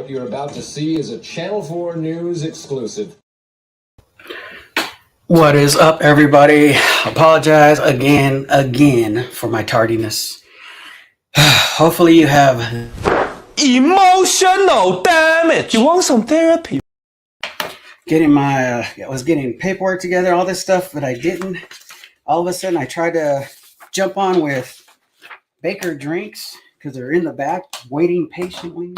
What you're about to see is a Channel 4 News exclusive. What is up, everybody? Apologize again for my tardiness. Hopefully you have emotional damage. You want some therapy? I was getting paperwork together, all this stuff, but I didn't. All of a sudden, I tried to jump on with Baker Drinks because they're in the back waiting patiently,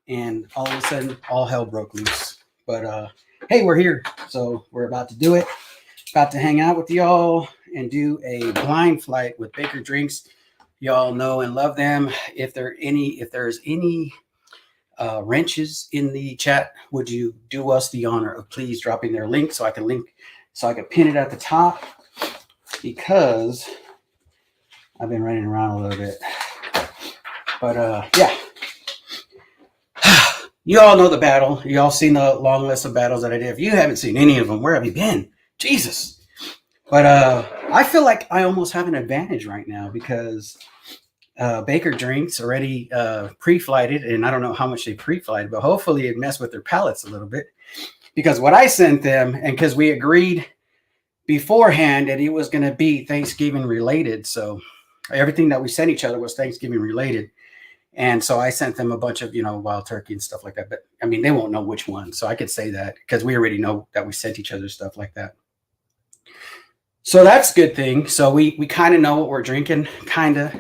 and all of a sudden, all hell broke loose. But hey, we're here, so we're about to do it. About to hang out with y'all and do a blind flight with Baker Drinks. Y'all know and love them. If there's any wrenches in the chat, would you do us the honor of please dropping their link so I can pin it at the top, because I've been running around a little bit. But yeah. You all know the battle. You all seen the long list of battles that I did. If you haven't seen any of them, where have you been? Jesus. But I feel like I almost have an advantage right now because Baker Drinks already pre-flighted, and I don't know how much they pre-flighted, but hopefully it messed with their palates a little bit. Because what I sent them, and because we agreed beforehand that it was going to be Thanksgiving related, so everything that we sent each other was Thanksgiving related. And so I sent them a bunch of, wild turkey and stuff like that. But I mean, they won't know which one. So I could say that because we already know that we sent each other stuff like that. So that's a good thing. So we kind of know what we're drinking, kind of.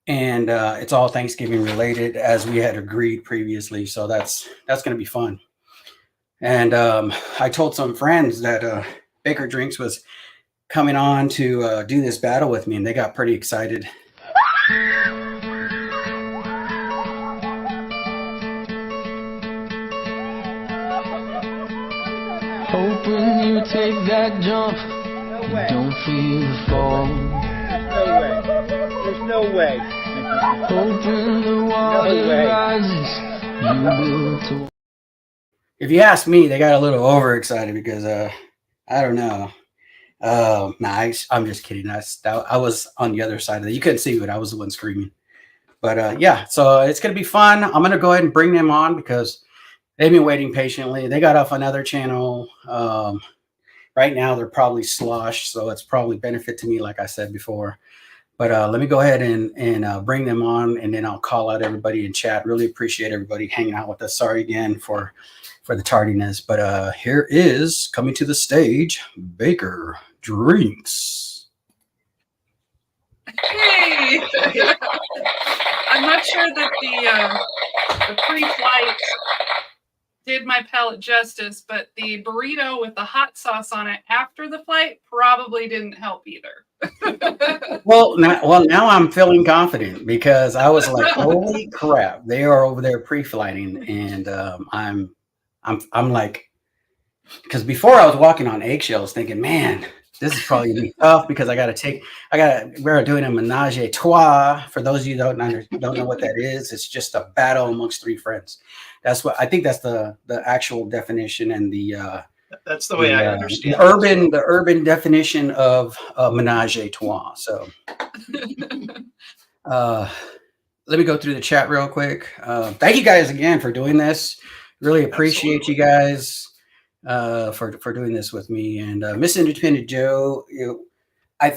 And it's all Thanksgiving related as we had agreed previously. So that's going to be fun. And I told some friends that Baker Drinks was coming on to do this battle with me, and they got pretty excited. Hoping you take that jump, don't feel the fall. There's no way. Hoping the water rises, you build to. If you ask me, they got a little overexcited because I don't know. I'm just kidding. I was on the other side of it. You couldn't see me, but I was the one screaming. But yeah, so it's gonna be fun. I'm gonna go ahead and bring them on because they've been waiting patiently. They got off another channel. Right now, they're probably sloshed, so it's probably benefit to me, like I said before. But let me go ahead and bring them on, and then I'll call out everybody in chat. Really appreciate everybody hanging out with us. Sorry again for the tardiness. But here is coming to the stage, Baker Drinks. Hey! I'm not sure that the pre-flight did my palate justice, but the burrito with the hot sauce on it after the flight probably didn't help either. Well, now I'm feeling confident because I was like, holy crap, they are over there pre-flighting, and I'm like, because before I was walking on eggshells thinking, man, this is probably gonna be tough because we're doing a menage a trois. For those of you who don't know what that is, it's just a battle amongst three friends. That's what I think. That's the actual definition, and That's the way I understand the urban definition of menage a trois. So let me go through the chat real quick. Thank you guys again for doing this. Really appreciate you guys for doing this with me. And Miss Independent Joe, I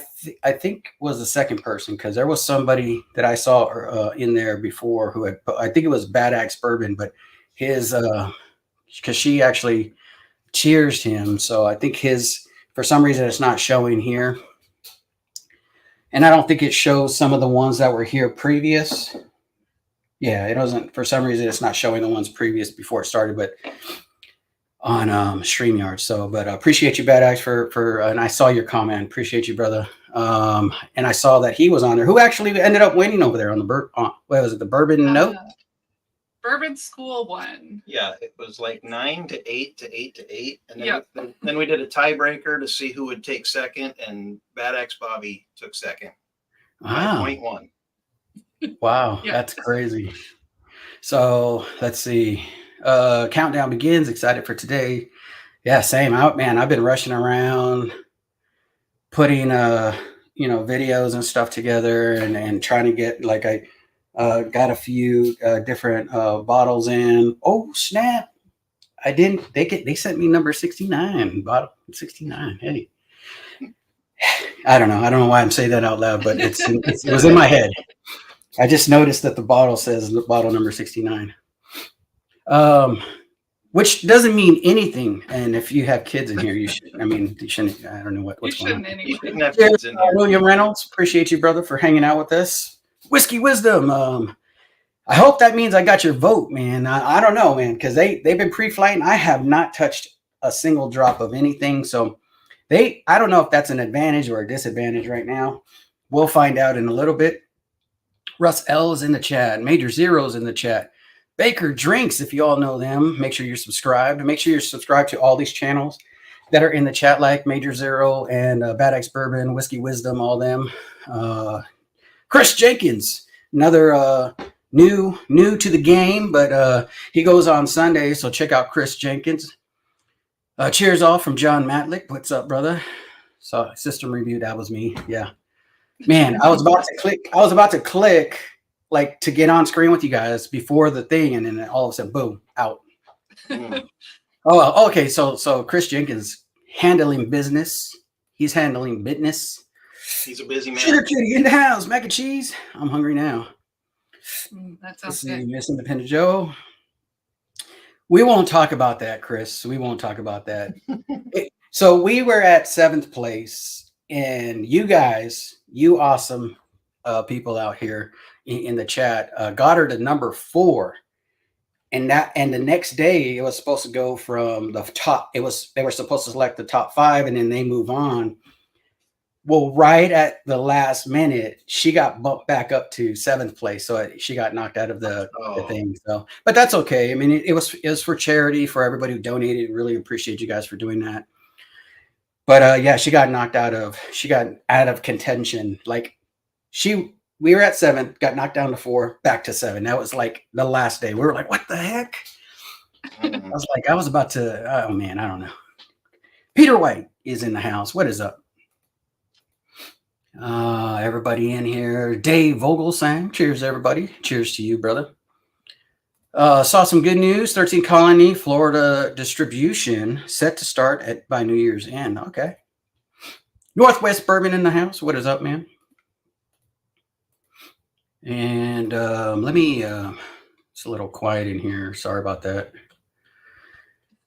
think was the second person, because there was somebody that I saw in there before who had, I think it was Bad Axe Bourbon, but his because she actually cheersed him, so I think his, for some reason, it's not showing here, and I don't think it shows some of the ones that were here previous. Yeah, it doesn't, for some reason it's not showing the ones previous before it started, but on StreamYard. So, but appreciate you, Bad Axe, for and I saw your comment. Appreciate you, brother. And I saw that he was on there, who actually ended up winning over there on the what was it, the Bourbon Note? Bourbon School one. Yeah, it was like 9-8 to 8-8, and then we did a tiebreaker to see who would take second, and Bad Axe Bobby took second. Wow. 9.1. Wow, yeah. That's crazy. So let's see. Countdown begins. Excited for today. Yeah, same. I've been rushing around, putting videos and stuff together, and trying to get, like, Got a few different bottles in. Oh snap! I didn't. They sent me number 69. Bottle 69. Hey, I don't know. I don't know why I'm saying that out loud, but it was in my head. I just noticed that the bottle says bottle number 69. Which doesn't mean anything. And if you have kids in here, you should. I mean, you shouldn't. I don't know what's going on. You Anyway. shouldn't have kids in here. William Reynolds, appreciate you, brother, for hanging out with us. Whiskey Wisdom. I hope that means I got your vote, man. I don't know, man, because they've been pre-flighting. I have not touched a single drop of anything. So I don't know if that's an advantage or a disadvantage right now. We'll find out in a little bit. Russ L is in the chat. Major Zero's in the chat. Baker Drinks, if you all know them, make sure you're subscribed. Make sure you're subscribed to all these channels that are in the chat, like Major Zero and Bad X Bourbon, Whiskey Wisdom, all them. Chris Jenkins, another new to the game, but he goes on Sunday, so check out Chris Jenkins. Cheers off from John Matlick. What's up, brother? So system review, that was me. Yeah. Man, I was about to click like to get on screen with you guys before the thing, and then all of a sudden, boom, out. Oh, okay. So Chris Jenkins handling business. He's handling business. He's a busy man. Sugar Kitty in the house, mac and cheese. I'm hungry now. That Let's sounds see, good. Miss Independent Joe. We won't talk about that, Chris. We won't talk about that. So we were at 7th place, and you guys, you awesome people out here in the chat, got her to number 4. And the next day it was supposed to go from the top. They were supposed to select the top 5, and then they move on. Well, right at the last minute, she got bumped back up to 7th place, so she got knocked out of the thing. So, but that's okay. I mean, it was for charity, for everybody who donated. Really appreciate you guys for doing that. But yeah, she got out of contention. Like we were at 7th, got knocked down to 4, back to 7. That was like the last day. We were like, what the heck? I was about to. Oh man, I don't know. Peter White is in the house. What is up? Everybody in here. Dave Vogelsang. Cheers, everybody. Cheers to you, brother. Saw some good news. 13 Colony, Florida distribution set to start by New Year's end. Okay. Northwest Bourbon in the house. What is up, man? And let me. It's a little quiet in here. Sorry about that.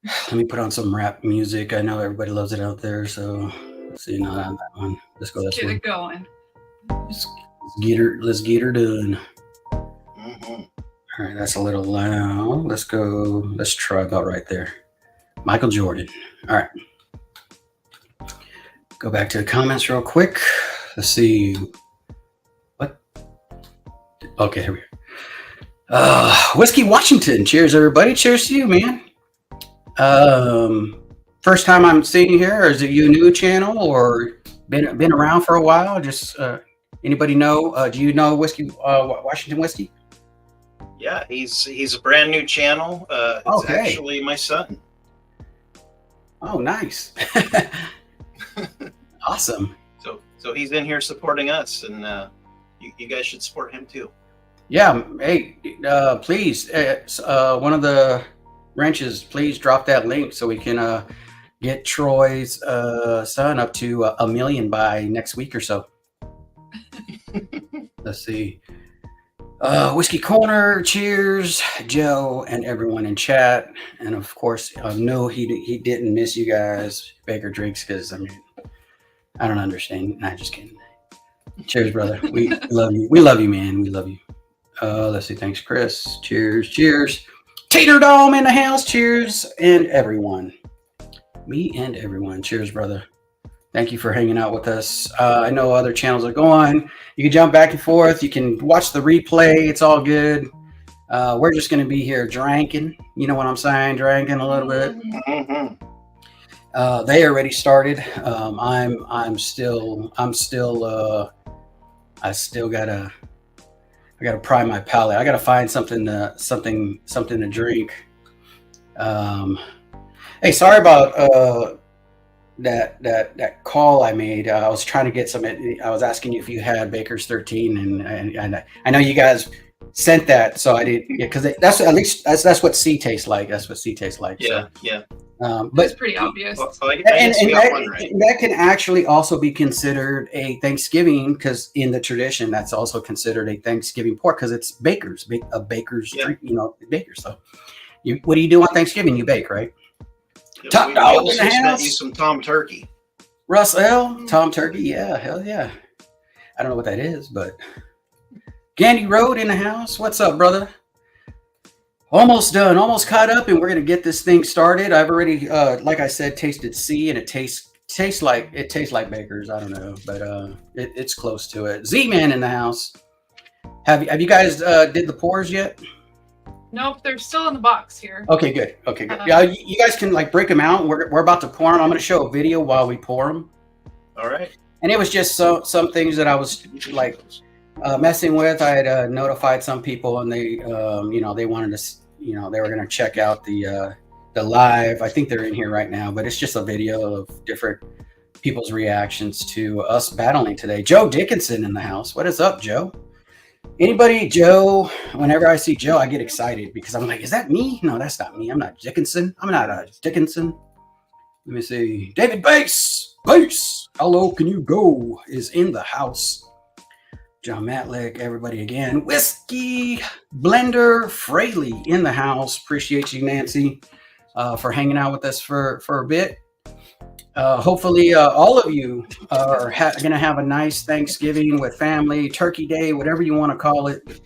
Let me put on some rap music. I know everybody loves it out there, so let's see. Not on that one. Let's go this Get one. it going. Let's get her done. All right, that's a little loud. Let's go. Let's try about right there. Michael Jordan. All right. Go back to the comments real quick. Let's see. What? Okay, here we go. Whiskey Washington. Cheers, everybody. Cheers to you, man. First time I'm seeing you here, or is it you new channel, or been around for a while? Just anybody know? Do you know Whiskey Washington Whiskey? Yeah, he's a brand new channel. It's actually my son. Oh, nice. Awesome. So he's in here supporting us, and you guys should support him too. Yeah. Hey, please, one of the wrenches, please drop that link so we can get Troy's son up to 1 million by next week or so. Let's see. Whiskey Corner, cheers, Joe, and everyone in chat. And of course, no, he didn't miss you guys, Baker Drinks, because I mean, I don't understand. Nah, just kidding. Cheers, brother. We love you. We love you, man. We love you. Let's see. Thanks, Chris. Cheers. Cheers. Tater Dome in the house. Cheers. And everyone. Me and everyone. Cheers, brother. Thank you for hanging out with us. I know other channels are going. You can jump back and forth. You can watch the replay. It's all good. We're just going to be here drinking. You know what I'm saying? Drinking a little bit. They already started. I still gotta pry my palate. I gotta find something to drink. Hey, sorry about that call I made. I was trying to get some. I was asking you if you had Baker's 13, and I know you guys sent that, so I didn't. Yeah, because that's at least that's what C tastes like. That's what C tastes like. Yeah, So, yeah. It's but pretty obvious. Well, I and, can see and that one right. that can actually also be considered a Thanksgiving, because in the tradition that's also considered a Thanksgiving pork, because it's a baker's Yeah. bakers. So what do you do on Thanksgiving? You bake, right? Yeah, Top we dog in also the sent house. you some Tom Turkey. Russ L, Tom Turkey, yeah, hell yeah. I don't know what that is, but Gandy Road in the house. What's up, brother? Almost done, almost caught up, and we're gonna get this thing started. I've already, like I said, tasted C, and it tastes like Baker's. I don't know, but it's close to it. Z-Man in the house. Have you guys did the pours yet? Nope, they're still in the box here. Okay, good. Okay, good. Yeah, you guys can like break them out. We're about to pour them. I'm gonna show a video while we pour them. All right. And it was just some things that I was like messing with. I had notified some people, and they they wanted to, they were going to check out the live. I think they're in here right now, but it's just a video of different people's reactions to us battling today. Joe Dickinson in the house. What is up, Joe? Anybody, Joe? Whenever I see Joe, I get excited because I'm like, is that me? No, that's not me. I'm not Dickinson. I'm not Dickinson. Let me see. David Bass. Hello, can you go? Is in the house. John Matlick, everybody again. Whiskey Blender Fraley in the house. Appreciate you, Nancy, for hanging out with us for a bit. Hopefully, all of you are going to have a nice Thanksgiving with family, Turkey Day, whatever you want to call it.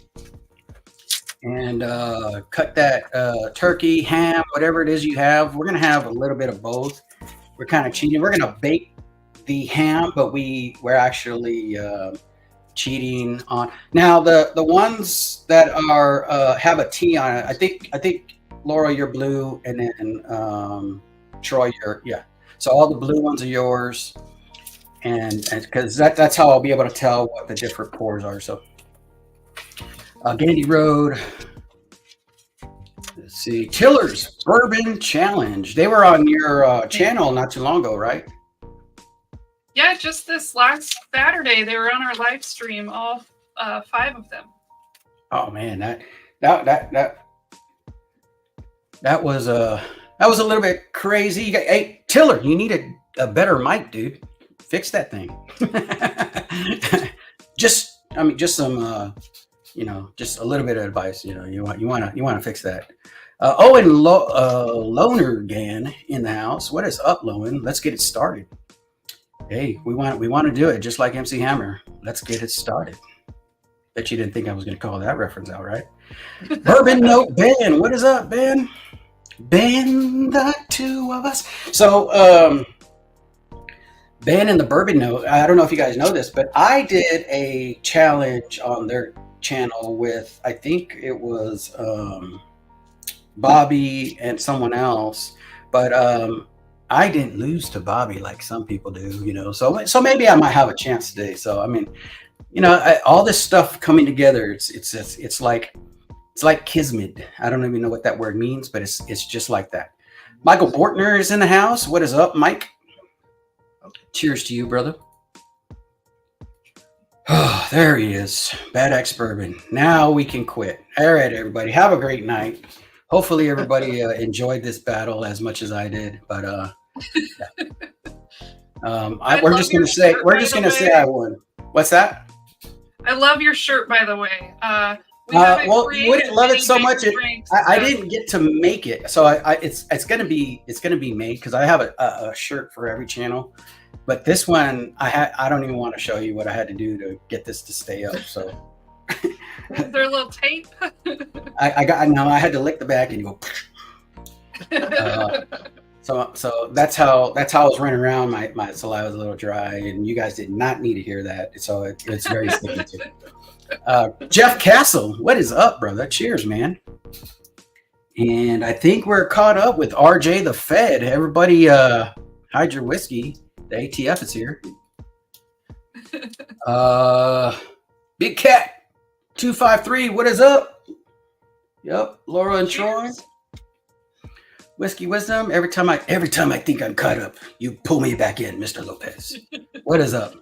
And cut that turkey, ham, whatever it is you have. We're going to have a little bit of both. We're kind of cheating. We're going to bake the ham, but we're actually cheating on. Now the ones that are have a T on it. I think Laura, you're blue, and then Troy, yeah. So all the blue ones are yours, and because that's how I'll be able to tell what the different pours are. So Gandy Road. Let's see, Tiller's Bourbon Challenge. They were on your channel not too long ago, right? Yeah, just this last Saturday they were on our live stream, all 5 of them. Oh man, that was a little bit crazy. Hey Tiller, you need a better mic, dude. Fix that thing. just some just a little bit of advice. You want to fix that. Owen Lonergan in the house. What is up, Lowen? Let's get it started. Hey, we want to do it just like MC Hammer. Let's get it started. Bet you didn't think I was going to call that reference out, right? Bourbon Note Ben. What is up, Ben? Ben, the two of us. So, Ben and the Bourbon Note. I don't know if you guys know this, but I did a challenge on their channel with, I think it was Bobby and someone else, but I didn't lose to Bobby like some people do, so maybe I might have a chance today. So I mean, all this stuff coming together, it's like kismet. I don't even know what that word means, but it's just like that. Michael Bortner is in the house. What is up, Mike? Cheers to you, brother. Oh, there he is. Bad X Bourbon. Now we can quit. All right, everybody. Have a great night. Hopefully everybody enjoyed this battle as much as I did. But we're just gonna say I won. What's that? I love your shirt, by the way. Well, you wouldn't love it so much. I didn't get to make it, so it's gonna be made because I have a shirt for every channel. But this one, I don't even want to show you what I had to do to get this to stay up. So is there a little tape? I had to lick the back and go. So that's how I was running around. My saliva was a little dry, and you guys did not need to hear that. So it's very sticky too. Jeff Castle, what is up, brother? Cheers, man. And I think we're caught up with RJ the Fed. Everybody, hide your whiskey. The ATF is here. Big Cat 253. What is up? Yep, Laura and Troy. Whiskey Wisdom. Every time I think I'm caught up, you pull me back in, Mr. Lopez. What is up?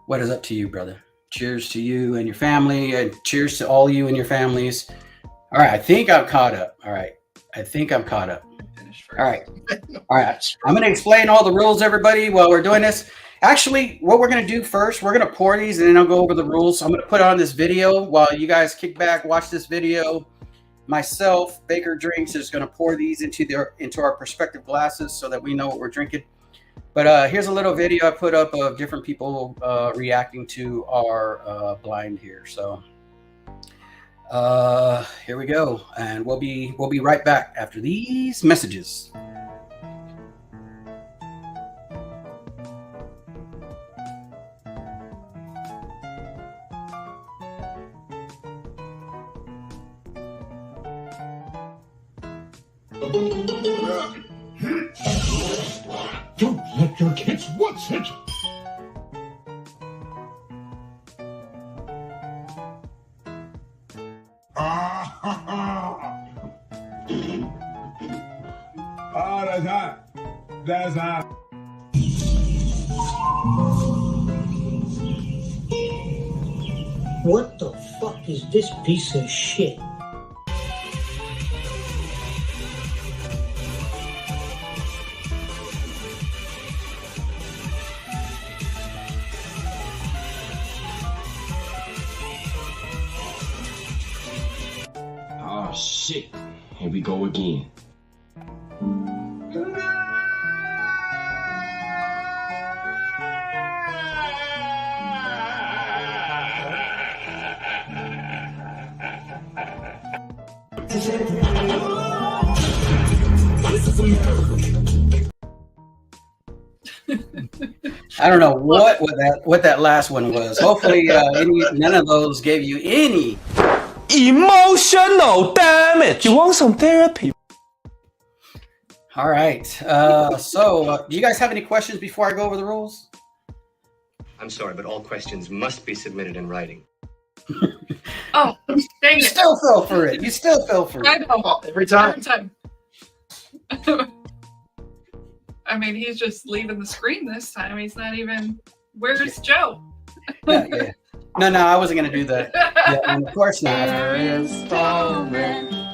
What is up to you, brother? Cheers to you and your family, and cheers to all you and your families. All right, I think I'm caught up. All right, I think I'm caught up. Finish first. All right. I'm going to explain all the rules, everybody, while we're doing this. Actually, what we're going to do first, we're going to pour these, and then I'll go over the rules. So I'm going to put on this video while you guys kick back, watch this video. Myself, Baker Drinks, is going to pour these into our respective glasses so that we know what we're drinking. But here's a little video I put up of different people reacting to our blind here. So here we go, and we'll be right back after these messages. Don't let your kids watch it. That's not. What the fuck is this piece of shit? Oh shit. Here we go again. I don't know what that last one was. Hopefully, none of those gave you any Emotional damage. You want some therapy? All right. So, do you guys have any questions before I go over the rules? I'm sorry, but all questions must be submitted in writing. Oh, dang You it. still fell for it. You still fell for I it. know. Every time. Every time. I mean, he's just leaving the screen this time. He's not even. Where's Joe? Yeah. No, I wasn't going to do that. Yeah, and of course not.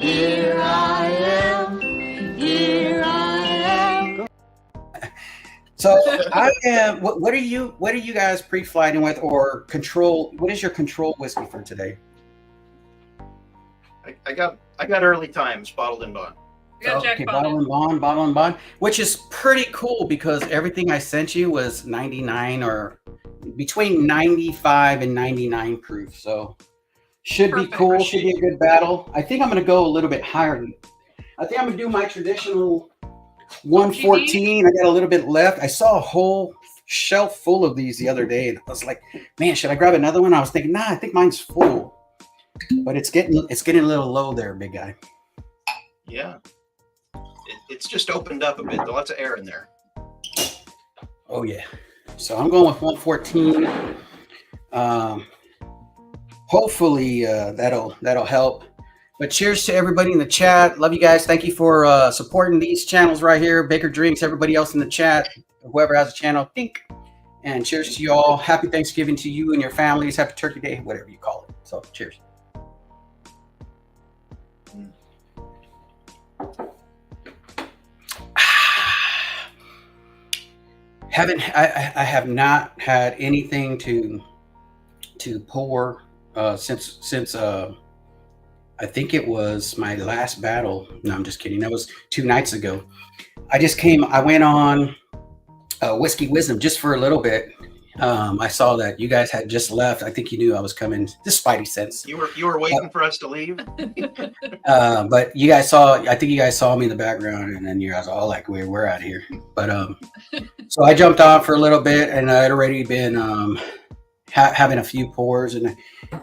Here I am. Here I am. So I am. What are you guys pre-flighting with, or control? What is your control whiskey for today? I got early times bottled in bond. We got Jack Okay, Bonnet. bottle and bond, which is pretty cool because everything I sent you was 99 or between 95 and 99 proof. So should be Perfect. cool. Should be a good battle. I think I'm going to go a little bit higher. I think I'm going to do my traditional 114. I got a little bit left. I saw a whole shelf full of these the other day, and I was like, man, should I grab another one? I was thinking, nah, I think mine's full, but it's getting a little low there, big guy. Yeah. It's just opened up a bit. Lots of air in there. Oh yeah. So I'm going with 114. Hopefully that'll help. But cheers to everybody in the chat. Love you guys. Thank you for supporting these channels right here. Baker Drinks, everybody else in the chat, whoever has a channel, think. And cheers to you all. Happy Thanksgiving to you and your families. Happy Turkey Day, whatever you call it. So cheers. I have not had anything to pour since I think it was my last battle. No, I'm just kidding. That was 2 nights ago. I went on Whiskey Wisdom just for a little bit. I saw that you guys had just left. I think you knew I was coming. This Spidey sense. You were waiting for us to leave. But you guys I think you guys saw me in the background, and then you guys all like, we're out of here. But so I jumped on for a little bit, and I'd already been having a few pours, and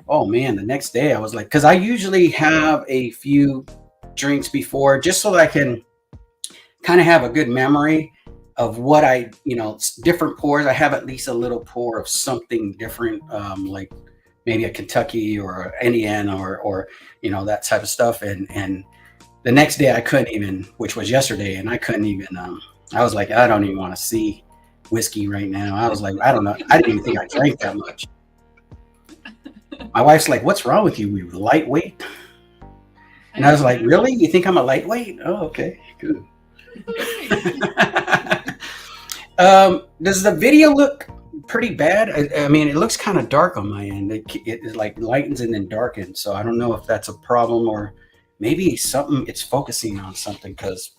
oh man, the next day I was like, because I usually have a few drinks before just so that I can kind of have a good memory of what different pours. I have at least a little pour of something different, like maybe a Kentucky or Indiana or that type of stuff. And the next day I couldn't even, which was yesterday, and I couldn't even, I was like, I don't even want to see whiskey right now. I was like, I don't know. I didn't even think I drank that much. My wife's like, "What's wrong with you? We lightweight?" And I was like, "Really? You think I'm a lightweight? Oh, okay, good." Does the video look pretty bad? I mean, it looks kind of dark on my end. It like lightens and then darkens. So I don't know if that's a problem or maybe something. It's focusing on something because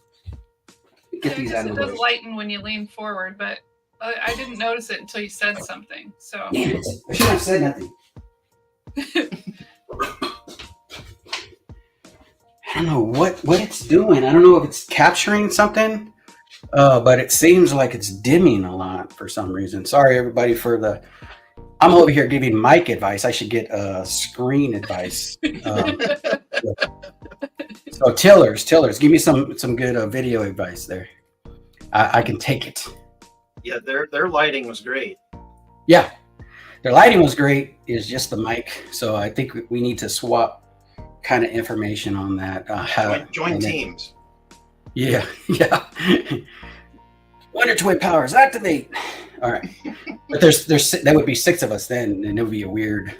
get these out of the way. It does lighten when you lean forward, but I didn't notice it until you said something. So Damn it! I shouldn't have said nothing. I don't know what it's doing. I don't know if it's capturing something, but it seems like it's dimming a lot for some reason. Sorry, everybody, for the. I'm over here giving mic advice. I should get screen advice. So Tillers, give me some good video advice there. I can take it. Yeah, their lighting was great. Yeah, their lighting was great. It's just the mic. So I think we need to swap kind of information on that. Join teams. Yeah. Wonder Twin powers activate. All right, but there's there would be 6 of us then, and it would be a weird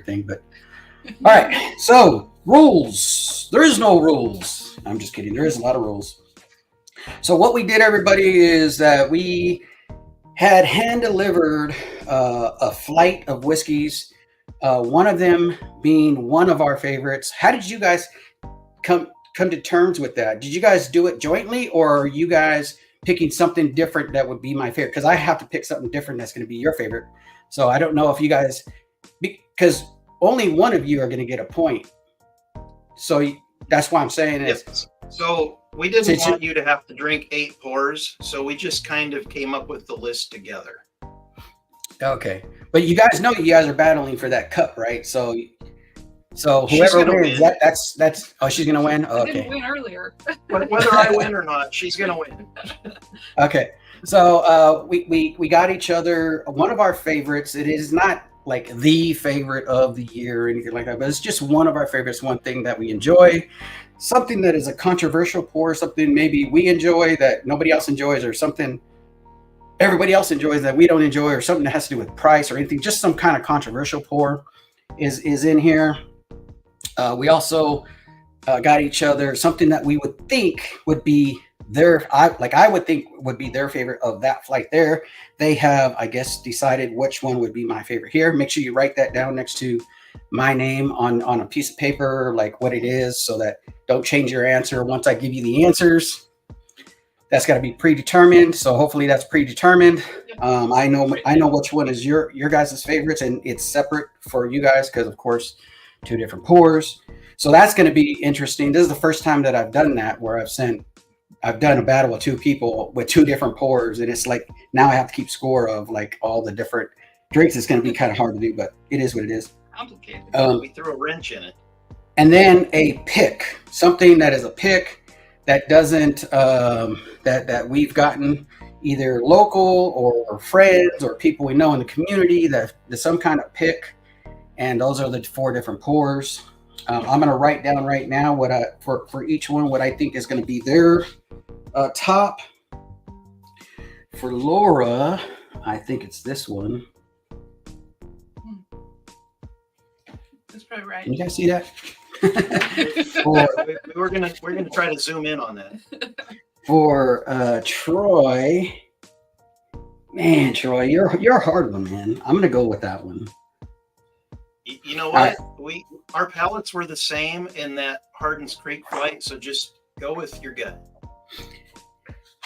thing. But all right, so rules. There is no rules. I'm just kidding. There is a lot of rules. So what we did, everybody, is that we had hand delivered a flight of whiskeys. One of them being one of our favorites. How did you guys come to terms with that? Did you guys do it jointly, or are you guys picking something different that would be my favorite? Because I have to pick something different that's going to be your favorite. So I don't know if you guys, because only one of you are going to get a point. So that's why I'm saying is. Yes. So we didn't want you to have to drink 8 pours, so we just kind of came up with the list together. Okay, but you guys know you guys are battling for that cup, right? So whoever wins, that's. Oh, she's gonna win. Oh, I didn't win earlier. Whether I win or not, she's gonna win. Okay, so we got each other one of our favorites. It is not like the favorite of the year or anything like that, but it's just one of our favorites. One thing that we enjoy, something that is a controversial pour, something maybe we enjoy that nobody else enjoys, or something everybody else enjoys that we don't enjoy, or something that has to do with price or anything. Just some kind of controversial pour is in here. We also got each other something that we would think would be I would think would be their favorite of that flight there. They have, I guess, decided which one would be my favorite here. Make sure you write that down next to my name on a piece of paper, like what it is, so that don't change your answer once I give you the answers. That's got to be predetermined. So hopefully that's predetermined. I know which one is your guys' favorites, and it's separate for you guys because, of course, 2 different pours. So that's going to be interesting. This is the first time that I've done that, where I've done a battle with 2 people with 2 different pours, and it's like now I have to keep score of like all the different drinks. It's going to be kind of hard to do, but it is what it is. Complicated. We threw a wrench in it. And then a pick, something that is a pick that doesn't that we've gotten either local or friends or people we know in the community, that there's some kind of pick, and those are the 4 different pours. I'm going to write down right now what for each one what I think is going to be their top. For Laura, I think it's this one. That's probably right. Can you guys see that? We're gonna try to zoom in on that. For Troy, man, Troy, you're a hard one, man. I'm gonna go with that one. You know what? Our palates were the same in that Hardin's Creek flight, so just go with your gut.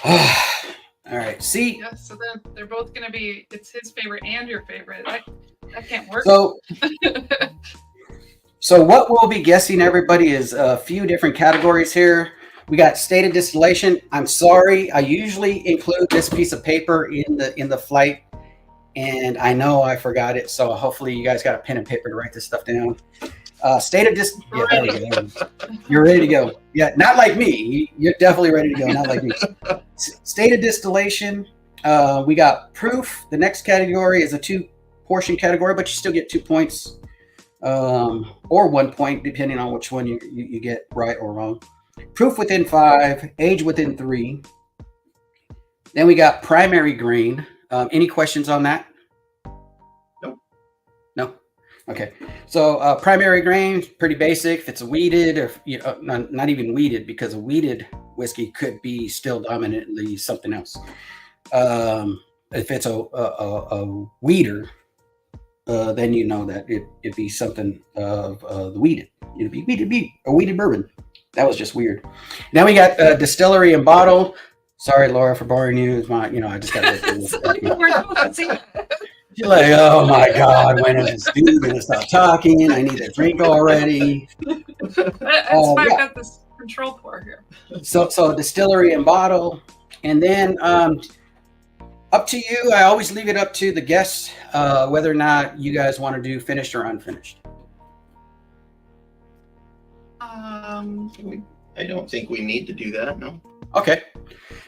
All right. See. Yeah. So then they're both gonna be. It's his favorite and your favorite. That can't work. So what we'll be guessing, everybody, is a few different categories here. We got state of distillation. I'm sorry, I usually include this piece of paper in the flight, and I know I forgot it. So hopefully you guys got a pen and paper to write this stuff down. State of distillation. Yeah, there we go. You're ready to go. Yeah, not like me. You're definitely ready to go. Not like me. State of distillation. We got proof. The next category is a 2-portion category, but you still get 2 points. Or 1 point, depending on which one you get right or wrong. Proof within 5, age within 3. Then we got primary grain. Any questions on that? Nope. No? Okay. So primary grain, pretty basic. If it's a weeded, or not even weeded, because a weeded whiskey could be still dominantly something else. If it's a weeder, then you know that it'd be something of the weeded. It'd be a weeded bourbon. That was just weird. Now we got distillery and bottle. Sorry, Laura, for boring you. It's my, I just got to. You're like, oh my God, when is this dude gonna stop talking? I need a drink already. That's why I got this control pour here. So distillery and bottle, and then up to you. I always leave it up to the guests whether or not you guys want to do finished or unfinished. I don't think we need to do that. No. Okay.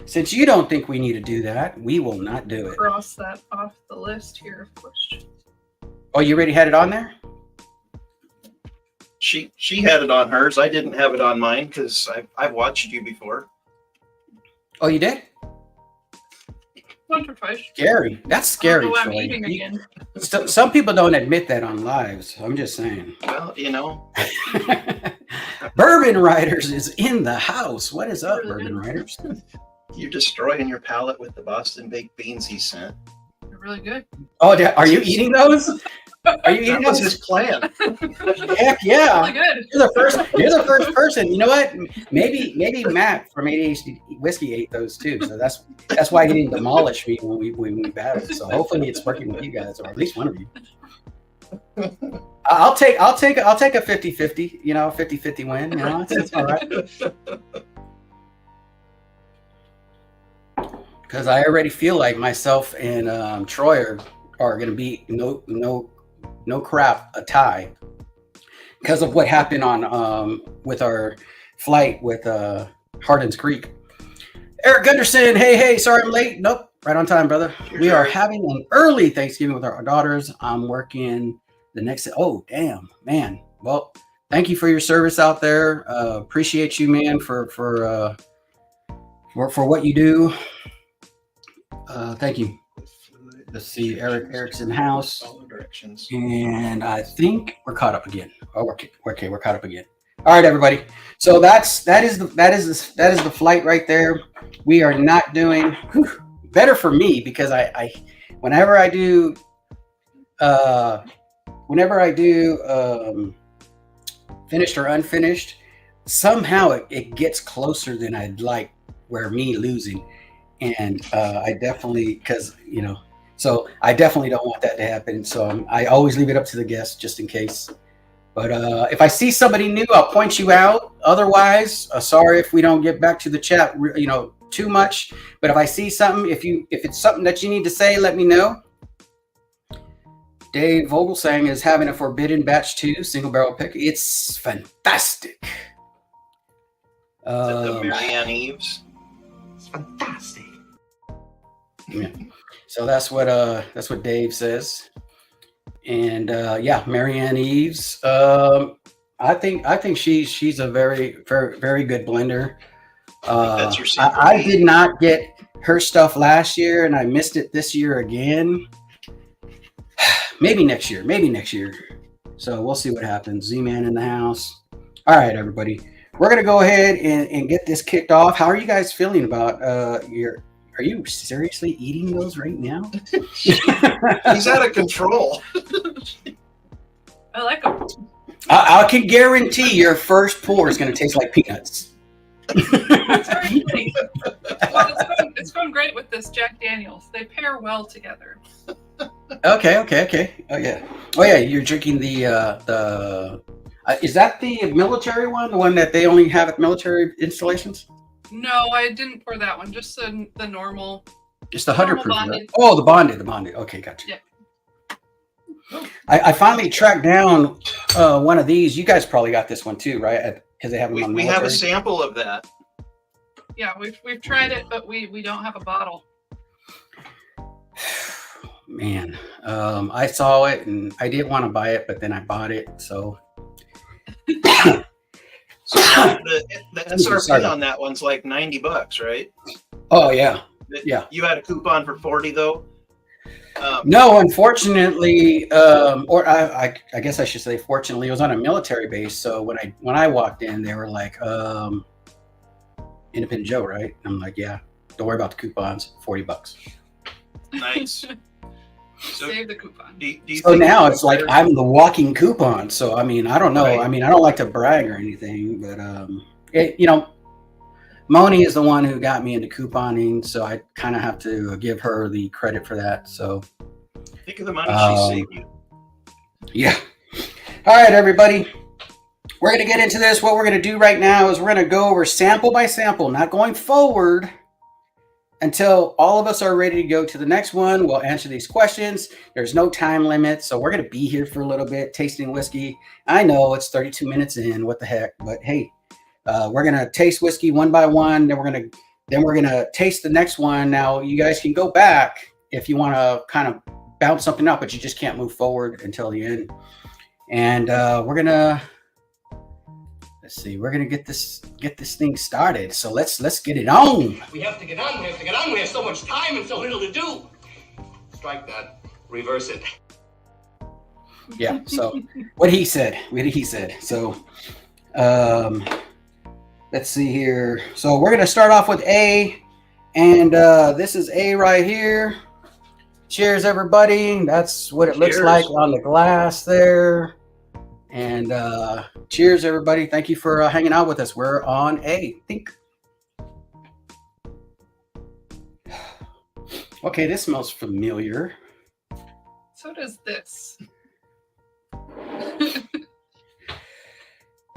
Since you don't think we need to do that, we will not do it. Cross that off the list here of questions. Oh, you already had it on there? She had it on hers. I didn't have it on mine because I've watched you before. Oh, you did? Scary. That's scary. I'm eating again. Some people don't admit that on lives. I'm just saying. Well, Bourbon Riders is in the house. What is up, Bourbon Riders? You're destroying your palate with the Boston baked beans he sent. They're really good. Oh, are you eating those? Are you eating those? That was his plan. Heck yeah! Really good. You're the first person. You know what? Maybe Matt from ADHD Whiskey ate those too. So that's why he didn't demolish me when we battled. So hopefully it's working with you guys, or at least one of you. I'll take a 50-50. 50-50 win. It's all right. Because I already feel like myself and Troy are going to be no crap a tie because of what happened on with our flight with Hardin's Creek. Eric Gunderson, hey, sorry I'm late. Nope, right on time, brother. We are having an early Thanksgiving with our daughters. I'm working the next. Oh, damn, man. Well, thank you for your service out there. Appreciate you, man, for what you do. Thank you. Let's see, Eric's in house, and I think we're caught up again. Oh, okay, we're caught up again. All right, everybody. So that is the flight right there. We are not doing better for me because I whenever I do finished or unfinished, somehow it gets closer than I'd like. Where me losing, and I definitely So I definitely don't want that to happen. So I always leave it up to the guests just in case. But if I see somebody new, I'll point you out. Otherwise, sorry if we don't get back to the chat, too much. But if I see something, if it's something that you need to say, let me know. Dave Vogelsang is having a Forbidden Batch 2 single barrel pick. It's fantastic. Is it the Marianne Eves? It's fantastic. Yeah. So that's what Dave says, and Marianne Eves. I think she's a very, very, very good blender. That's your secret. I did not get her stuff last year, and I missed it this year again. Maybe next year. So we'll see what happens. Z-Man in the house. All right, everybody. We're gonna go ahead and get this kicked off. How are you guys feeling about Are you seriously eating those right now? He's out of control. I like them. I can guarantee your first pour is going to taste like peanuts. Well, it's going great with this Jack Daniels. They pair well together. Okay. Oh yeah. You're drinking the is that the military one? The one that they only have at military installations? No, I didn't pour that one. Just the normal. Just the 100 proof. Bonded. Oh, the bonded. Okay, gotcha. Yeah. I finally tracked down one of these. You guys probably got this one too, right? Because they have them on We military. have a sample of that. Yeah, we've tried it, but we don't have a bottle. Man, I saw it and I didn't want to buy it, but then I bought it. So. So the SRP on that one's like $90, right? Oh yeah, yeah. You had a coupon for 40 though. No, unfortunately, or I guess I should say, fortunately, it was on a military base. So when I walked in, they were like, Independent Joe, right? I'm like, yeah. Don't worry about the coupons. $40. Nice. So, Save the coupon. do you So think now it's like I'm the walking coupon. So I mean, I don't know. Right. I mean, I don't like to brag or anything, but you know, Moni is the one who got me into couponing, so I kind of have to give her the credit for that. So think of the money she saved you. yeah. All right, everybody. We're going to get into this. What we're going to do right now is we're going to go over sample by sample, not going forward until all of us are ready to go to the next one. We'll answer these questions. There's no time limit, so we're going to be here for a little bit tasting whiskey. I know it's 32 minutes in. What the heck? But hey, we're going to taste whiskey one by one. Then we're going to taste the next one. Now, you guys can go back if you want to kind of bounce something up, but you just can't move forward until the end. And we're going to let's see. We're gonna get this thing started. So let's get it on. We have to get on. We have to get on. We have so much time and so little to do. Strike that. Reverse it. Yeah. So what he said. So let's see here. So we're gonna start off with A, and this is A right here. Cheers, everybody. That's what it looks like on the glass there. And cheers, everybody. Thank you for hanging out with us. We're on A. Think. Okay, this smells familiar. So does this.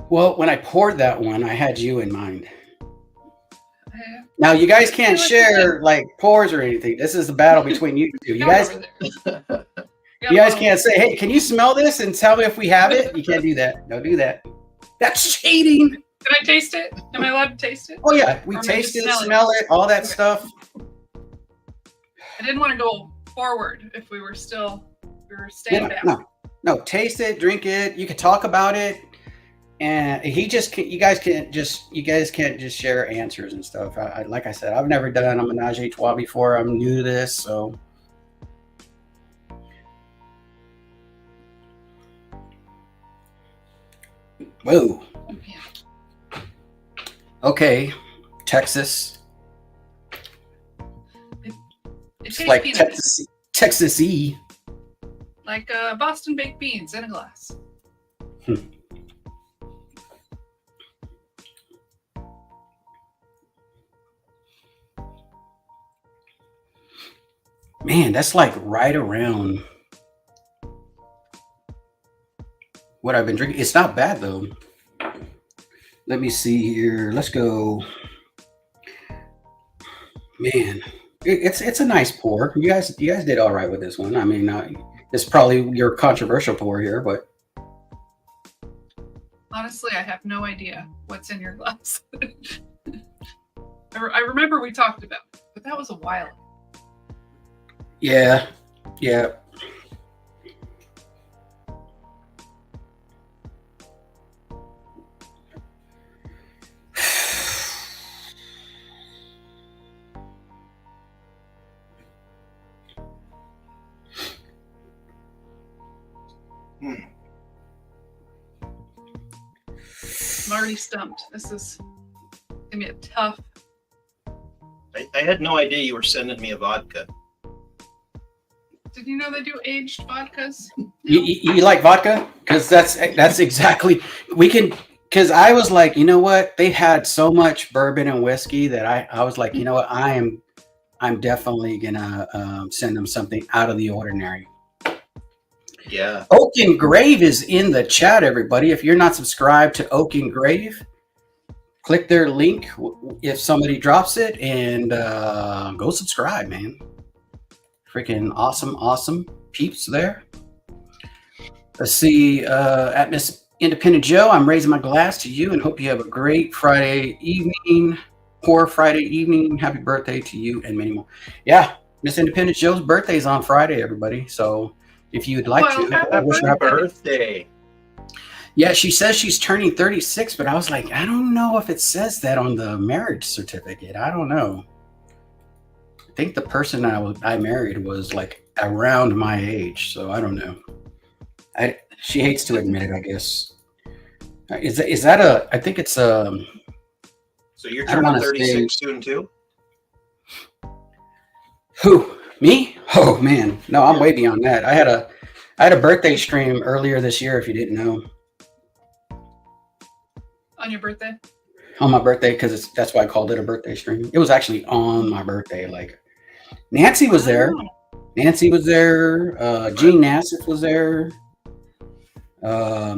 Well, when I poured that one, I had you in mind. Now, you guys can't share like pours or anything. This is the battle between you two. You guys can't say, hey, can you smell this and tell me if we have it? You can't do that. Don't do that. That's cheating. Can I taste it? Am I allowed to taste it? Oh, yeah. We taste it, smell it, all that stuff. I didn't want to go forward if we were staying back. No, taste it, drink it. You can talk about it. And you guys can't just share answers and stuff. Like I said, I've never done a menage a trois before. I'm new to this, so. Whoa. Okay, Texas. It's like peanuts. Texas-y. Like Boston baked beans in a glass. Man, that's like right around what I've been drinking. It's not bad though. Let me see here. Let's go. Man, it's a nice pour. You guys did all right with this one. I mean, it's probably your controversial pour here, but honestly, I have no idea what's in your glass. I remember we talked about it, but that was a while ago. Yeah. I'm already stumped. This is gonna be a tough. I had no idea you were sending me a vodka. Did you know they do aged vodkas? You like vodka? Because that's exactly because I was like, you know what? They had so much bourbon and whiskey that I was like, you know what? I'm definitely gonna send them something out of the ordinary. Yeah. Oak and Grave is in the chat, everybody. If you're not subscribed to Oak and Grave, click their link if somebody drops it and go subscribe, man. Freaking awesome peeps there. Let's see, at Miss Independent Joe, I'm raising my glass to you and hope you have a great Friday evening. Poor Friday evening. Happy birthday to you and many more. Yeah, Miss Independent Joe's birthday is on Friday, everybody. So if you'd like to, wish her happy birthday. Yeah, she says she's turning 36, but I was like, I don't know if it says that on the marriage certificate. I don't know. I think the person I married was like around my age, so I don't know. She hates to admit it, I guess. Is that a? I think it's So you're I don't turning wanna 36 soon too? Who? Me? Oh man, no, I'm way beyond that. I had a birthday stream earlier this year. If you didn't know, On your birthday? on my birthday, because that's why I called it a birthday stream. It was actually on my birthday. Like Nancy was there. Nancy was there. Gene Nassif was there.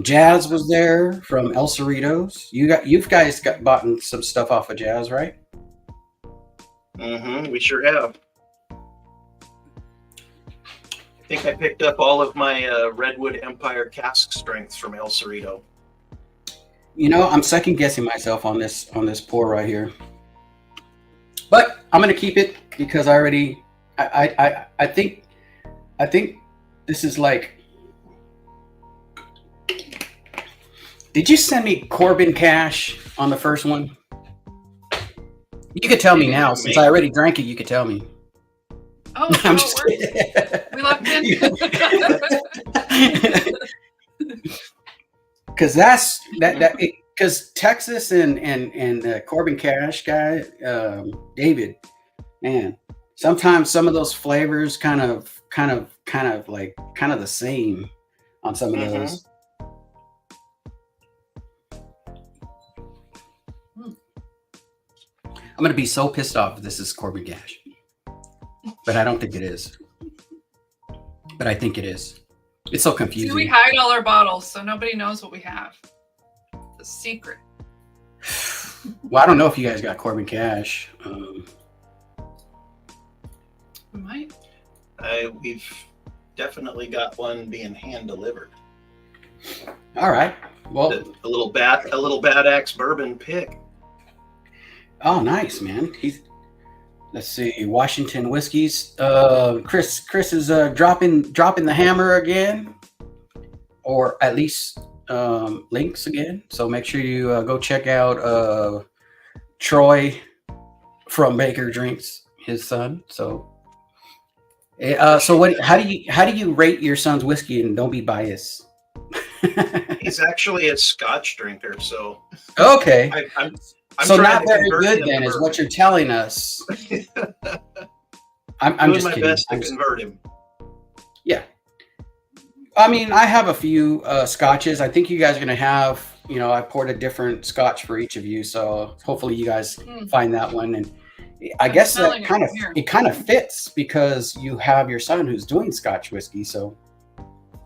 Jazz was there from El Cerritos. You guys got bought some stuff off of Jazz, right? Mm-hmm. We sure have. I think I picked up all of my Redwood Empire cask strengths from El Cerrito. You know, I'm second guessing myself on this pour right here, but I'm gonna keep it because I already. I think this is like. Did you send me Corbin Cash on the first one? You could tell me now, since I already drank it. You could tell me. Oh, I'm so just it works. We locked in. Because because Texas and Corbin Cash guy, David, man, sometimes some of those flavors kind of the same on some of those. I'm gonna be so pissed off if this is Corbin Cash, but I don't think it is. But I think it is. It's so confusing. See, we hide all our bottles so nobody knows what we have. The secret. Well, I don't know if you guys got Corbin Cash. We might. We've definitely got one being hand delivered. All right. Well, A little Bad Axe bourbon pick. oh, nice, man. Let's see, Washington whiskeys. Chris is dropping the hammer again, or at least links again. So make sure you go check out Troy from Baker Drinks, his son. So what? How do you rate your son's whiskey? And don't be biased. He's actually a Scotch drinker, so Okay. I'm so trying not to very convert good him then, to is bourbon. what you're telling us. I'm Doing just my kidding. best to convert him. Yeah. I mean, I have a few scotches. I think you guys are going to have, I poured a different scotch for each of you. So hopefully you guys find that one. And I guess that kind of fits because you have your son who's doing Scotch whiskey. So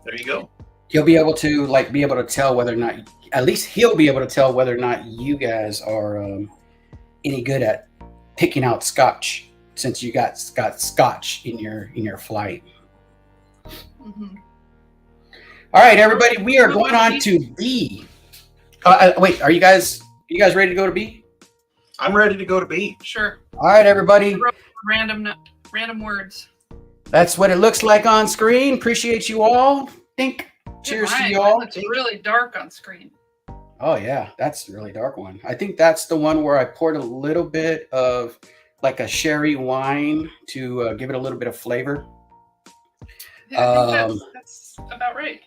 there you go. He'll be able to tell whether or not, at least he'll be able to tell whether or not you guys are any good at picking out Scotch, since you got Scotch in your flight. Mm-hmm. All right, everybody, we are going on to B. Wait, are you guys ready to go to B? I'm ready to go to B. Sure. All right, everybody. Random words. That's what it looks like on screen. Appreciate you all. Cheers to you all. It's really dark on screen. Oh yeah, that's a really dark one. I think that's the one where I poured a little bit of like a sherry wine to give it a little bit of flavor. Yeah, I think that's about right.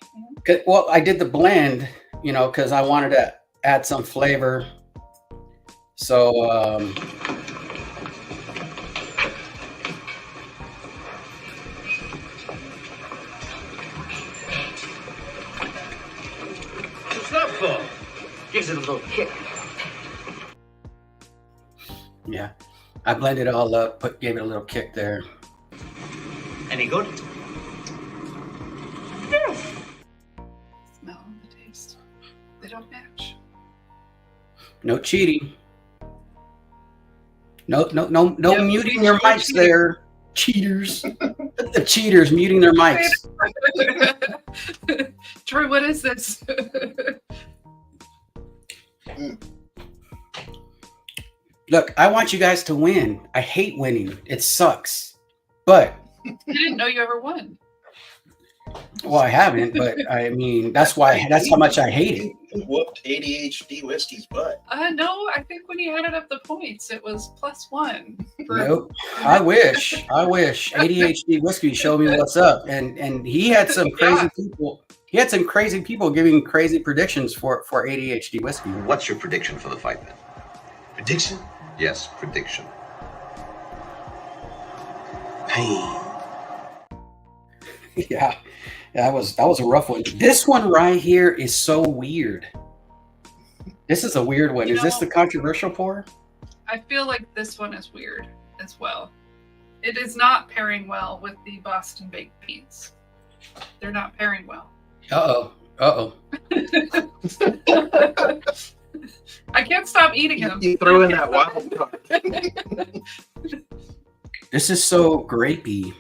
Well, I did the blend, because I wanted to add some flavor. So What's that for? Gives it a little kick. yeah, I blended it all up, gave it a little kick there. Any good? Smell and the taste. They don't match. No cheating. No muting your mics there. Cheaters. The cheaters muting their mics. Troy, what is this? Look, I want you guys to win. I hate winning. It sucks. But I didn't know you ever won. well, I haven't, but I mean that's how much I hate it. Whooped ADHD whiskey's butt. No, I think when you added up the points, it was +1. trooper. Nope. I wish. ADHD whiskey showed me what's up, and he had some crazy people. He had some crazy people giving crazy predictions for ADHD whiskey. What's your prediction for the fight then? Prediction? Yes, prediction. Pain. Yeah, that was a rough one. This one right here is so weird. This is a weird one. Is this the controversial pour? I feel like this one is weird as well. It is not pairing well with the Boston baked beans. They're not pairing well. Uh-oh. I can't stop eating them. You threw in that wild card. This is so grapey.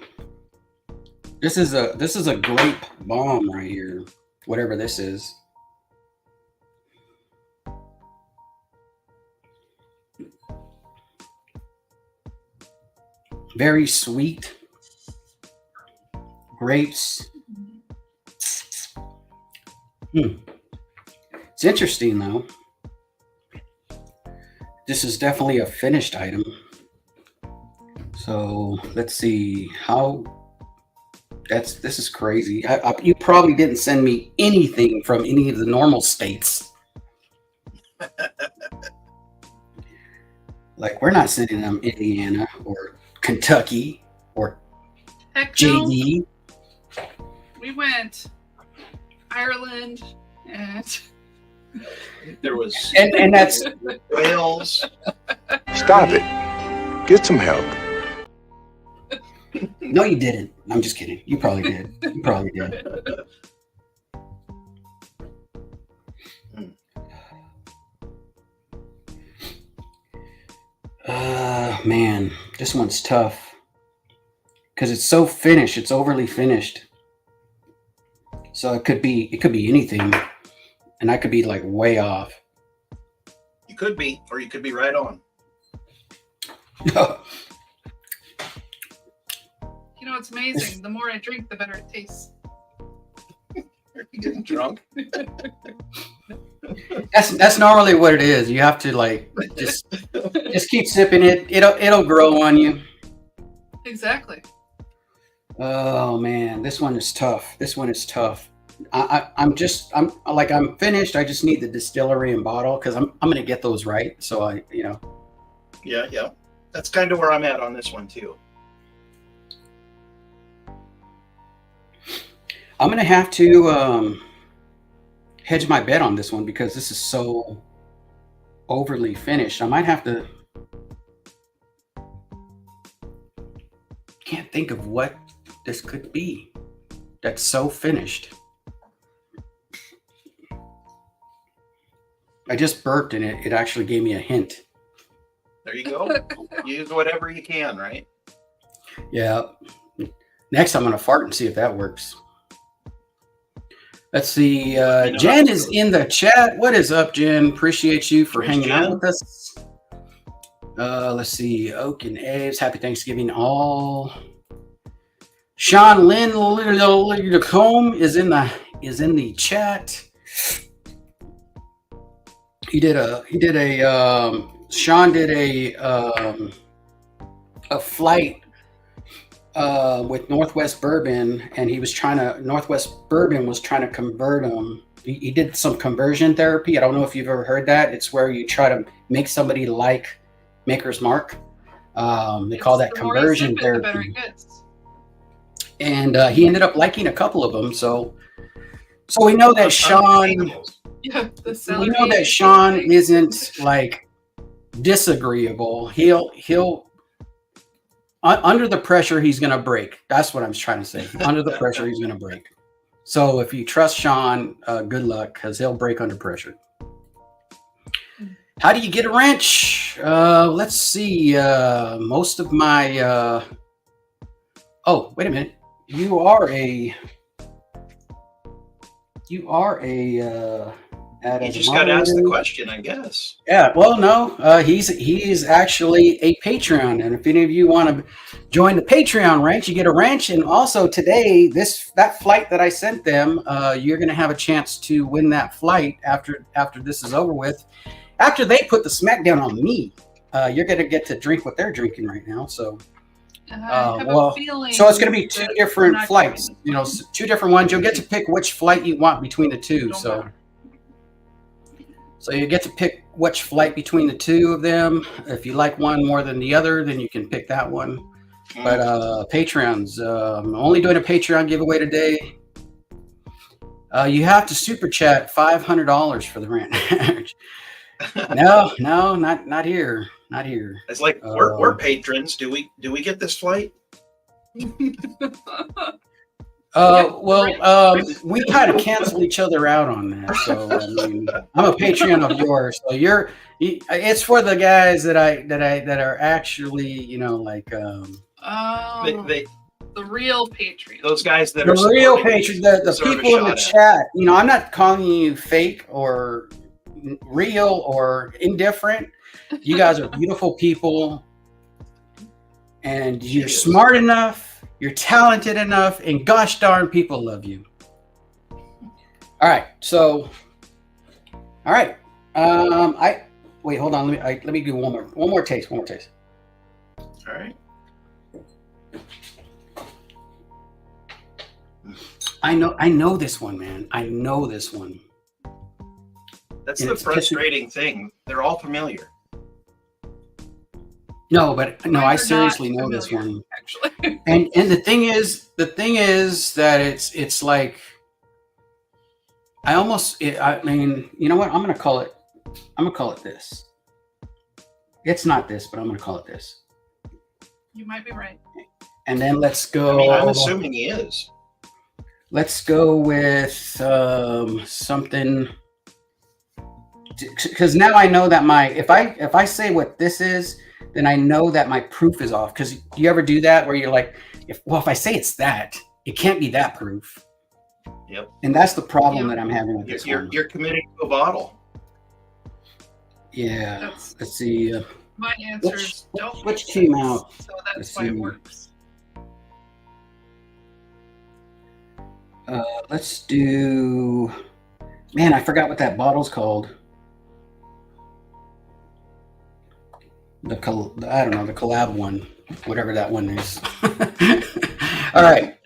This is a grape bomb right here. Whatever this is. Very sweet. Grapes. It's interesting though. This is definitely a finished item. So let's see how. This is crazy. You probably didn't send me anything from any of the normal states. Like we're not sending them Indiana or Kentucky or Heck JD. no. We went Ireland and There was And that's Wales. Stop it. Get some help. no, you didn't. I'm just kidding. You probably did. You probably did. Man, this one's tough because it's so finished. It's overly finished. So it could be anything, and I could be like way off. You could be, or you could be right on. you know it's amazing. The more I drink, the better it tastes. Are you getting drunk? That's normally what it is. You have to like just keep sipping it. It'll grow on you. Exactly. Oh man, this one is tough. I'm finished. I just need the distillery and bottle because I'm gonna get those right. So Yeah. That's kind of where I'm at on this one too. I'm gonna have to hedge my bet on this one because this is so overly finished. I might have to. Can't think of what this could be. That's so finished. I just burped and it actually gave me a hint. There you go. Use whatever you can, right? Yeah. Next, I'm gonna fart and see if that works. Let's see. Jen is in the chat. What is up, Jen? Appreciate you for hanging out with us. Let's see. Oak and Aves. Happy Thanksgiving all. Sean Lynn Lacombe is in the chat. Sean did a flight with Northwest Bourbon, and Northwest Bourbon was trying to convert him. He did some conversion therapy. I don't know if you've ever heard that. It's where you try to make somebody like Maker's Mark. They call that conversion therapy. And he ended up liking a couple of them. So we know that Sean. Yeah, we know that Sean isn't like disagreeable. He'll under the pressure he's gonna break. That's what I'm trying to say. Under the pressure he's gonna break. So if you trust Sean, good luck because he'll break under pressure. How do you get a wrench? Let's see. Most of my. Oh, wait a minute. You are a. You just got to ask the question, I guess. Yeah. Well, no. He's actually a Patreon, and if any of you want to join the Patreon ranch, you get a wrench. And also today, that flight that I sent them, you're going to have a chance to win that flight after this is over with. After they put the smackdown on me. you're going to get to drink what they're drinking right now. So, I have well, a feeling. so it's going to be two that different we're not flights. getting You know, two different ones. You'll get to pick which flight you want between the two. Don't So, matter. so you get to pick which flight between the two of them. If you like one more than the other, then you can pick that one. But Patreons, I'm only doing a Patreon giveaway today. You have to super chat $500 for the rant. No, not here, not here. It's like we're patrons. Do we get this flight? Well, we kind of cancel each other out on that. So I mean, I'm a Patreon of yours, so it's for the guys that are actually, you know, like the real Patreon. Those guys that the are real patrons, the deserve a people in the shot chat. You know, I'm not calling you fake or real or indifferent. You guys are beautiful people, and you're smart enough, you're talented enough, and gosh darn, people love you. All right, so, all right. Wait, hold on. Let me do one more taste. All right. I know this one, man. I know this one. That's the frustrating thing. They're all familiar. No, but no, I They're seriously not know this familiar, one. actually. And the thing is that it's like I mean, you know what? I'm gonna call it this. It's not this, but I'm gonna call it this. You might be right. And then let's go. I mean, I'm assuming he is. Let's go with something, because now I know that if I say what this is, then I know that my proof is off. Because do you ever do that where you're like, if I say it's that, it can't be that proof. Yep. And that's the problem that I'm having with this one. You're committing to a bottle. Yeah. Let's see. My answers don't. Which came out? So that's why it works. Let's do. Man, I forgot what that bottle's called. I don't know, the collab one, whatever that one is. All right.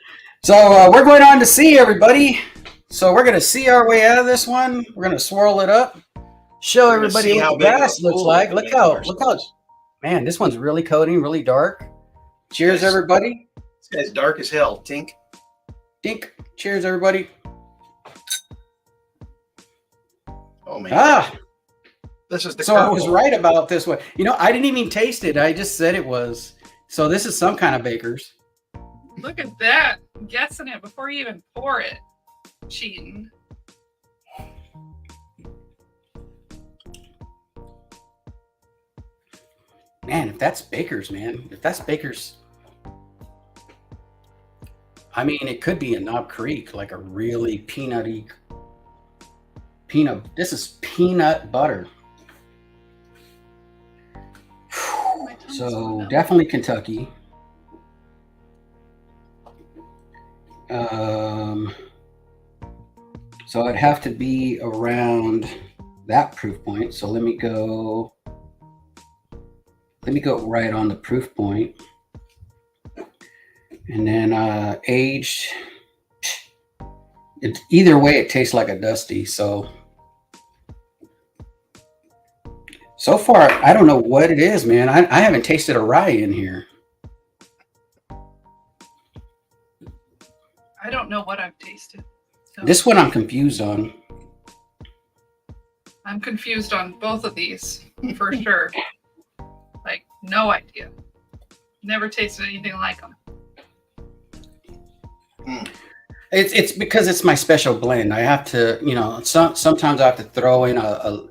So we're going on to C, everybody. So we're going to see our way out of this one. We're going to swirl it up. Show everybody what the grass looks like. Look how, man, this one's really coating, really dark. Cheers, everybody. This guy's dark as hell. Tink. Dink. Cheers, everybody. Oh, man. This is the So I was right about this one. You know, I didn't even taste it. I just said it was. So this is some kind of Baker's. Look at that. I'm guessing it before you even pour it. Cheating. Man, if that's Baker's, man. If that's Baker's. I mean, it could be a Knob Creek, like a really peanutty peanut. This is peanut butter. So definitely Kentucky. So it'd have to be around that proof point. So let me go right on the proof point. And then aged. Either way, it tastes like a Dusty. So far, I don't know what it is, man. I haven't tasted a rye in here. I don't know what I've tasted. So This one I'm confused on. I'm confused on both of these for sure. Like, no idea. Never tasted anything like them. It's because it's my special blend. I have to, you know, sometimes I have to throw in throw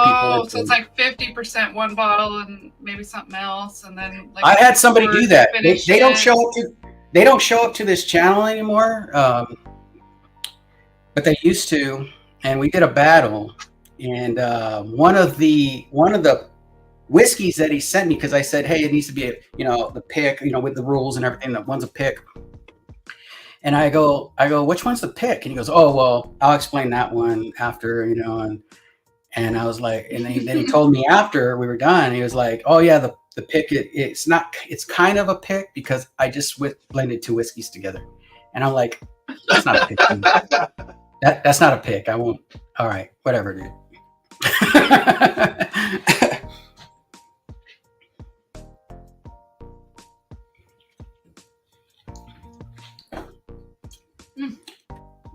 people in. So it's like 50% one bottle and maybe something else, and then like I had somebody do that. They don't it. show up to this channel anymore, but they used to. And we did a battle, and one of the whiskeys that he sent me, because I said, hey, it needs to be the pick, with the rules and everything. That one's a pick. And I go, which one's the pick? And he goes, oh, well, I'll explain that one after, And I was like, and then he told me after we were done, he was like, oh yeah, the pick, it's not, it's kind of a pick because I just blended 2 whiskeys together. And I'm like, that's not a pick. That's not a pick. I won't. All right, whatever, dude.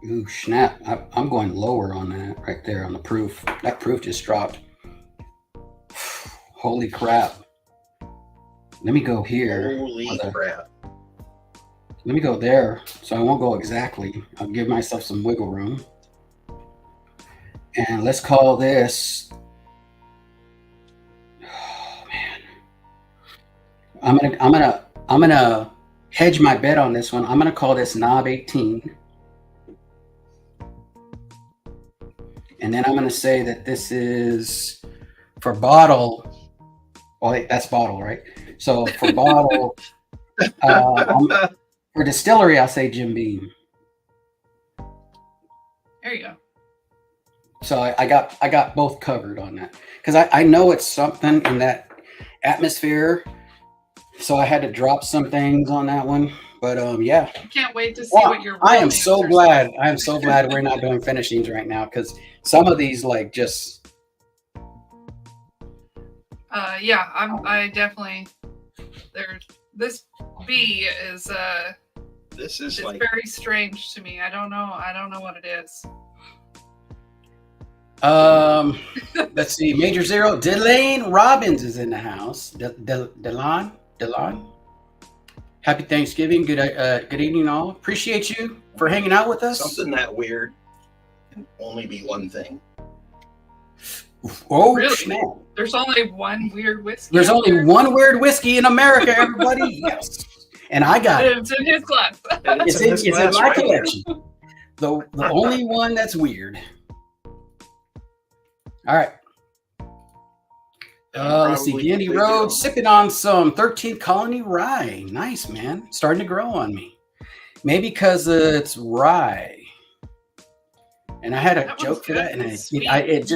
Ooh, snap. I'm going lower on that right there on the proof. That proof just dropped. Holy crap. Let me go here. Holy crap. Let me go there so I won't go exactly. I'll give myself some wiggle room. And let's call this. Oh man. I'm gonna hedge my bet on this one. I'm gonna call this Knob 18. And then I'm going to say that this is for bottle. Well, that's bottle, right? So for bottle, for distillery, I'll say Jim Beam. There you go. So I got both covered on that because I know it's something in that atmosphere. So I had to drop some things on that one. But yeah. I can't wait to see what your. I am so glad. I am so glad we're not doing finishings right now because some of these like just. Yeah, I definitely. This B is This is it's like very strange to me. I don't know what it is. Let's see. Major Zero. Delane Robbins is in the house. Delon. Happy Thanksgiving. Good evening, all. Appreciate you for hanging out with us. something that weird can only be one thing. Oh, Really? snap. There's only one weird whiskey. There's out only there? one weird whiskey in America, everybody. Yes. And I got it. It's in his glass. It's in my collection. The only one that's weird. All right. Let's see. Gandy Road sipping on some 13th Colony Rye. Nice, man. Starting to grow on me. Maybe because it's rye. And I had a joke for that, and it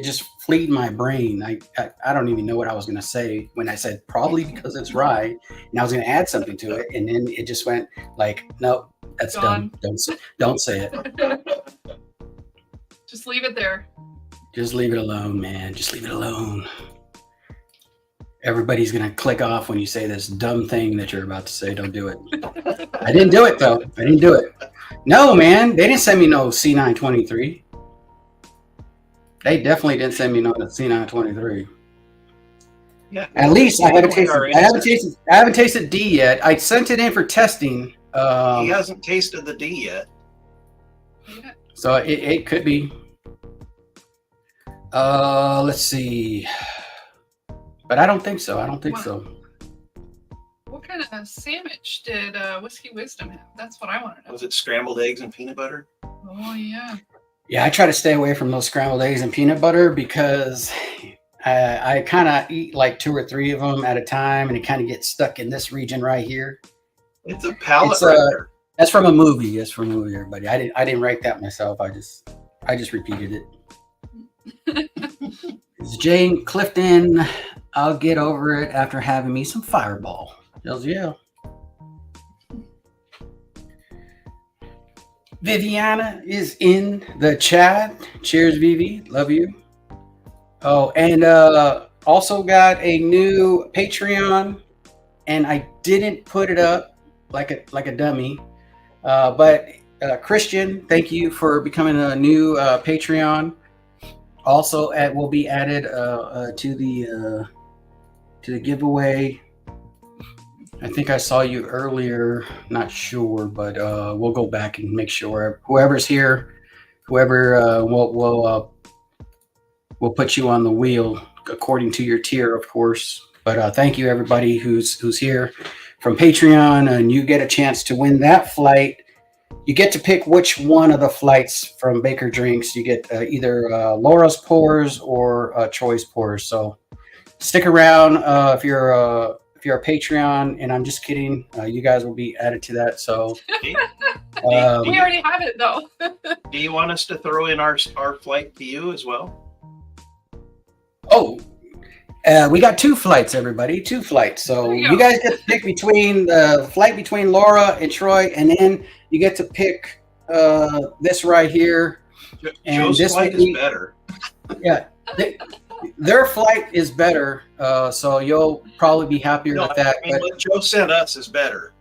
just fleed my brain. I don't even know what I was going to say when I said probably because it's rye, and I was going to add something to it, and then it just went like, nope, that's dumb. Don't say it. Just leave it there. Just leave it alone, man. Just leave it alone. Everybody's going to click off when you say this dumb thing that you're about to say. Don't do it. I didn't do it, though. I didn't do it. No, man. They didn't send me no C923. They definitely didn't send me no C923. Yeah. At least I haven't tasted. I haven't tasted D yet. I sent it in for testing. He hasn't tasted the D yet. So it could be. Let's see. But I don't think so. What kind of sandwich did Whiskey Wisdom have? That's what I want to know. Was it scrambled eggs and peanut butter? Oh, yeah. Yeah, I try to stay away from those scrambled eggs and peanut butter because I kind of eat like 2 or 3 of them at a time, and it kind of gets stuck in this region right here. It's a palate writer. That's from a movie. That's from a movie, everybody. I didn't write that myself. I just repeated it. It's Jane Clifton. I'll get over it after having me some Fireball. Hells yeah. Viviana is in the chat. Cheers, Vivi. Love you. Oh, and also got a new Patreon, and I didn't put it up like a dummy. But Christian, thank you for becoming a new Patreon. Also, will be added to the giveaway. I think I saw you earlier. Not sure, but we'll go back and make sure whoever's here, we'll put you on the wheel according to your tier, of course. But thank you everybody who's here from Patreon, and you get a chance to win that flight. You get to pick which one of the flights from Baker Drinks. You get either Laura's Pours or Choice Pours. So stick around if you're a Patreon, and I'm just kidding. You guys will be added to that. So we already have it though. Do you want us to throw in our flight to you as well? Oh, we got 2 flights, everybody. 2 flights. So you guys get to pick between the flight between Laura and Troy, and then you get to pick this right here. And Joe's this flight is better. Yeah, their flight is better. So you'll probably be happier with that. I mean, what Joe sent us is better.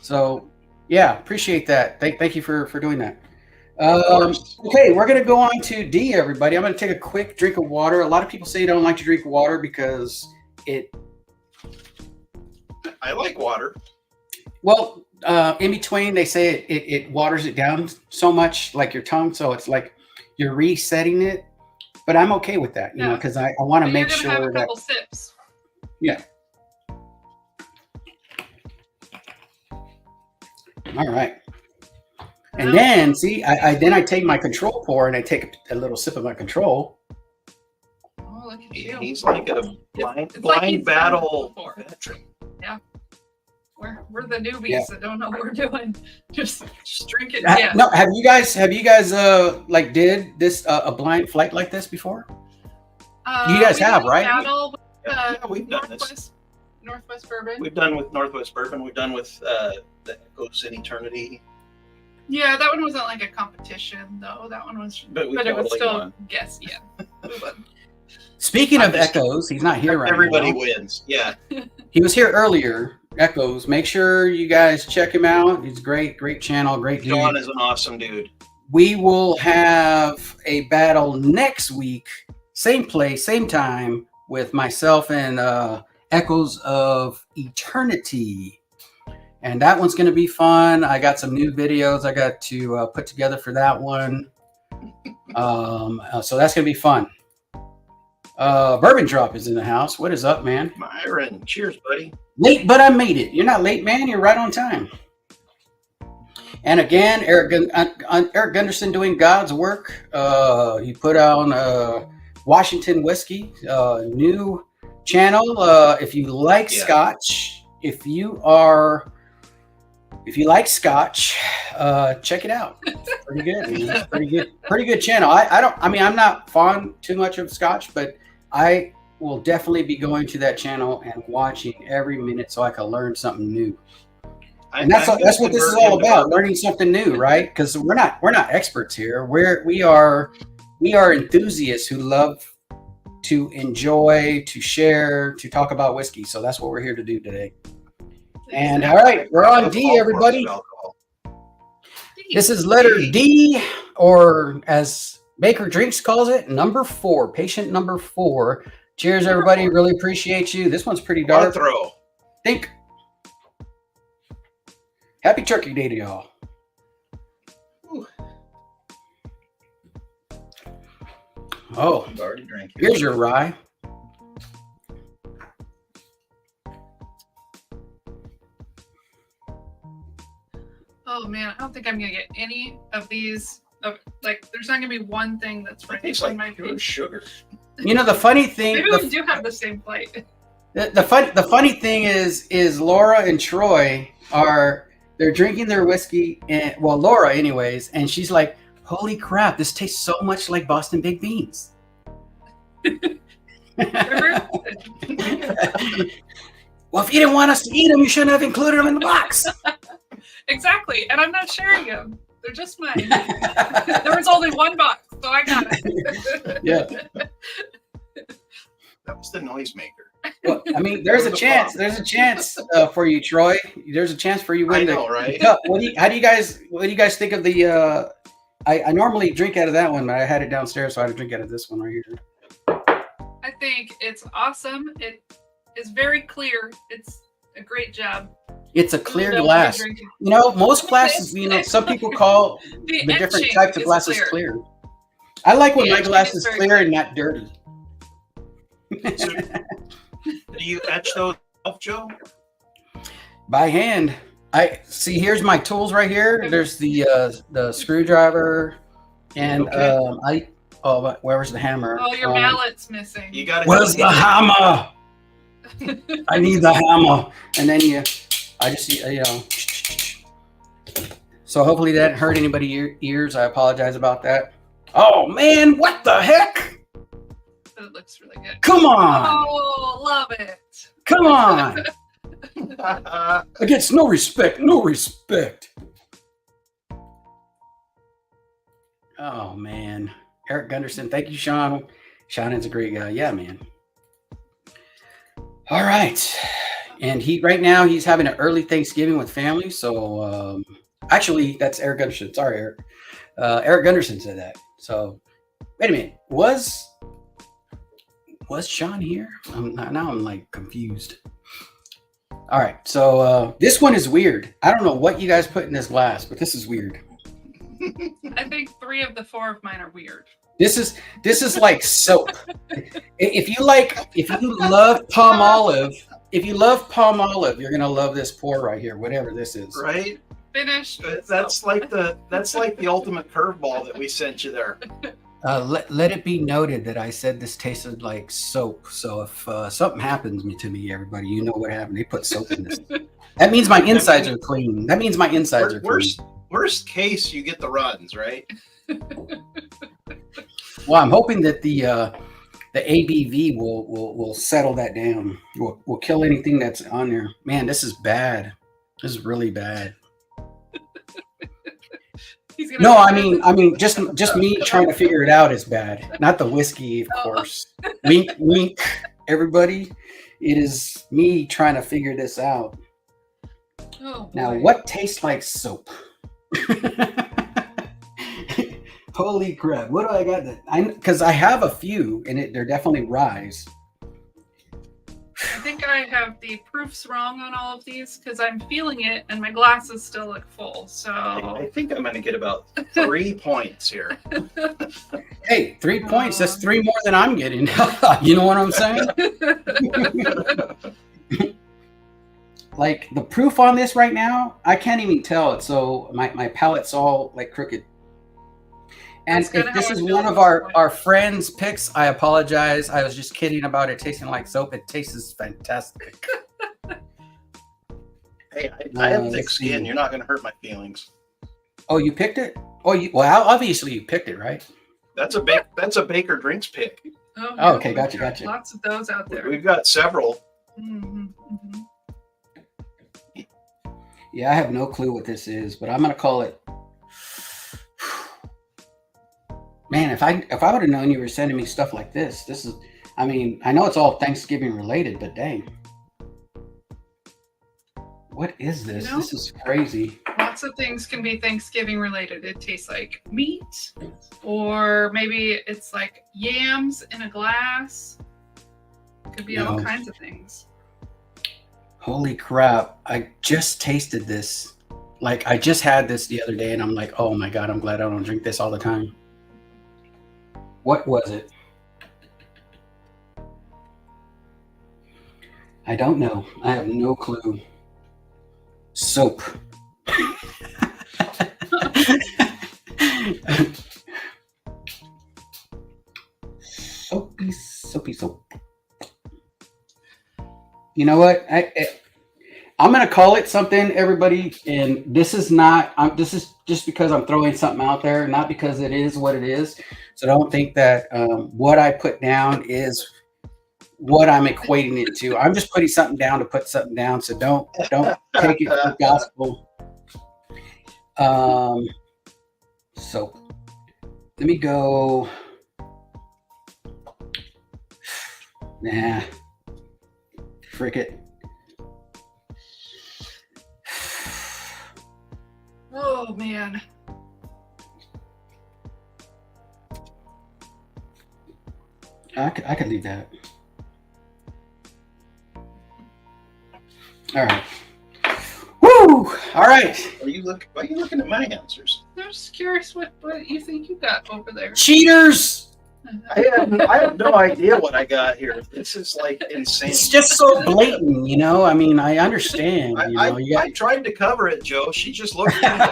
So yeah, appreciate that. Thank you for doing that. Okay, we're going to go on to D, everybody. I'm going to take a quick drink of water. A lot of people say you don't like to drink water because it... I like water. Well, in between, they say it waters it down so much, like your tongue, so it's like you're resetting it. But I'm okay with that, you know, because I want to make sure have a that... couple sips. Yeah. All right. And then, see, I take my control pour and I take a little sip of my control. Oh, look at you. He's like a blind like battle veteran. Yeah. We're the newbies that don't know what we're doing. Just drink it. No, have you guys like did this a blind flight like this before? You guys have, right? We've done this. Northwest Bourbon. We've done with Northwest Bourbon. We've done with the Echoes in Eternity. Yeah, that one wasn't like a competition though. That one was, but it was still guess. Yeah. Speaking of Echoes, he's not here right now. Everybody wins. Yeah. He was here earlier. Echoes. Make sure you guys check him out. He's great channel, great dude. John is an awesome dude. We will have a battle next week, same place, same time, with myself and Echoes of Eternity. And that one's going to be fun. I got some new videos I got to put together for that one. So that's going to be fun. Bourbon Drop is in the house. What is up, man? Myron, cheers, buddy. Late, but I made it. You're not late, man. You're right on time. And again, Eric Gunderson doing God's work. He put on Washington Whiskey, new channel. If you like Scotch, if you like Scotch, check it out. Pretty good, man. Pretty good channel. I'm not fond too much of Scotch, but I will definitely be going to that channel and watching every minute so I can learn something new. And that's what this is all about, learning something new, right? Because we're not experts here. We are enthusiasts who love to enjoy, to share, to talk about whiskey. So that's what we're here to do today. And all right, we're on D, everybody. This is letter D, or as Baker Drinks calls it, number 4, patient number 4. Cheers, everybody. Really appreciate you. This one's pretty dark. Throw. Think. Happy Turkey Day to y'all. Oh, I've already drank it. Here's your rye. Oh man, I don't think I'm gonna get any of these. There's not gonna be one thing that's right It's on like my pure page. sugar. You know the funny thing. Maybe we do have the same flight. The funny thing is Laura and Troy they're drinking their whiskey, and Laura anyways, and she's like, "Holy crap, this tastes so much like Boston baked beans." Well, if you didn't want us to eat them, you shouldn't have included them in the box. Exactly, and I'm not sharing them. They're just mine. There was only one box, so I got it. Yeah. That was the noisemaker. Well, I mean, there's a chance for you, Troy. There's a chance for you win the cup. What do you guys think of the? I normally drink out of that one, but I had it downstairs, so I had to drink out of this one right here. I think it's awesome. It is very clear. It's a great job. It's a clear glass. You know, most glasses, some people call the different types of glasses clear. I like when my glass is clear and not dirty. So, do you etch those up, Joe? By hand. I see. Here's my tools right here. There's the screwdriver, and where's the hammer? Oh, your mallet's missing. You got it. Where's the hammer? I need the hammer. And then I just So hopefully that didn't hurt anybody's ears. I apologize about that. Oh man, what the heck? but it looks really good. Come on. Oh, love it. Come on. Against no respect. No respect. Oh, man. Eric Gunderson. Thank you, Sean. Shannon's a great guy. Yeah, man. All right. And right now he's having an early Thanksgiving with family. So actually, that's Eric Gunderson. Sorry, Eric. Eric Gunderson said that. So wait a minute. Was Sean here? Now I'm like confused. All right. So this one is weird. I don't know what you guys put in this glass, but this is weird. I think 3 of the 4 of mine are weird. This is like soap. If you love palm olive, you're gonna love this pour right here, whatever this is. Right? Finished. That's like the ultimate curveball that we sent you there. Let it be noted that I said this tasted like soap. So if something happens to me, everybody, you know what happened. They put soap in this. That means my insides are clean. That means my insides are clean. Worst case, you get the runs, right? Well, I'm hoping that the ABV will settle that down. Will kill anything that's on there. Man, this is bad. This is really bad. No, I mean, just me trying to figure it out is bad. Not the whiskey, of course. Wink, wink, everybody. It is me trying to figure this out. Oh, now, what tastes like soap? Holy crap! What do I got? Because I have a few, and they're definitely ryes. I think I have the proofs wrong on all of these because I'm feeling it, and my glasses still look full. So I think I'm going to get about 3 points here. Hey, 3 points. That's 3 more than I'm getting. You know what I'm saying? Like the proof on this right now, I can't even tell it. So my palate's all like crooked. And if this is one of our friends' picks, I apologize. I was just kidding about it tasting like soap. It tastes fantastic. Hey, I have thick skin. You're not going to hurt my feelings. Oh, you picked it? Well, obviously you picked it, right? That's a Baker Drinks pick. Oh, okay, gotcha. Lots of those out there. We've got several. Mm-hmm, mm-hmm. Yeah, I have no clue what this is, but I'm going to call it. Man, if I would have known you were sending me stuff like this is, I mean, I know it's all Thanksgiving related, but dang. What is this? You know, this is crazy. Lots of things can be Thanksgiving related. It tastes like meat, or maybe it's like yams in a glass. It could be all kinds of things. Holy crap. I just tasted this. Like, I just had this the other day, and I'm like, oh my God, I'm glad I don't drink this all the time. What was it? I don't know. I have no clue. Soap. Soapy soap. You know what? I'm gonna call it something, everybody, and this is not. This is just because I'm throwing something out there, not because it is what it is. So don't think that what I put down is what I'm equating it to. I'm just putting something down to put something down. So don't take it for gospel. So let me go. Nah, frick it. Oh man. I could leave that. All right. Woo! All right. Why are you looking at my answers? I'm just curious what you think you got over there. Cheaters! I have no idea what I got here. This is like insane. It's just so blatant, you know. I mean, I understand. I tried to cover it, Joe. She just looked at me.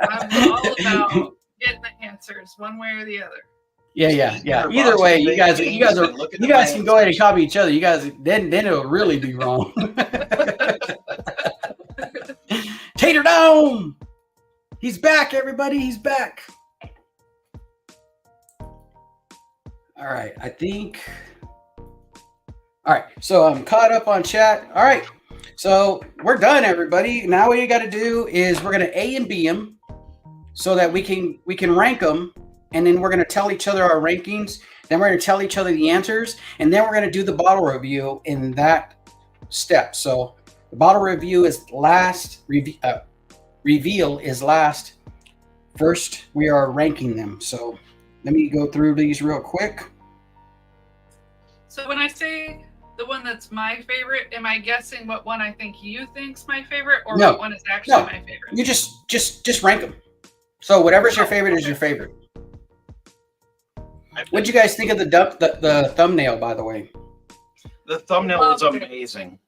I'm all about getting the answers one way or the other. Yeah. Either way, you guys can go ahead and copy each other. You guys, then it'll really be wrong. Tater Dome! He's back, everybody. He's back. All right, I think. All right, so I'm caught up on chat. All right, so we're done, everybody. Now what you got to do is we're gonna A and B them, so that we can rank them, and then we're gonna tell each other our rankings. Then we're gonna tell each other the answers, and then we're gonna do the bottle review in that step. So the bottle review is last. Reveal is last. First, we are ranking them. So let me go through these real quick. So when I say the one that's my favorite, am I guessing what one I think you think's my favorite, or No. what one is actually my favorite? You just rank them. So whatever's your favorite is your favorite. What'd you guys think of the thumbnail, by the way? The thumbnail was amazing.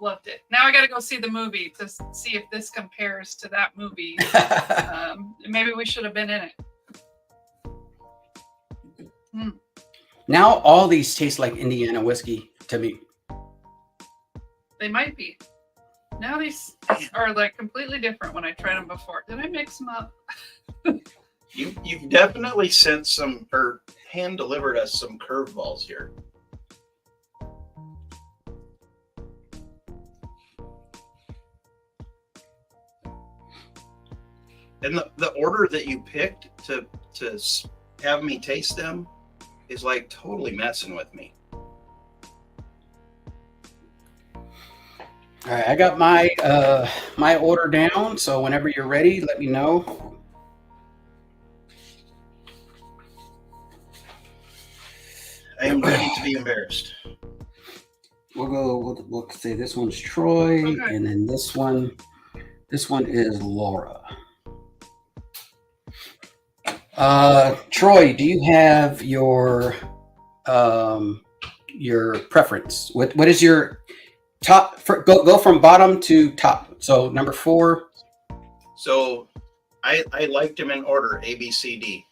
Loved it. Now I got to go see the movie to see if this compares to that movie. Maybe we should have been in it. Now all these taste like Indiana whiskey to me. They might be. Now these are like completely different when I tried them before. Did I mix them up? You've definitely sent some, or hand delivered us some curveballs here. And the order that you picked to have me taste them is like totally messing with me. All right, I got my my order down. So whenever you're ready, let me know. I am ready to be embarrassed. We'll say this one's Troy, Okay. and then this one is Laura. Troy, do you have your preference? What is your top? Go from bottom to top. So number 4. So I liked them in order: A, B, C, D.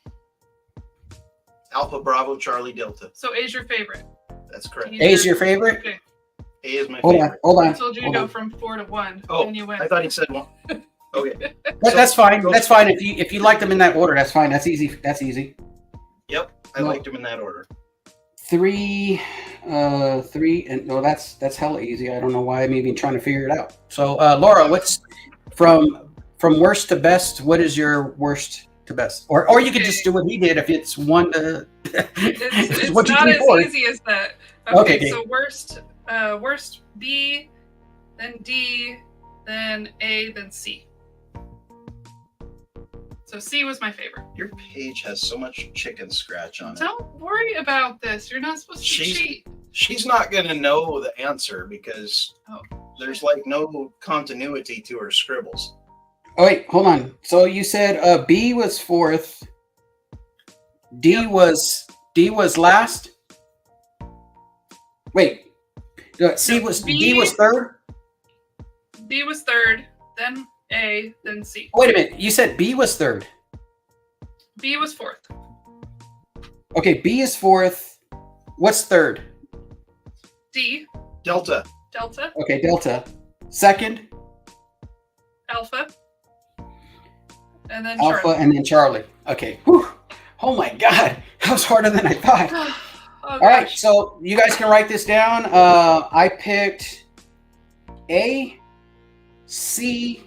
Alpha, Bravo, Charlie, Delta. So A's your favorite. That's correct. A is your favorite? Okay. A is my Hold favorite. on. I told you to go from 4 to 1. Oh, and you went. I thought he said 1. Okay. That's fine. That's fine. If you like them in that order, that's fine. That's easy. That's easy. Yep, I liked them in that order. 3, and no, that's hella easy. I don't know why I'm even trying to figure it out. So, Laura, what's from worst to best? What is your worst to best? Or you could just do what he did. If it's 1 to, It's what you not do as for. easy as that. Okay, Okay, so worst B, then D, then A, then C. So C was my favorite. Your page has so much chicken scratch on it. Don't worry about this. You're not supposed to cheat. She's not going to know the answer because there's like no continuity to her scribbles. Oh wait, hold on. So you said B was 4th. D was last. Wait, D was 3rd. B was 3rd, then A, then C. Wait a minute. You said B was 3rd. B was 4th. Okay, B is 4th. What's 3rd? D. Delta. Delta. Okay, Delta. 2nd? Alpha. And then Alpha, Charlie. and then Charlie. Okay. Whew. Oh my God, that was harder than I thought. Oh, All right, gosh. so you guys can write this down. I picked A, C.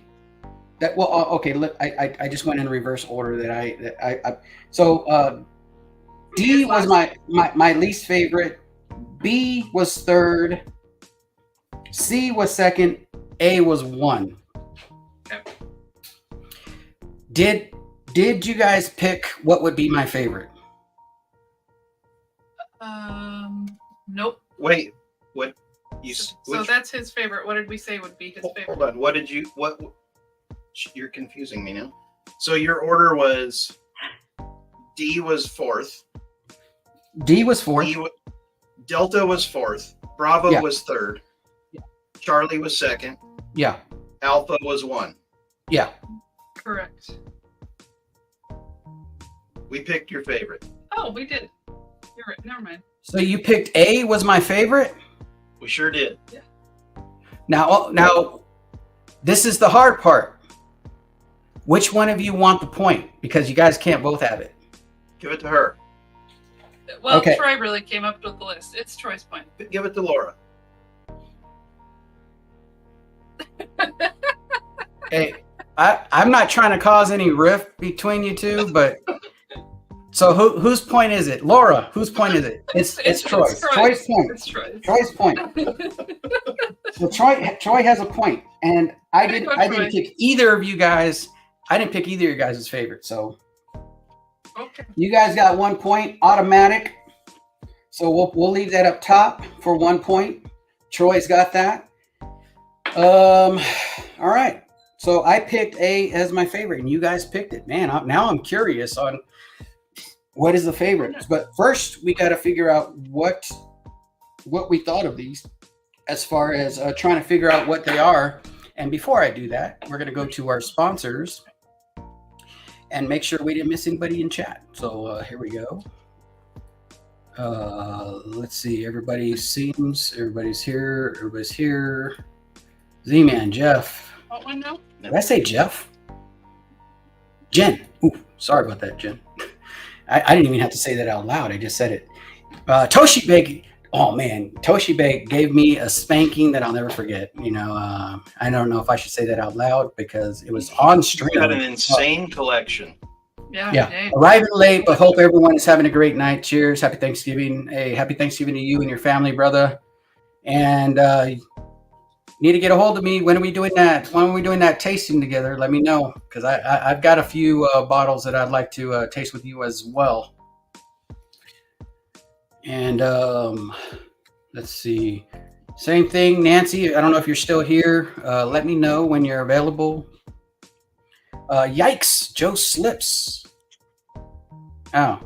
Okay. Look, I just went in reverse order. So D was my least favorite. B was 3rd. C was 2nd. A was 1. Okay. Did you guys pick what would be my favorite? Nope. Wait, what? So that's his favorite. What did we say would be his favorite? Hold on. What? You're confusing me now. So your order was D was 4th. D was 4th. Delta was 4th. Bravo Yeah. was 3rd. Charlie was 2nd. Yeah. Alpha was 1. Yeah. Correct. We picked your favorite. Oh, we did. You're right. Never mind. So you picked A was my favorite? We sure did. Yeah. Now, this is the hard part. Which one of you want the point? Because you guys can't both have it. Give it to her. Well, Okay. Troy really came up with the list. It's Troy's point. Give it to Laura. Hey, I'm not trying to cause any rift between you two, but so whose point is it? Laura, whose point is it? It's Troy's. Troy's point. It's Troy's. Troy's point. Well, Troy has a point, and I didn't pick either of you guys. I didn't pick either of you guys' favorite. So Okay. you guys got 1 point, automatic. So we'll leave that up top for 1 point. Troy's got that. All right. So I picked A as my favorite, and you guys picked it. Man, now I'm curious on what is the favorite. But first, we got to figure out what we thought of these, as far as trying to figure out what they are. And before I do that, we're going to go to our sponsors and make sure we didn't miss anybody in chat. So here we go. Let's see. Everybody's here. Everybody's here. Z-Man, Jeff. What one now? Did I say Jeff? Jen. Ooh, sorry about that, Jen. I didn't even have to say that out loud. I just said it. Toshibe. Oh man, Toshibe gave me a spanking that I'll never forget. You know, I don't know if I should say that out loud because it was on stream. You've got an insane collection. Yeah. Arriving late, but hope everyone is having a great night. Cheers. Happy Thanksgiving. Hey, happy Thanksgiving to you and your family, brother. And need to get a hold of me. When are we doing that? When are we doing that tasting together? Let me know, because I've got a few bottles that I'd like to taste with you as well. And let's see. Same thing, Nancy. I don't know if you're still here. Let me know when you're available. Yikes, Joe Slips. Oh,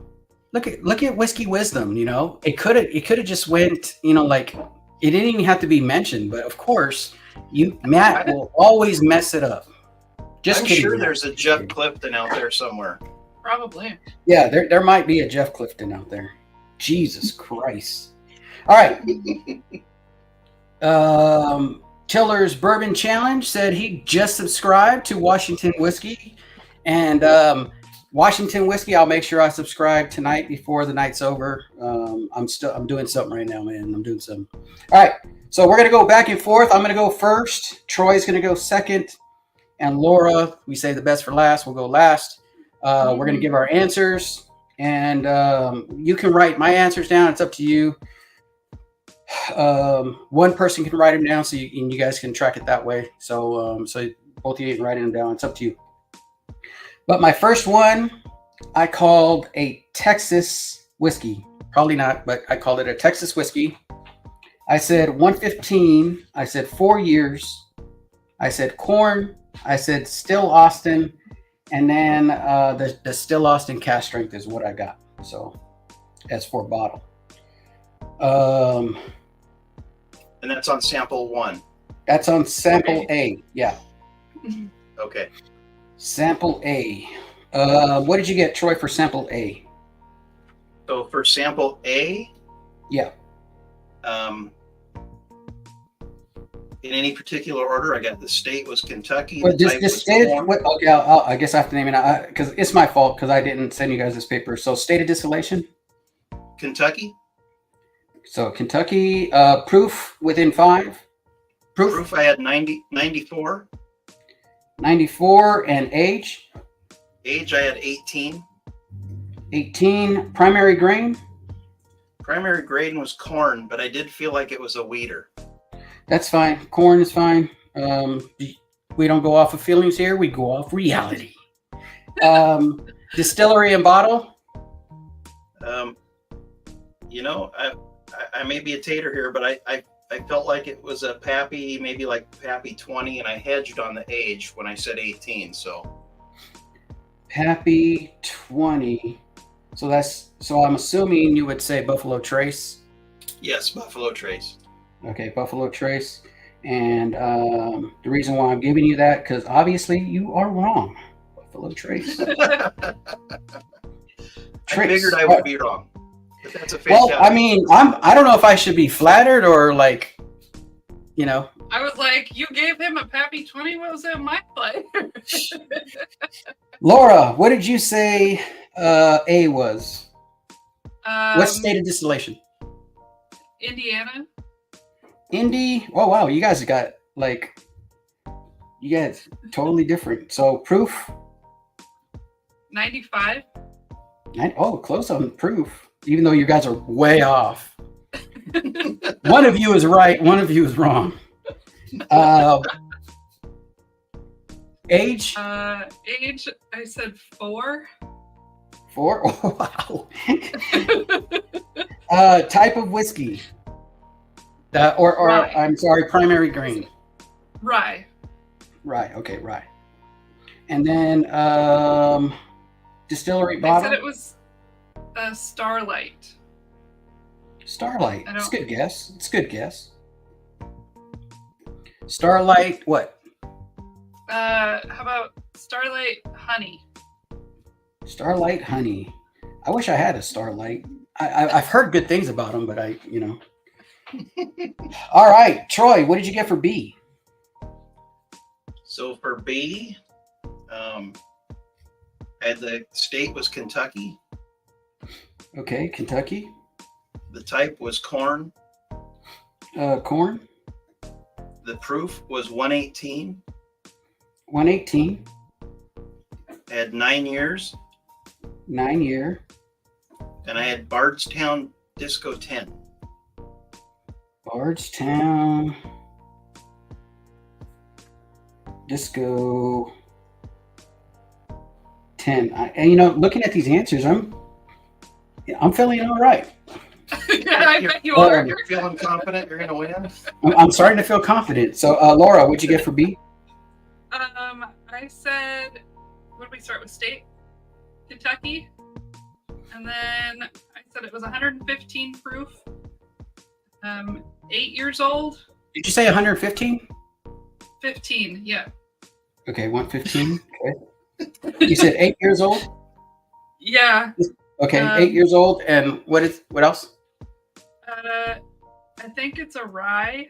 look at Whiskey Wisdom. You know, it could have just went. You know, like it didn't even have to be mentioned. But of course, Matt will always mess it up. Just I'm kidding. sure there's a Jeff Clifton out there somewhere. Probably. Yeah, there might be a Jeff Clifton out there. Jesus Christ. All right. Tiller's Bourbon Challenge said he just subscribed to Washington Whiskey. And Washington Whiskey, I'll make sure I subscribe tonight before the night's over. I'm doing something right now, man. I'm doing something. All right. So we're going to go back and forth. I'm going to go first. Troy's going to go second. And Laura, we say the best for last. We'll go last. We're going to give our answers. And you can write my answers down. It's up to you. One person can write them down, so you guys can track it that way. So both of you can write them down. It's up to you. But my first one, I called a Texas whiskey. Probably not, but I called it a Texas whiskey. I said 115. I said 4 years. I said corn. I said Still Austin. And then the Still Austin cast strength is what I got. So as for bottle. And that's on sample 1. That's on sample A. Yeah. Okay. Sample A. What did you get, Troy, for sample A? So for sample A, yeah. In any particular order, I got the state was Kentucky. Well, this state. Okay, I guess I have to name it because it's my fault because I didn't send you guys this paper. So state of distillation. Kentucky. So Kentucky. Proof within 5. Proof I had 94. 94 and age. Age I had 18. 18. Primary grain. Primary grain was corn, but I did feel like it was a wheater. That's fine. Corn is fine. We don't go off of feelings here. We go off reality. Distillery and bottle. You know, I may be a tater here, but I felt like it was a Pappy, maybe like Pappy 20, and I hedged on the age when I said 18. So Pappy 20. So I'm assuming you would say Buffalo Trace. Yes, Buffalo Trace. Okay, Buffalo Trace. And the reason why I'm giving you that, because obviously you are wrong. Buffalo Trace. I figured I would be wrong. But that's a fantastic. Well, I mean, I don't know if I should be flattered or like, you know. I was like, you gave him a Pappy 20? What was that my play? Laura, what did you say A was? What state of distillation? Indiana. Indy. Oh wow, you guys got totally different. So proof. 95. Oh, close on proof. Even though you guys are way off. One of you is right. One of you is wrong. Age? Age, I said 4. 4? Oh, wow. Type of whiskey. Or I'm sorry, primary grain. Rye. Rye. Okay, rye. And then distillery bottle. I said it was Starlight. Starlight. It's a good guess. It's a good guess. Starlight what? How about Starlight Honey? Starlight Honey. I wish I had a Starlight. I've heard good things about them, but All right, Troy, what did you get for B? So for B, the state was Kentucky. Okay, Kentucky. The type was corn. Corn. The proof was 118. 118. Had 9 years. 9 year. And I had Bardstown Disco 10. Bardstown Disco 10. And looking at these answers, I'm feeling all right. Yeah, I bet you are. You're feeling confident you're going to win? I'm starting to feel confident. So, Laura, what'd you get for B? I said, what did we start with? State? Kentucky. And then I said it was 115 proof. 8 years old. Did you say 115? 15, yeah. Okay, 115. Okay. You said 8 years old? Yeah. Okay, 8 years old. And what else? I think it's a rye.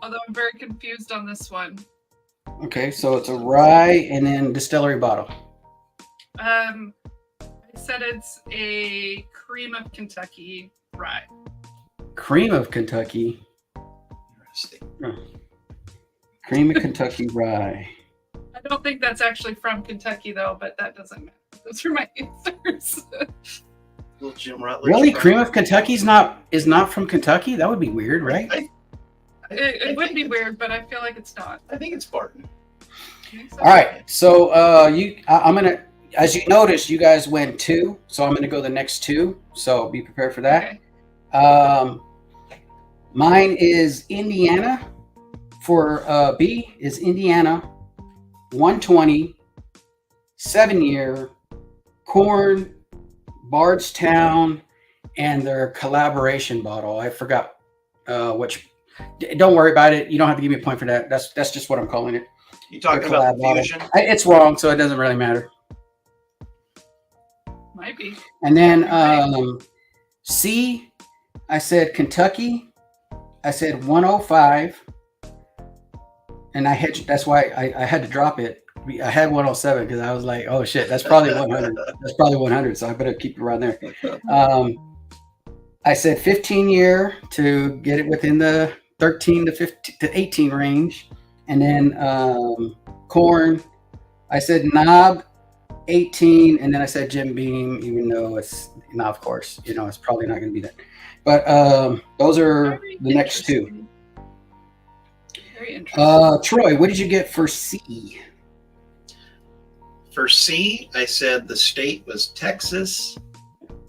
Although I'm very confused on this one. Okay, so it's a rye and then distillery bottle. I said it's a cream of Kentucky rye. Cream of Kentucky. Cream of Kentucky rye. I don't think that's actually from Kentucky though, but that doesn't matter. Those are my answers. Jim Rutledge. Really, cream of Kentucky is not from Kentucky? That would be weird, right? It would be weird, but I feel like it's not. I think it's Barton. All right, so I'm gonna, as you noticed, you guys went 2, so I'm gonna go the next 2. So be prepared for that. Okay. Mine is Indiana. For B is Indiana, 120, 7 year, corn, Bardstown, and their collaboration bottle. I forgot which. Don't worry about it. You don't have to give me a point for that. That's just what I'm calling it. You talking about the fusion? It's wrong, so it doesn't really matter. Might be. And then C, I said Kentucky. I said 105. And I hedged. That's why I had to drop it. I had 107 because I was like, oh shit, that's probably 100. That's probably 100. So I better keep it around there. I said 15 year to get it within the 13 to 15 to 18 range. And then corn, I said knob 18. And then I said Jim Beam, even though it's not, of course, it's probably not going to be that. But those are the next 2. Very interesting. Troy, what did you get for C? For C, I said the state was Texas.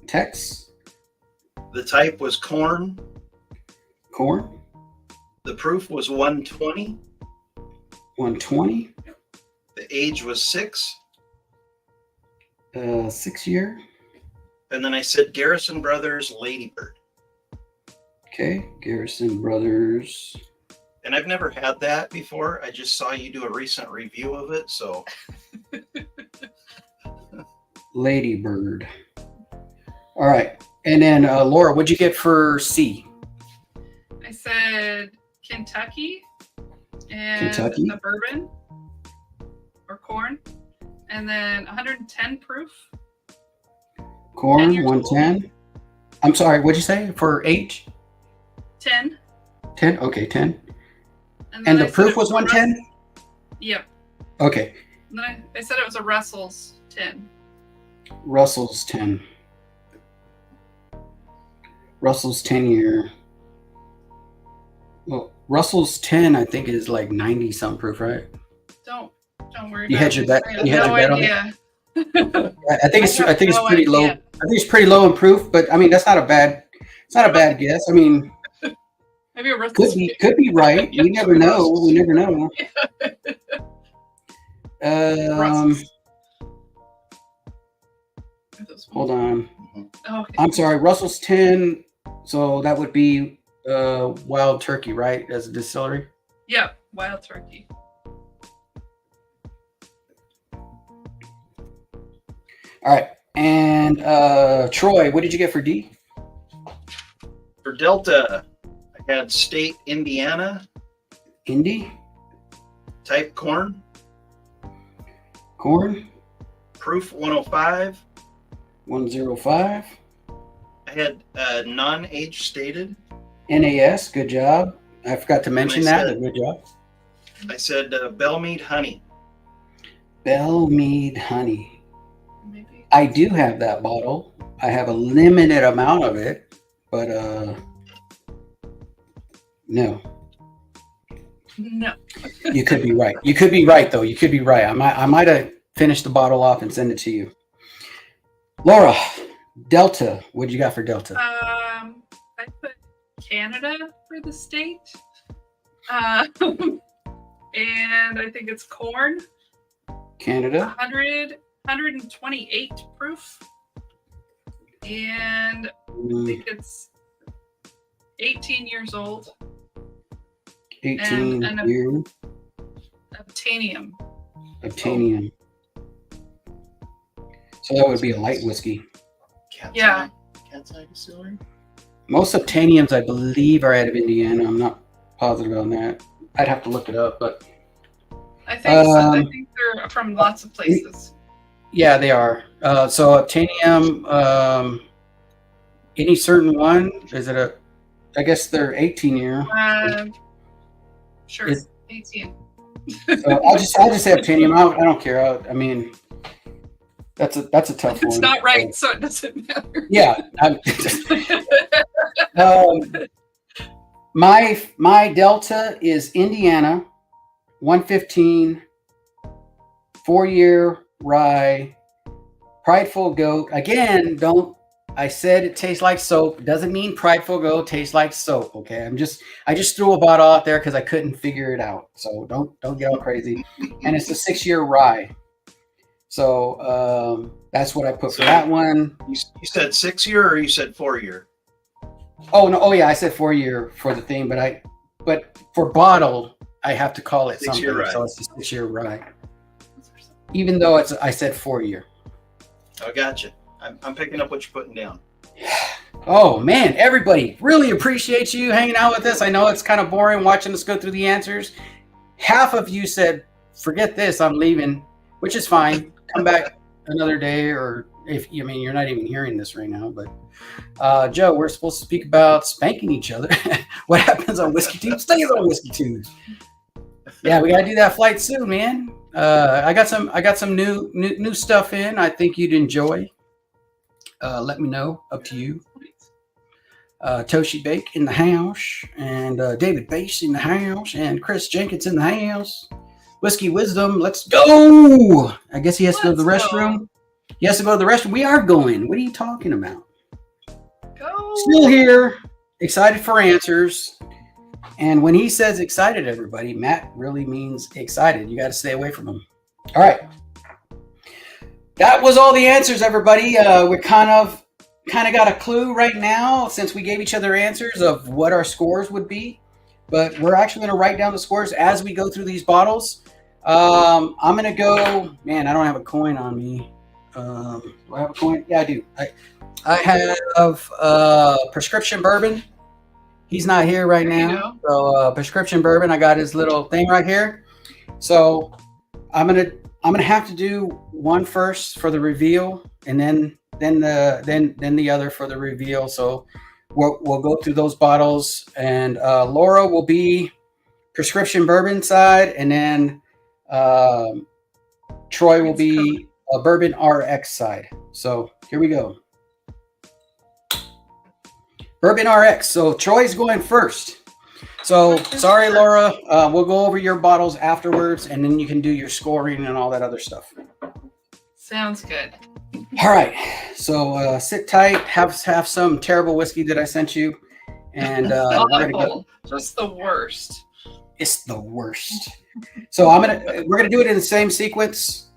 Tex. The type was corn. Corn. The proof was 120. 120. The age was 6. 6 year. And then I said Garrison Brothers Ladybird. Okay, Garrison Brothers. And I've never had that before. I just saw you do a recent review of it, so. Ladybird. All right. And then Laura, what'd you get for C? I said Kentucky and the bourbon or corn. And then 110 proof. Corn, 110. I'm sorry, what'd you say for age? 10. 10? Okay, 10. And And the I said proof it was a 110? Yep. Okay. And then I said it was a Russell's 10. Russell's 10. Russell's 10 year. Well, Russell's 10, I think, is like 90 some proof, right? Don't worry. You about had your it. bet. I have You had no your bet on it. idea. I think it's. I think it's no pretty low. idea. I think it's pretty low in proof, but I mean that's not a bad. It's not a bad guess. I mean, Maybe a Russell's could be right. You never know. We never know. Hold on. Okay. I'm sorry. Russell's 10. So that would be Wild Turkey, right? As a distillery. Yep. Wild Turkey. All right. And Troy, what did you get for D? For Delta, I had state Indiana. Indy? Type corn. Corn? Proof 105. 105. I had non-age stated. NAS, good job. I forgot to mention that. Said, good job. I said Bellmead honey. Bellmead honey. I do have that bottle. I have a limited amount of it, but no. No. You could be right. You could be right, though. You could be right. I might have finished the bottle off and send it to you. Laura, Delta. What you got for Delta? I put Canada for the state. And I think it's corn. Canada. 128 proof. And I think it's 18 years old. 18 and year. Obtainium. Obtainium. So that would be a light whiskey. Yeah. Cat's Eye Distillery. Most Obtainiums, I believe, are out of Indiana. I'm not positive on that. I'd have to look it up, but I think so. I think they're from lots of places. Yeah, they are. So Obtainium, any certain one? Is it a? I guess they're 18 year. Sure, 18. So I'll just say Obtainium. I don't care. I mean, that's a tough one. It's not right, so it doesn't matter. Yeah. My Delta is Indiana, 115, 4-year rye, Prideful Goat. Again, I said it tastes like soap. Doesn't mean Prideful Goat tastes like soap. Okay, I just threw a bottle out there because I couldn't figure it out. So don't get all crazy. And it's a 6-year rye. So that's what I put for that one. You said 6-year or you said 4-year? Oh no! Oh yeah, I said 4-year for the thing, but for bottle, I have to call it 6-year something. rye. So it's a 6-year rye. Even though I said 4-year. I gotcha. I'm picking up what you're putting down. Oh man, everybody really appreciate you hanging out with us. I know it's kind of boring watching us go through the answers. Half of you said, "Forget this, I'm leaving," which is fine. Come back another day, or you're not even hearing this right now, but Joe, we're supposed to speak about spanking each other. What happens on Whiskey Tube stays on Whiskey Tube. Yeah, we gotta do that flight soon, man. I got some new stuff in. I think you'd enjoy. Let me know. Up to you. Toshi Bake in the house, and David Bass in the house, and Chris Jenkins in the house. Whiskey Wisdom, let's go. I guess he has to go to the restroom. He has to go to the restroom. We are going. What are you talking about? Go. Still here, excited for answers. And when he says excited, everybody, Matt really means excited. You got to stay away from him. All right. That was all the answers, everybody. We kind of got a clue right now since we gave each other answers of what our scores would be. But we're actually going to write down the scores as we go through these bottles. I'm going to go. Man, I don't have a coin on me. Do I have a coin? Yeah, I do. I have prescription bourbon. He's not here right now. So prescription bourbon. I got his little thing right here. So I'm gonna have to do one first for the reveal, and then then the other for the reveal. So we'll go through those bottles, and Laura will be prescription bourbon side, and then Troy will be a bourbon RX side. So here we go. Bourbon RX. So Troy's going first. So sorry, Laura. We'll go over your bottles afterwards, and then you can do your scoring and all that other stuff. Sounds good. All right. So sit tight. Have some terrible whiskey that I sent you, and we're gonna go. Just the worst. It's the worst. So we're gonna do it in the same sequence,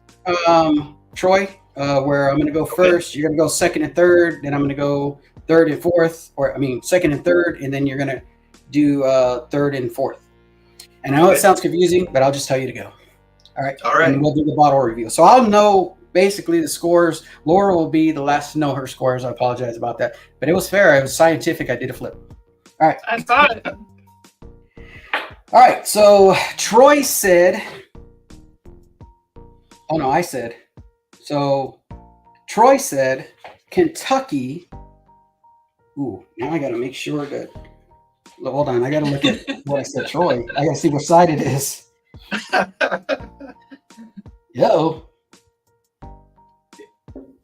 Troy. Where I'm gonna go first. You're gonna go second and third. Then I'm gonna go third and fourth, second and third, and then you're gonna do third and fourth. And I know it sounds confusing, but I'll just tell you to go. All right. All right. And we'll do the bottle review. So I'll know basically the scores. Laura will be the last to know her scores. I apologize about that, but it was fair. It was scientific. I did a flip. All right. I thought it. All right. So Troy said. Oh no, I said. So Troy said Kentucky. Ooh, now I got to make sure that. Hold on, I got to look at what I said, Troy. I got to see which side it is. Yo.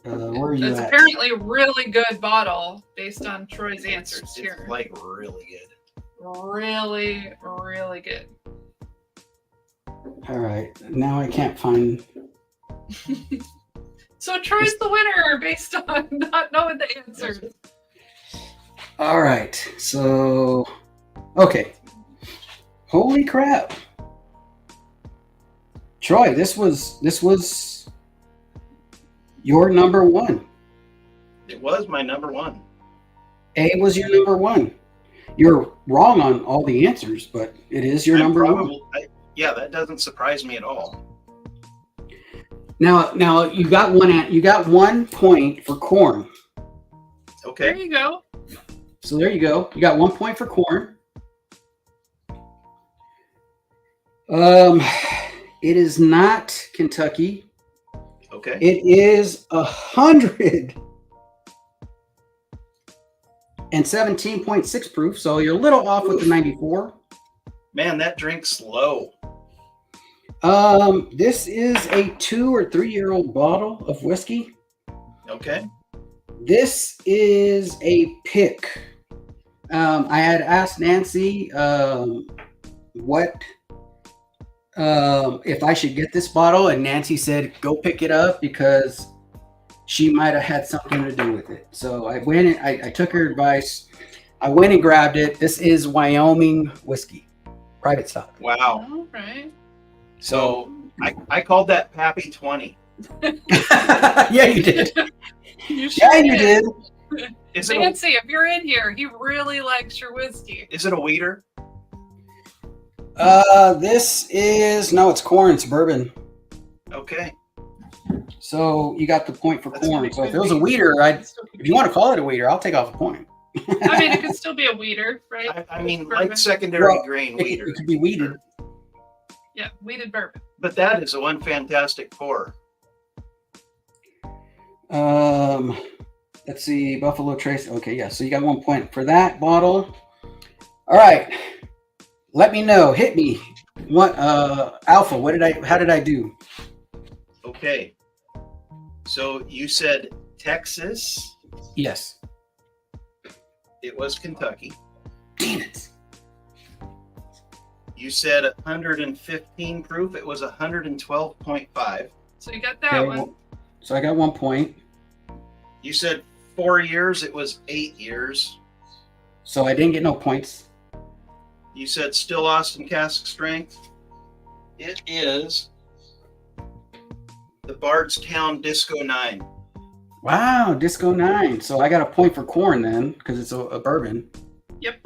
Where are you It's at? apparently a really good bottle based on Troy's answers here. It's like really good. Really, really good. All right, now I can't find. So Troy's the winner based on not knowing the answers. All right, so okay. Holy crap, Troy! This was your number one. It was my number one. A was your number one. You're wrong on all the answers, but it is your number one. Yeah, that doesn't surprise me at all. Now you got one point for corn. Okay. There you go. So there you go. You got 1 point for corn. It is not Kentucky. Okay. It is 117.6 proof. So you're a little off with the 94. Man, that drink's low. This is a 2 or 3 year old bottle of whiskey. Okay. This is a pick. I had asked Nancy what if I should get this bottle, and Nancy said go pick it up because she might have had something to do with it. So I went and I took her advice. I went and grabbed it. This is Wyoming whiskey, private stock. Wow. All right. So I called that Pappy 20. Yeah, you did. You sure Yeah, you did. Is it Nancy, if you're in here, he really likes your whiskey. Is it a weeder? This is it's corn. It's bourbon. Okay. So you got the point for corn. So if it was a weeder, if you want to call it a weeder, I'll take off a point. I mean, it could still be a weeder, right? I mean, Bourbon. like secondary grain weeder. It could be weeded. Yeah, weeded bourbon. But that is one fantastic pour. Let's see, Buffalo Trace. Okay, yeah. So you got 1 point for that bottle. All right. Let me know. Hit me. What Alpha, how did I do? Okay. So you said Texas. Yes. It was Kentucky. Damn it. You said 115 proof. It was 112.5. So you got that one. So I got 1 point. You said 4 years. It was 8 years. So I didn't get no points. You said still Austin cask strength. It is the Bardstown Disco 9. Wow, Disco 9. So I got a point for corn then, because it's a bourbon. Yep.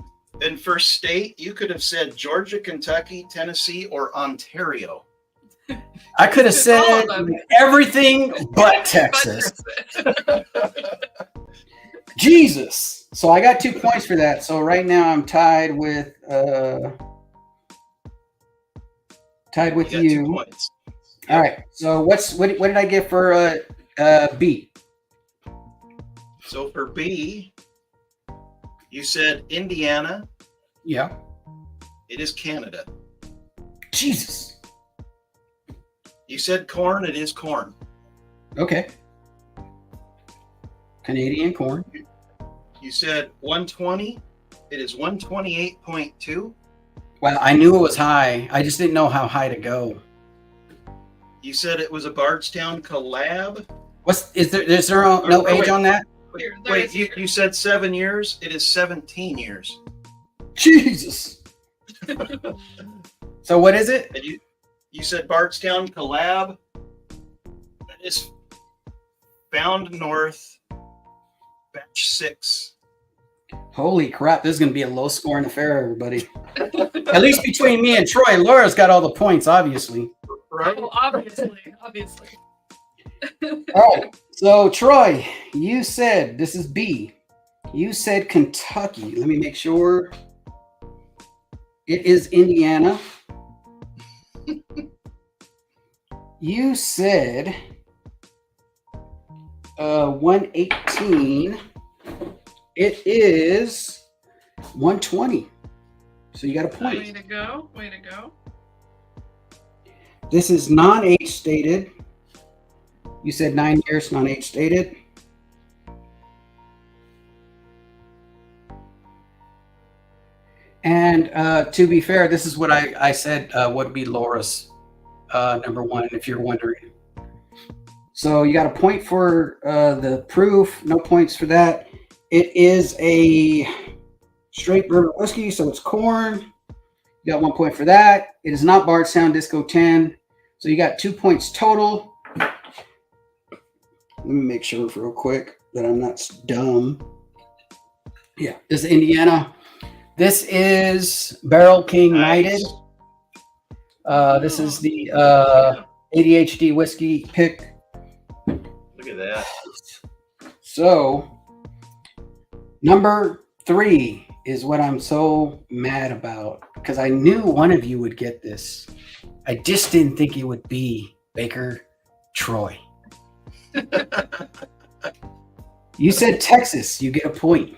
And for state, you could have said Georgia, Kentucky, Tennessee, or Ontario. I could have said everything but Texas. Jesus. So I got 2 points for that. So right now I'm tied with you. 2 points. All right. So what did I get for B? So for B, you said Indiana. Yeah. It is Canada. Jesus. You said corn. It is corn. Okay. Canadian corn. You said 120. It is 128.2. Well, I knew it was high. I just didn't know how high to go. You said it was a Bardstown collab. Is there no age on that? Wait, you said 7 years. It is 17 years. Jesus. So what is it? And you said Bardstown collab. It is Found North, batch 6. Holy crap, this is going to be a low scoring affair, everybody. At least between me and Troy. Laura's got all the points, obviously. Right? Oh, obviously. All right. So, Troy, you said, this is B. You said Kentucky. Let me make sure. It is Indiana. You said 118. It is 120. So you got a point. Way to go. Way to go. This is non-age stated. You said 9 years, non-age stated. And to be fair, this is what I said would be Laura's number one, if you're wondering. So you got a point for the proof, no points for that. It is a straight bourbon whiskey, so it's corn. You got 1 point for that. It is not Bardstown Disco 10. So you got 2 points total. Let me make sure real quick that I'm not dumb. Yeah, this is Indiana. This is Barrel King Knighted. This is the ADHD whiskey pick. Look at that. So, number 3 is what I'm so mad about because I knew one of you would get this. I just didn't think it would be Baker Troy. You said Texas. You get a point.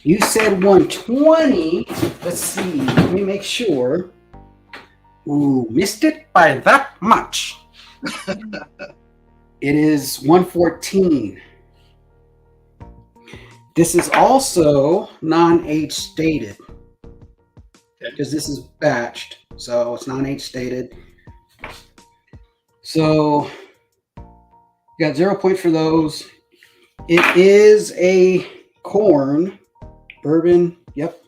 You said 120. Let's see. Let me make sure. Ooh, missed it by that much. It is 114. This is also non-age stated because this is batched, so it's non-age stated. So you got 0 points for those. It is a corn bourbon. Yep.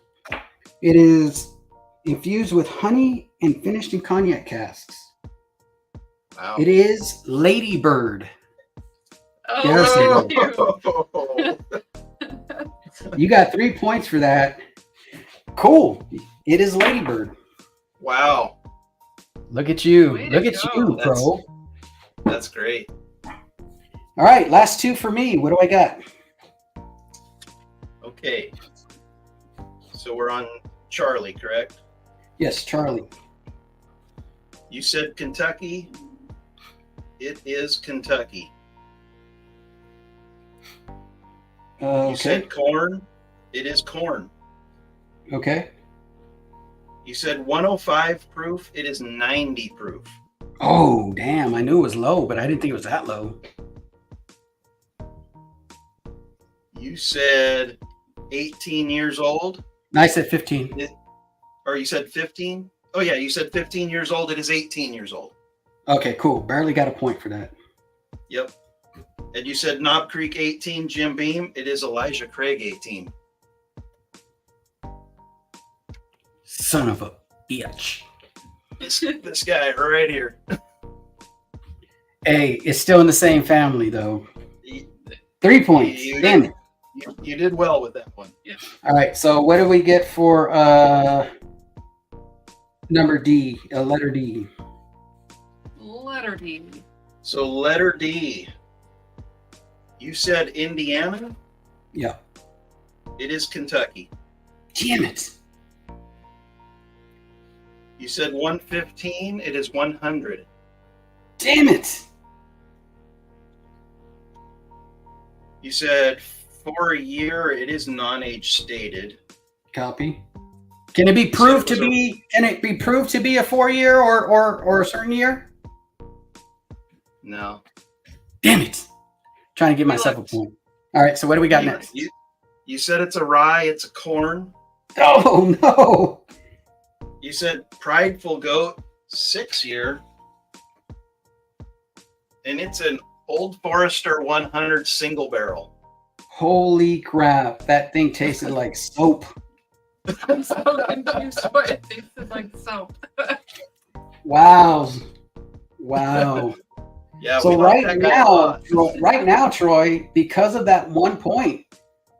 It is infused with honey and finished in cognac casks. Wow. It is Lady Bird. Oh, you got 3 points for that. Cool. It is Lady Bird. Wow. Look at you. Way to Look at go. you, pro. That's great. All right, last 2 for me. What do I got? Okay. So we're on Charlie, correct? Yes, Charlie. You said Kentucky. It is Kentucky. Okay. You said corn. It is corn. Okay. You said 105 proof. It is 90 proof. Oh, damn. I knew it was low, but I didn't think it was that low. You said 18 years old. No, I said 15. Or you said 15? Oh, yeah. You said 15 years old. It is 18 years old. Okay, cool. Barely got a point for that. Yep. And you said Knob Creek 18, Jim Beam. It is Elijah Craig 18. Son of a bitch. This guy right here. Hey, it's still in the same family, though. 3 points. Damn it. You did well with that one. Yeah. All right, so what do we get for number D, letter D? Letter D. So letter D. You said Indiana. Yeah. It is Kentucky. Damn it. You said 115. It is 100. Damn it. You said for a year. It is non-age stated. Copy. Can it be proved to be? Can it be proved to be a 4-year or a certain year? No. Damn it! Trying to give myself a point. All right. So what do we got next? You said it's a rye. It's a corn. Oh no! You said prideful goat 6-year, and it's an Old Forester 100 single barrel. Holy crap! That thing tasted like soap. I'm so confused why it tasted like soap. Wow. Wow. Yeah. So right now, Troy, because of that 1 point,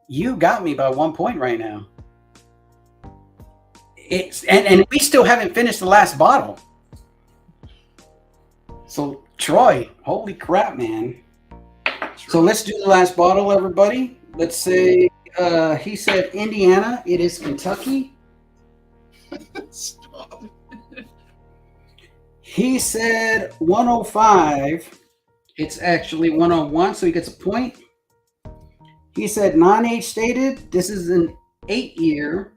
you got me by 1 point right now. It's and we still haven't finished the last bottle. So Troy, holy crap, man. So let's do the last bottle, everybody. Let's say he said Indiana, it is Kentucky. Stop. He said 105. It's actually 101, so he gets a point. He said non-age stated. This is an 8-year.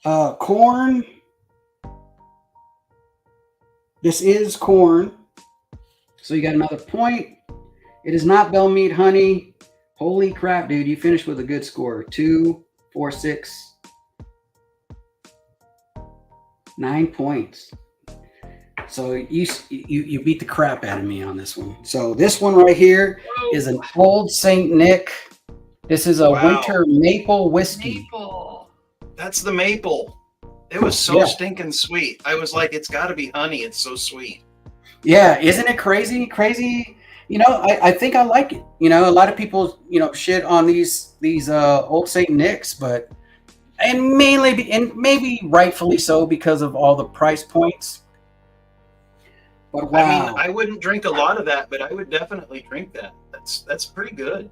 Corn. This is corn. So you got another point. It is not Bell Mead honey. Holy crap, dude. You finished with a good score. 2, 4, 6. 9 points. So you beat the crap out of me on this one. So this one right here is an Old St. Nick. This is a winter maple whiskey. Maple. That's the maple. It was so stinking sweet. I was like, it's got to be honey. It's so sweet. Yeah, isn't it crazy? Crazy. You know, I think I like it. You know, a lot of people, shit on these Old St. Nicks, but and maybe rightfully so because of all the price points. But wow. I mean, I wouldn't drink a lot of that, but I would definitely drink that. That's pretty good.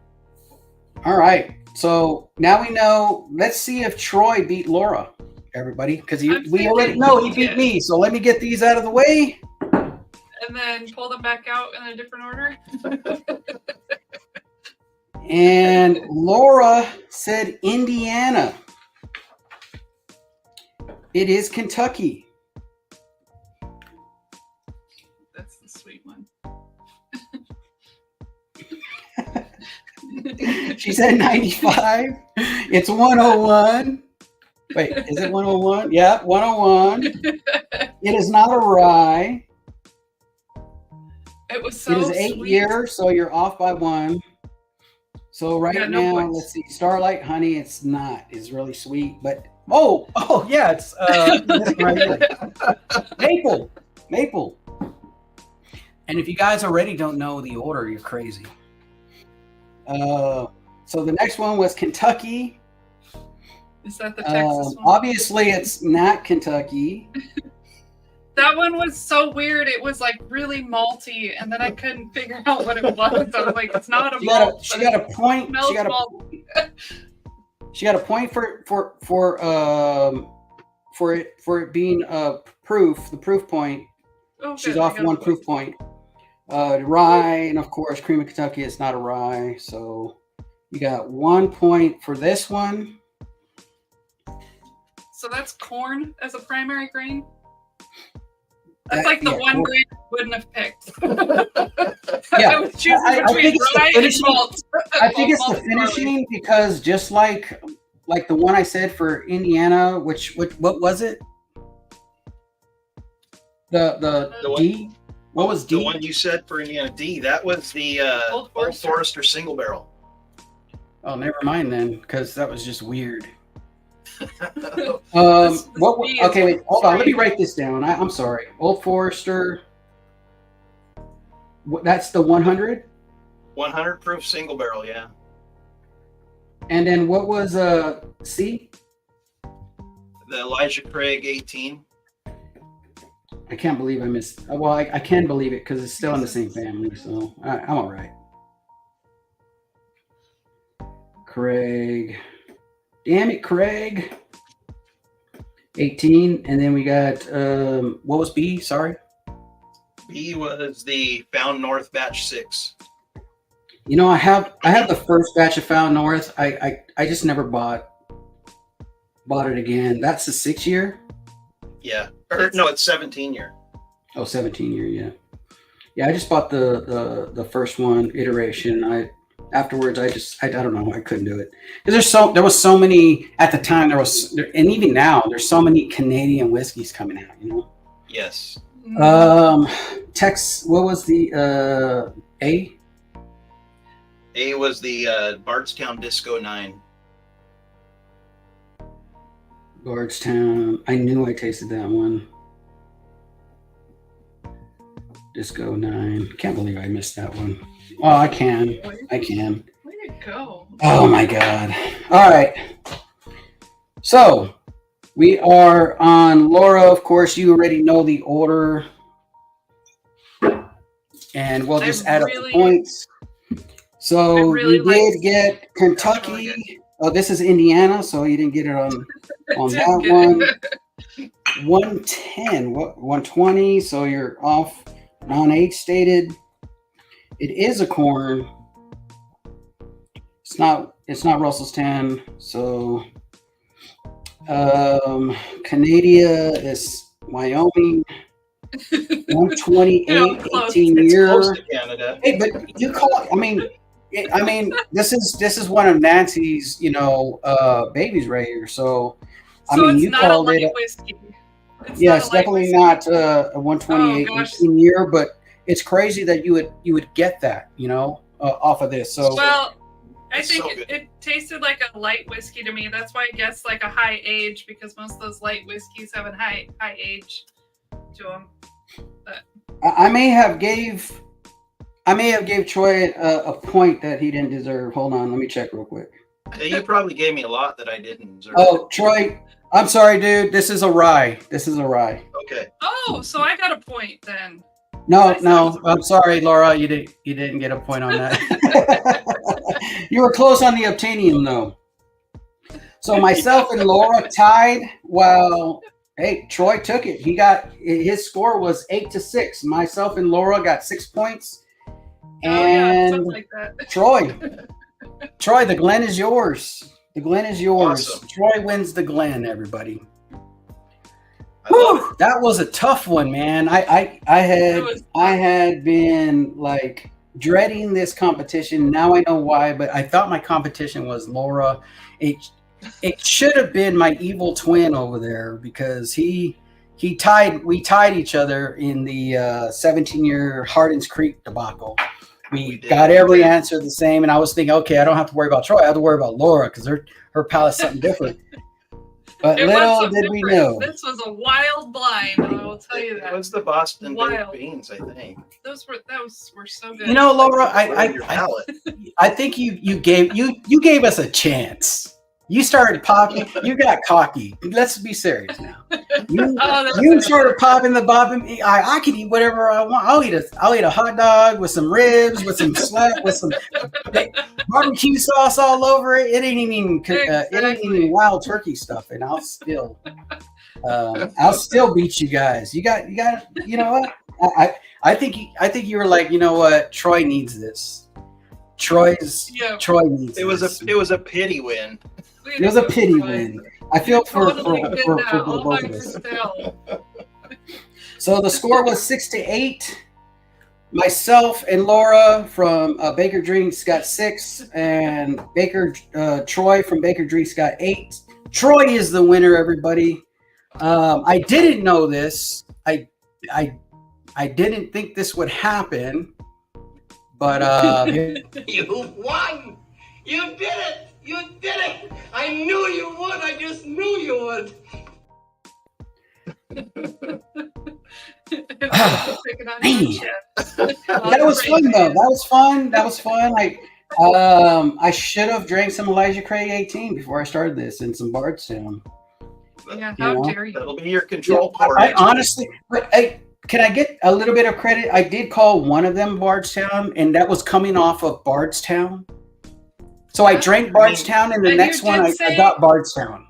All right. So now we know. Let's see if Troy beat Laura, everybody, because we already know he beat me. So let me get these out of the way. And then pull them back out in a different order. And Laura said Indiana. It is Kentucky. That's the sweet one. She said 95. It's 101. Wait, is it 101? Yeah, 101. It is not a rye. It was so It is 8 years, so you're off by 1. So right now, let's see. Starlight Honey, it's not. It's really sweet, but oh yeah, it's right here. Maple. And if you guys already don't know the order, you're crazy. So the next one was Kentucky. Is that the Texas one? Obviously, it's not Kentucky. That one was so weird. It was like really malty, and then I couldn't figure out what it was. I was like, it's not a malt. She got a point. She got a point for it being proof. The proof point. Oh, she's off 1 proof point. Rye, and of course, cream of Kentucky. It's not a rye, so you got 1 point for this one. So that's corn as a primary grain. That's like the one grain I wouldn't have picked. Yeah, I was choosing between rye and malt. I think it's the finishing because just like the one I said for Indiana, what was it? The D. What was D? The one you said for Indiana D. That was the Old Forester single barrel. Oh, never mind then, because that was just weird. Okay, wait, hold on. Let me write this down. I'm sorry. Old Forester. That's the 100. 100 proof single barrel, yeah. And then what was C? The Elijah Craig 18. I can't believe I missed. Well, I can believe it because it's still in the same family, so I'm all right. Craig. Damn it, Craig. 18. And then we got, what was B? Sorry. B was the Found North Batch 6. You know, I have the first batch of Found North. I just never bought it again. That's the 6-year. Yeah. Or no, it's 17-year. Oh, 17-year. Yeah. Yeah. I just bought the first one iteration. Afterwards, I don't know. I couldn't do it because there was so many at the time. And even now there's so many Canadian whiskeys coming out. You know. Yes. Tex. What was the A? A was the Bardstown Disco 9. Bardstown. I knew I tasted that one. Disco 9. Can't believe I missed that one. Oh, I can. Where'd it go? Oh my God. All right. So we are on Laura. Of course, you already know the order. And we'll just add up the points. So you did get Kentucky. Oh, this is Indiana, so you didn't get it on that one. 110, 120, so you're off. Non-age stated. It is a corn. It's not Russell's 10. So Canada is Wyoming. 128, 18-year. Close to Canada. Hey, but you call it, I mean, this is one of Nancy's, babies right here. So I mean, it's you not called a light it. whiskey. It's definitely not a 128 18-year, but it's crazy that you would get that, off of this. So well, I think it tasted like a light whiskey to me. That's why I guess like a high age, because most of those light whiskeys have a high age to them. But I may have gave Troy a point that he didn't deserve. Hold on, let me check real quick. Yeah, you probably gave me a lot that I didn't deserve. Oh, Troy, I'm sorry, dude. This is a rye. Okay. oh, so I got a point then. No, I'm sorry, Laura. You didn't get a point on that. You were close on the obtaining, though. So myself and Laura tied. Well, hey, Troy took it. His score was 8-6. Myself and Laura got 6 points. And something like that. Troy, the Glen is yours. The Glen is yours. Awesome. Troy wins the Glen, everybody. Whew, that was a tough one, man. I had been like dreading this competition. Now I know why, but I thought my competition was Laura. It should have been my evil twin over there because we tied each other in the 17-year Hardin's Creek debacle. We got every answer the same, and I was thinking, okay, I don't have to worry about Troy. I have to worry about Laura because her palate's something different. But little did we know. This was a wild blind, I will tell you that. It was the Boston baked beans, I think. Those were so good. Laura, I think you gave us a chance. You started popping. You got cocky. Let's be serious now. You started popping the bobbing. I can eat whatever I want. I'll eat a hot dog with some ribs, with some barbecue sauce all over it. It ain't even wild turkey stuff, and I'll still beat you guys. You got. You know what? I think you were like, you know what? Troy needs this. Troy needs this. It was a pity win. It was a pity win. I feel for both of us. So the score was 6-8. Myself and Laura from Baker Drinks got 6, and Troy from Baker Drinks got 8. Troy is the winner, everybody. I didn't know this. I didn't think this would happen, but you won. You did it. You did it! I knew you would! I just knew you would! That was fun, though. That was fun. I should have drank some Elijah Craig 18 before I started this, and some Bardstown. Yeah, how dare you? That'll be your control pour. I honestly, can I get a little bit of credit? I did call one of them Bardstown, and that was coming off of Bardstown. So I drank Bardstown, and the next one I got Bardstown.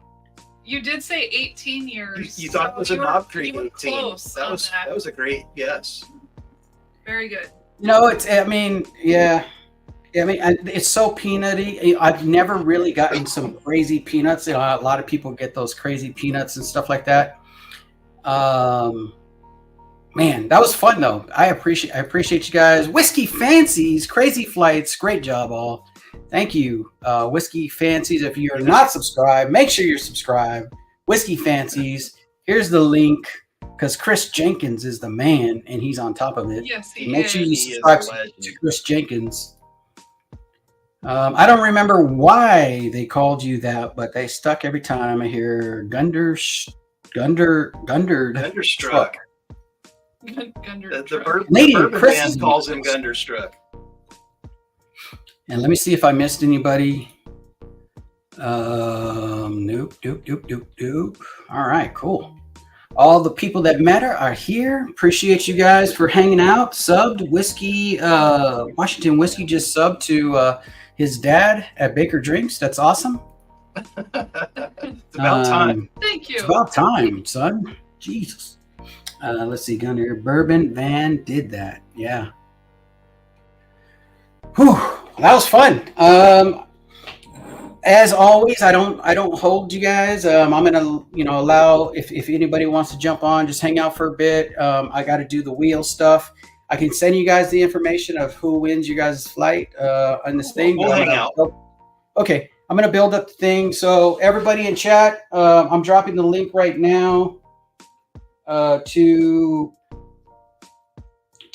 You did say 18 years. You thought it was a knob creek 18. Close that was a great guess. Very good. No, yeah. I mean, it's so peanutty. I've never really gotten some crazy peanuts. You know, a lot of people get those crazy peanuts and stuff like that. Man, that was fun though. I appreciate you guys. Whiskey Fancies, Crazy Flights, great job all. Thank you, Whiskey Fancies. If you're not subscribed, make sure you're subscribed. Whiskey Fancies. Here's the link because Chris Jenkins is the man and he's on top of it. Yes, he Make is. sure you subscribe to Chris Jenkins. I don't remember why they called you that, but they stuck every time I hear Gunderstruck. The Lady, bourbon Chris band calls him Gunderstruck. And let me see if I missed anybody. Nope. All right, cool. All the people that matter are here. Appreciate you guys for hanging out. Subbed Whiskey, Washington Whiskey just subbed to his dad at Baker Drinks. That's awesome. It's about time. Thank you. It's about time, son. Jesus. Let's see, Gunner. Bourbon Van did that. Yeah. Whew. That was fun. As always, I don't hold you guys. I'm gonna, allow if anybody wants to jump on, just hang out for a bit. I got to do the wheel stuff. I can send you guys the information of who wins you guys' flight on this thing. We'll hang out. Okay, I'm gonna build up the thing. So everybody in chat, I'm dropping the link right now to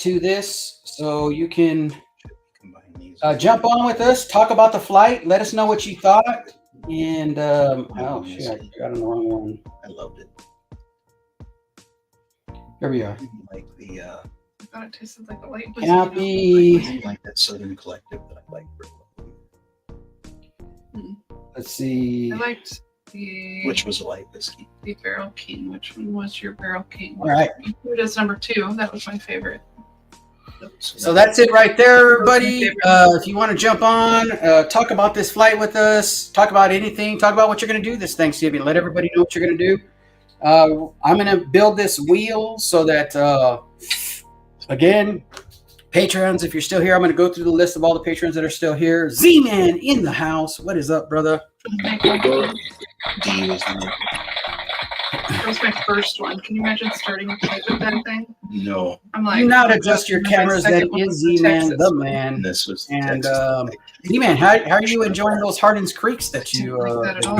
this, so you can jump on with us, talk about the flight, let us know what you thought. And oh shit, I got on the wrong one. I loved it. Here we are. Like the I thought it tasted like a light Happy. like that Southern Collective that I like. Let's see. I liked the. Which was a light whiskey? The Barrel King. Which one was your Barrel King? All right. You put it as number 2. That was my favorite. So that's it right there, everybody. If you want to jump on, talk about this flight with us, talk about anything, talk about what you're going to do this Thanksgiving. Let everybody know what you're going to do. I'm going to build this wheel so that, again, patrons, if you're still here, I'm going to go through the list of all the patrons that are still here. Z-Man in the house. What is up, brother? That was my first one. Can you imagine starting a fight with that thing? No. I'm like, do not adjust your cameras. That is Z-Man, the man. This was and Z-Man, how are you enjoying those Hardin's Creeks that you? Like that at all.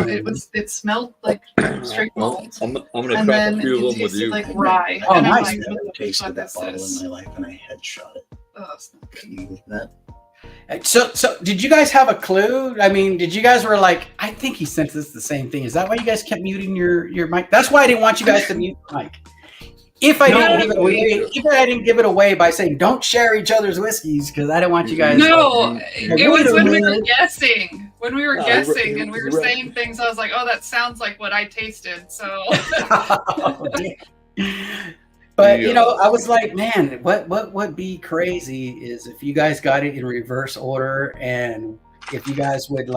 It smelled like straight malt. I'm gonna crack a few of them with you. Like rye. Oh, and I'm nice. like, I've never tasted that bottle this? in my life, and I headshot it. Oh, it's not good. Can you believe that? So did you guys have a clue? I mean, did you guys were like, I think he sent us the same thing. Is that why you guys kept muting your mic? That's why I didn't want you guys to mute the mic. If I didn't give it away by saying don't share each other's whiskeys, because I didn't want you guys. No, it was when we were guessing. When we were guessing and we were saying things, I was like, oh, that sounds like what I tasted. So. But I was like, man, what would be crazy is if you guys got it in reverse order, and if you guys would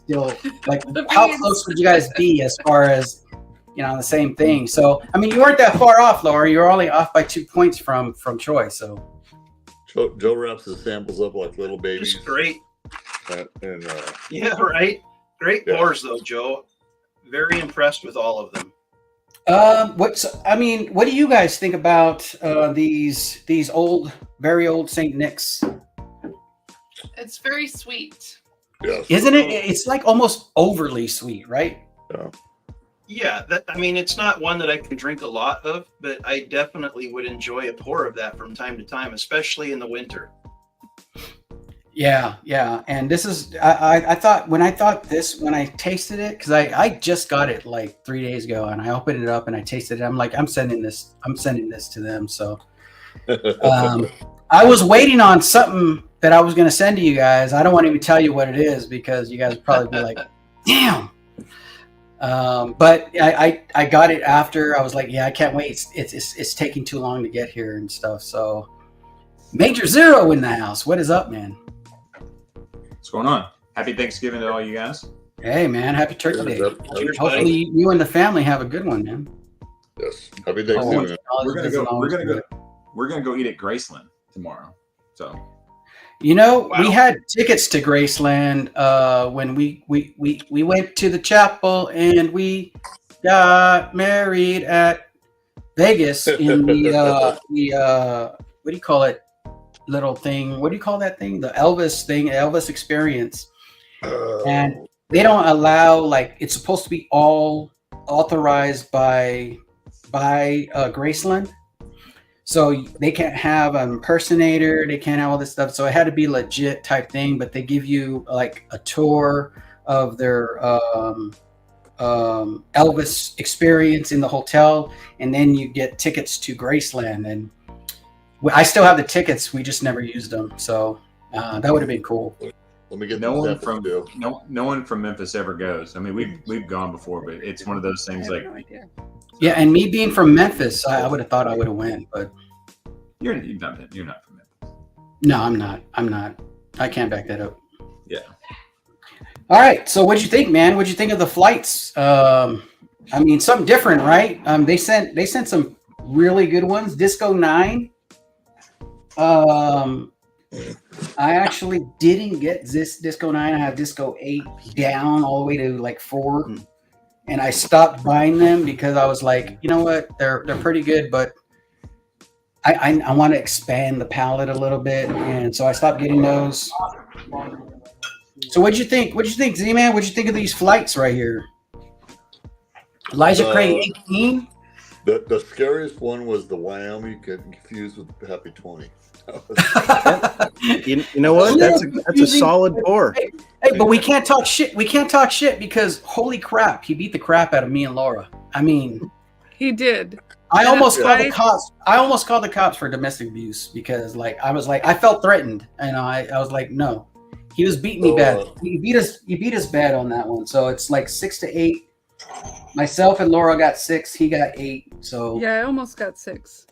still how close would you guys be as far as the same thing? So I mean, you weren't that far off, Laura. You're only off by 2 points from Troy. So Joe wraps his samples up like little babies. Just great. And yeah, right. Great pours though, Joe. Very impressed with all of them. What do you guys think about these very old St. Nick's? It's very sweet. Yes. Isn't it? It's like almost overly sweet, right? Yeah, it's not one that I can drink a lot of, but I definitely would enjoy a pour of that from time to time, especially in the winter. Yeah. And this is, I thought when I tasted it, because I just got it like 3 days ago, and I opened it up and I tasted it. I'm like, I'm sending this to them. So I was waiting on something that I was going to send to you guys. I don't want to even tell you what it is because you guys would probably be like, damn. But I got it after. I was like, yeah, I can't wait. It's taking too long to get here and stuff. So Major Zero in the house. What is up, man? What's going on? Happy Thanksgiving to all you guys. Hey, man. Happy Turkey Day. Cheers, Hopefully you and the family have a good one, man. Yes. Happy Thanksgiving. We're gonna go eat at Graceland tomorrow. So You know, Wow. we had tickets to Graceland when we went to the chapel and we got married at Vegas in the what do you call it? Little thing. What do you call that thing? The Elvis thing, Elvis experience. And they don't allow, like, it's supposed to be all authorized by Graceland. So they can't have an impersonator, they can't have all this stuff. So it had to be legit type thing, but they give you like a tour of their Elvis experience in the hotel, and then you get tickets to Graceland. And I still have the tickets, we just never used them. So that would have been cool. Let me get no one from Memphis ever goes. I mean, we've gone before, but it's one of those things like. Yeah, and me being from Memphis, I would have thought I would have went, but you're not from Memphis. No, I'm not. I can't back that up. Yeah. All right. So what'd you think, man? What'd you think of the flights? I mean, something different, right? They sent some really good ones. Disco 9. I actually didn't get this Disco 9. I have Disco 8 down all the way to like 4. And I stopped buying them because I was like, you know what? They're pretty good, but I want to expand the palette a little bit. And so I stopped getting those. So what'd you think? What'd you think, Z-Man? What'd you think of these flights right here? Elijah Craig 18? The scariest one was the Wyoming, getting confused with the Happy 20. You know what? That's a solid pour. Hey, but we can't talk shit. We can't talk shit because holy crap, he beat the crap out of me and Laura. I mean, he did. I almost called the cops. I almost called the cops for domestic abuse because, like, I felt threatened, and I was like, no, he was beating me bad. He beat us bad on that one. So it's like 6-8. Myself and Laura got 6. He got 8. So yeah, I almost got 6.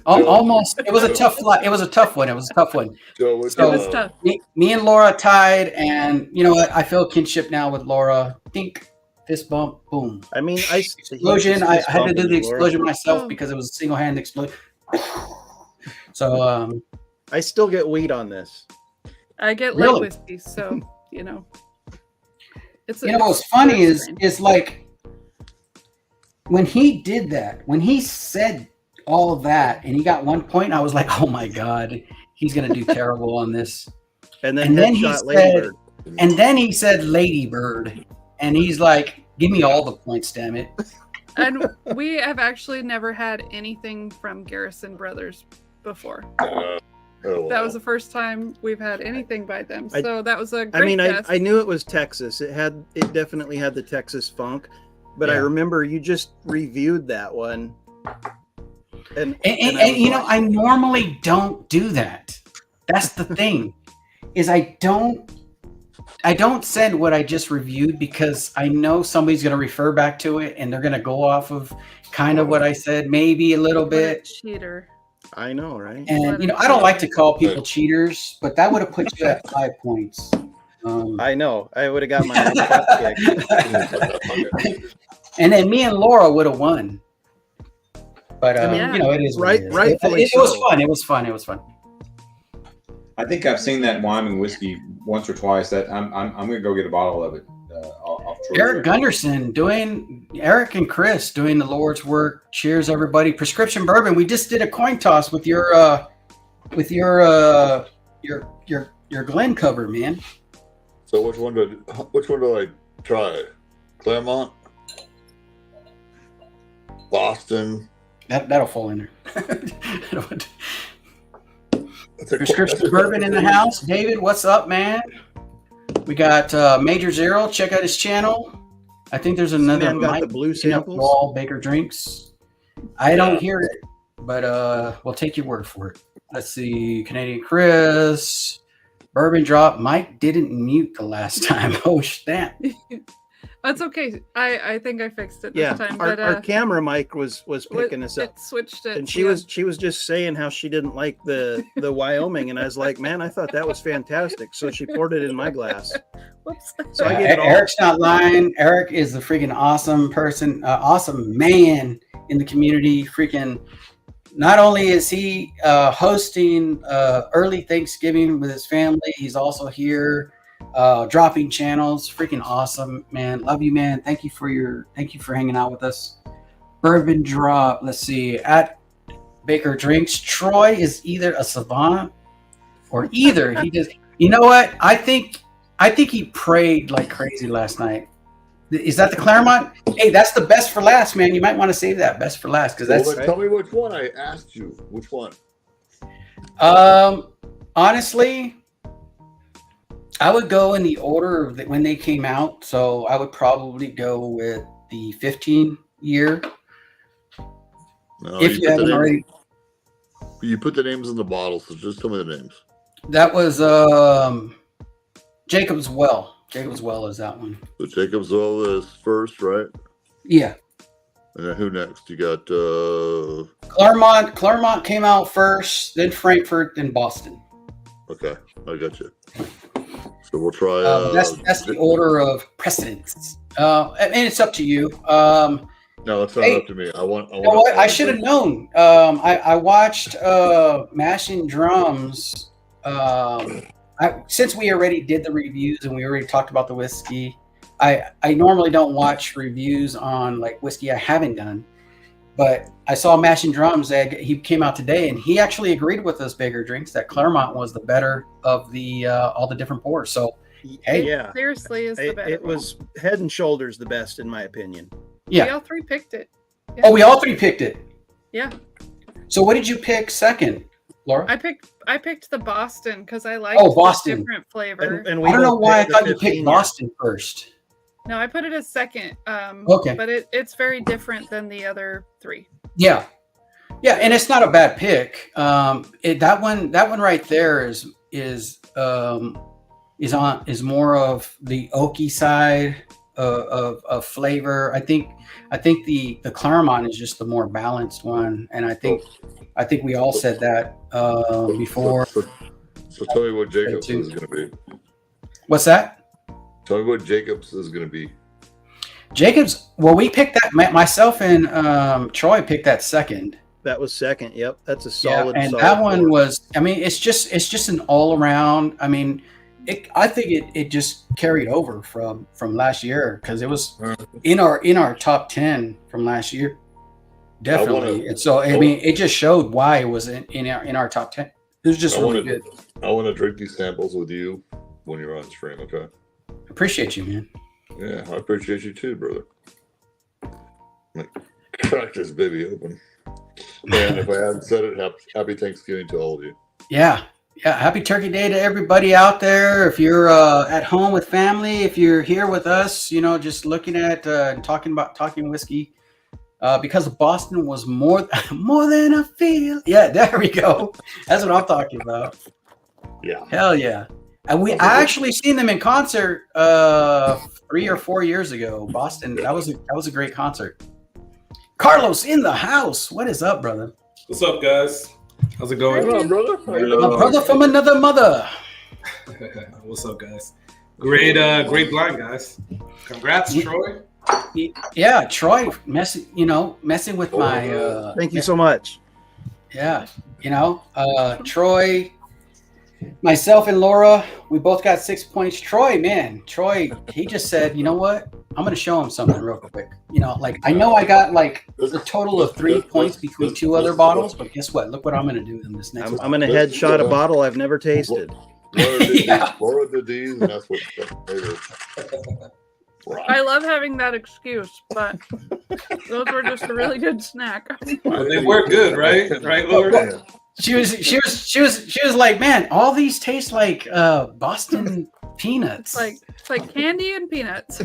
Almost. It was a tough flight. It was a tough one. It was tough. It was tough. Me and Laura tied, and you know what? I feel kinship now with Laura. Dink, fist bump, boom. I mean, explosion. I had to do the explosion myself because it was a single-handed explosion. So I still get weed on this. I get light whiskey, so you know. What's funny is like when he did that, when he said all of that, and he got 1 point, I was like, oh my god, he's gonna do terrible on this. And then he said Lady Bird, and he's like, give me all the points, damn it. And we have actually never had anything from Garrison Brothers before. That was the first time we've had anything by them, so that was a great guess. I knew it was Texas. It definitely had the Texas funk, but I remember you just reviewed that one. And you know, I normally don't do that. That's the thing, is I don't send what I just reviewed because I know somebody's going to refer back to it and they're going to go off of kind of what I said, maybe a little bit. Cheater. I know, right? And you know, I don't like to call people cheaters, but that would have put you at 5 points. I know. I would have got my butt kicked. And then me and Laura would have won. But you know, it is right. Rightfully it was fun. It was fun. It was fun. I think I've seen that Wyoming whiskey once or twice. That I'm gonna go get a bottle of it. Eric Gunderson Eric and Chris doing the Lord's work. Cheers, everybody! Prescription bourbon. We just did a coin toss with your Glen cover, man. So which one do I try? Claremont, Boston. That'll fall in there. Prescription bourbon in the house. David, what's up, man? We got Major Zero. Check out his channel. I think there's another got the blue samples. Wall Baker Drinks. I don't hear it, but we'll take your word for it. Let's see. Canadian Chris. Bourbon Drop. Mike didn't mute the last time. Oh, snap. That's okay. I think I fixed it this time. Our camera mic was picking us up. It switched it. And she was just saying how she didn't like the Wyoming, and I was like, man, I thought that was fantastic. So she poured it in my glass. Whoops. So I gave it all. Eric's not lying. Eric is a freaking awesome person, awesome man in the community. Freaking not only is he hosting early Thanksgiving with his family, he's also here dropping channels. Freaking awesome, man. Love you, man. Thank you for hanging out with us. Bourbon drop. Let's see. At Baker Drinks, Troy is either a savant or either he just. You know what? I think he prayed like crazy last night. Is that the Claremont? Hey, that's the best for last, man. You might want to save that best for last because that's. Well, then tell me which one. I asked you which one. Honestly, I would go in the order of when they came out. So I would probably go with the 15 year. No, if you haven't already. You put the names in the bottle, so just tell me the names. That was Jacob's Well. Jacob's Well is that one. So Jacob's Well is first, right? Yeah. And then who next? You got Claremont. Claremont came out first, then Frankfurt, then Boston. Okay, I got you. So we'll try. That's the order of precedence. And it's up to you. No, it's not up to me. I should have known. I watched Mashing Drums. Since we already did the reviews and we already talked about the whiskey, I normally don't watch reviews on like whiskey I haven't done, but I saw Mashing Drums. He came out today and he actually agreed with us, Baker Drinks, that Claremont was the better of the all the different pours. So hey, yeah, seriously, is the better. It was head and shoulders the best in my opinion. Yeah, we all three picked it. Yeah. Oh, we all three picked it. Yeah. So what did you pick second, Laura? I picked the Boston because I like Boston. different flavor. And I don't know why I thought you picked Boston first. No, I put it as second. Okay. But it's very different than the other three. Yeah. Yeah, and it's not a bad pick. That one right there is more of the oaky side of flavor. I think the Claremont is just the more balanced one, and I think we all said that before. So tell me what Jacobs is going to be. What's that? Tell me what Jacobs is going to be. Jacobs. Well, we picked that. Myself and Troy picked that second. That was second. Yep, that's a solid. Yeah, and solid that one pour. was. I mean, it's just an all around. I mean, I think it just carried over from last year because it was in our top 10 from last year. Definitely. And so I mean, it just showed why it was in our top 10. It was just really good. I want to drink these samples with you when you're on stream. Okay. Appreciate you, man. Yeah, I appreciate you too, brother. Like, crack this baby open. And if I hadn't said it, happy Thanksgiving to all of you. Yeah. Yeah. Happy Turkey Day to everybody out there. If you're at home with family, if you're here with us, just looking at and talking whiskey, because Boston was more than a feel. Yeah, there we go. That's what I'm talking about. Yeah. Hell yeah. And I actually seen them in concert 3 or 4 years ago. Boston. That was a great concert. Carlos in the house. What is up, brother? What's up, guys? How's it going? What's up, brother? My brother from another mother. What's up, guys? Great blind, guys. Congrats, Troy. Yeah, Troy messing with my. Thank you so much. Yeah, Troy. Myself and Laura, we both got 6 points. Troy, he just said, you know what? I'm going to show him something real quick. I know I got like a total of 3 points between two other bottles, but guess what? Look what I'm going to do in this next one. I'm going to headshot a bottle I've never tasted. Laura did these, and that's what I love having that excuse, but those were just a really good snack. They were good, right? Right, Laura? She was like, man, all these taste like Boston peanuts. It's like candy and peanuts.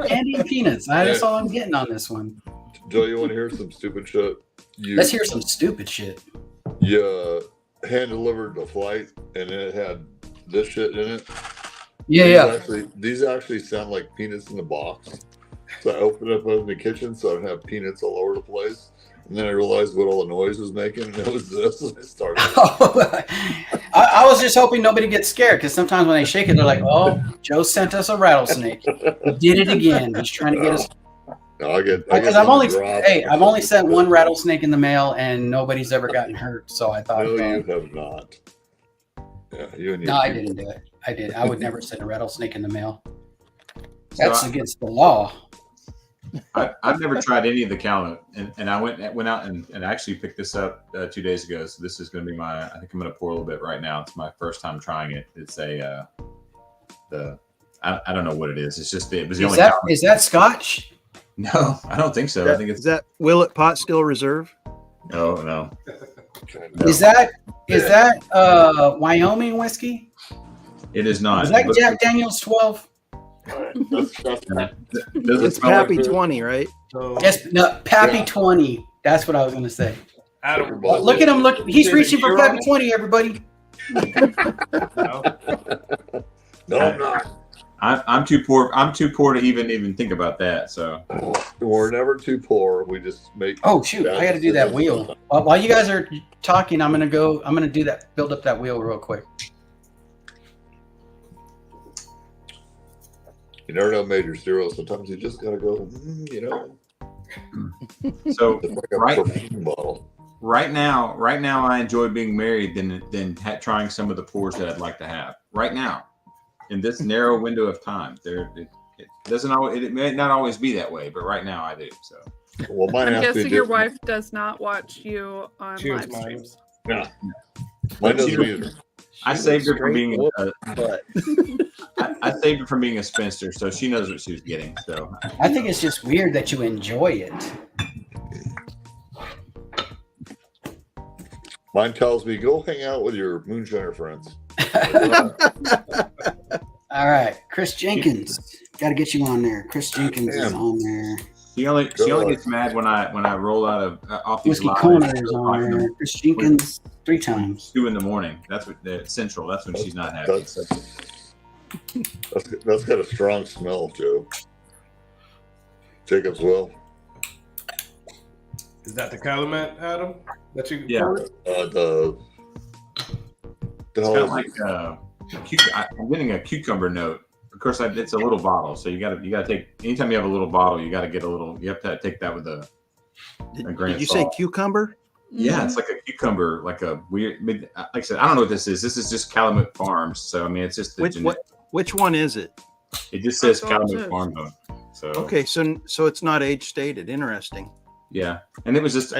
Candy and peanuts. That's all I'm getting on this one. Joe, you want to hear some stupid shit? Let's hear some stupid shit. You hand delivered a flight, and it had this shit in it. Yeah, These actually sound like peanuts in the box. So I opened it up in the kitchen, so I don't have peanuts all over the place. And then I realized what all the noise was making, and it was this. And I started. I was just hoping nobody gets scared, because sometimes when they shake it, they're like, "Oh, Joe sent us a rattlesnake. He did it again. He's trying to get us." No, I get Because I've only sent one rattlesnake in the mail, and nobody's ever gotten hurt. So I thought, No, well, you have not. Yeah, you and your no, I people. didn't do it. I would never send a rattlesnake in the mail. That's against the law. I've never tried any of the calamite, and I went out and actually picked this up 2 days ago. So this is going to be I think I'm going to pour a little bit right now. It's my first time trying it. It's I don't know what it is. It's just it was the only. Is that Scotch? No, I don't think so. I think it's is that Willet Pot Still Reserve? No. Is that Wyoming whiskey? It is not. Is that Jack Daniel's 12? It's Pappy 20, right? Yes, no, Pappy 20. That's what I was going to say. Look at him! Look, he's reaching for Pappy 20. Everybody. No, I'm not. I'm too poor. I'm too poor to even think about that. So we're never too poor. We just make. Oh shoot! I got to do that wheel. While you guys are talking, I'm gonna do that. Build up that wheel real quick. You never know Major Zero. Sometimes you just gotta go. So it's like a perfume bottle. Right now, I enjoy being married than trying some of the pours that I'd like to have. Right now, in this narrow window of time, it doesn't always. It may not always be that way, but right now I do. So, well, mine I'm guessing your wife does not watch you on live streams. Yeah, mine doesn't either. I saved her from being. I saved her from being a spinster, so she knows what she was getting. So I think it's just weird that you enjoy it. Mine tells me go hang out with your moonshiner friends. All right, Chris Jenkins, got to get you on there. Chris Jenkins is on there. She only gets mad when I roll out of off these Whiskey Corners on there. Chris Jenkins 3 times. 2 a.m. That's what the Central. That's when she's not happy. That's got a strong smell, Joe. Jacob's well. Is that the calumet, Adam? That you the it's kind of like I'm getting a cucumber note. Of course, it's a little bottle, so you got to take. Anytime you have a little bottle, you got to get a little. You have to take that with a grain Did you of salt. say cucumber? Yeah, it's like a cucumber, like a weird. Like I said, I don't know what this is. This is just Calumet Farms, so I mean, it's just which one is it? It just says Calumet Farm Boat. So okay, so it's not age stated. Interesting. Yeah, and it was just.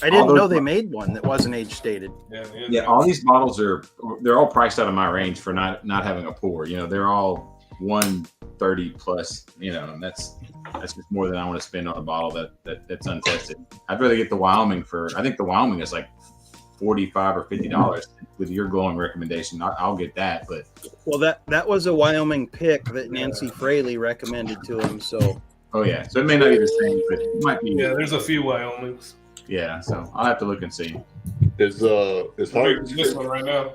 I didn't know they made one that wasn't age stated. Yeah, all these bottles they're all priced out of my range for not having a pour. You know, they're all 130 plus. You know, and that's just more than I want to spend on a bottle that's untested. I'd rather get the Wyoming I think the Wyoming is like $45 or $50 with your glowing recommendation. I'll get that, but well, that was a Wyoming pick that Nancy Fraley recommended to him. So oh yeah, so it may not be the same, but it might be. Yeah, there's a few Wyomings. Yeah, so I'll have to look and see. Is Hardin's this one right now?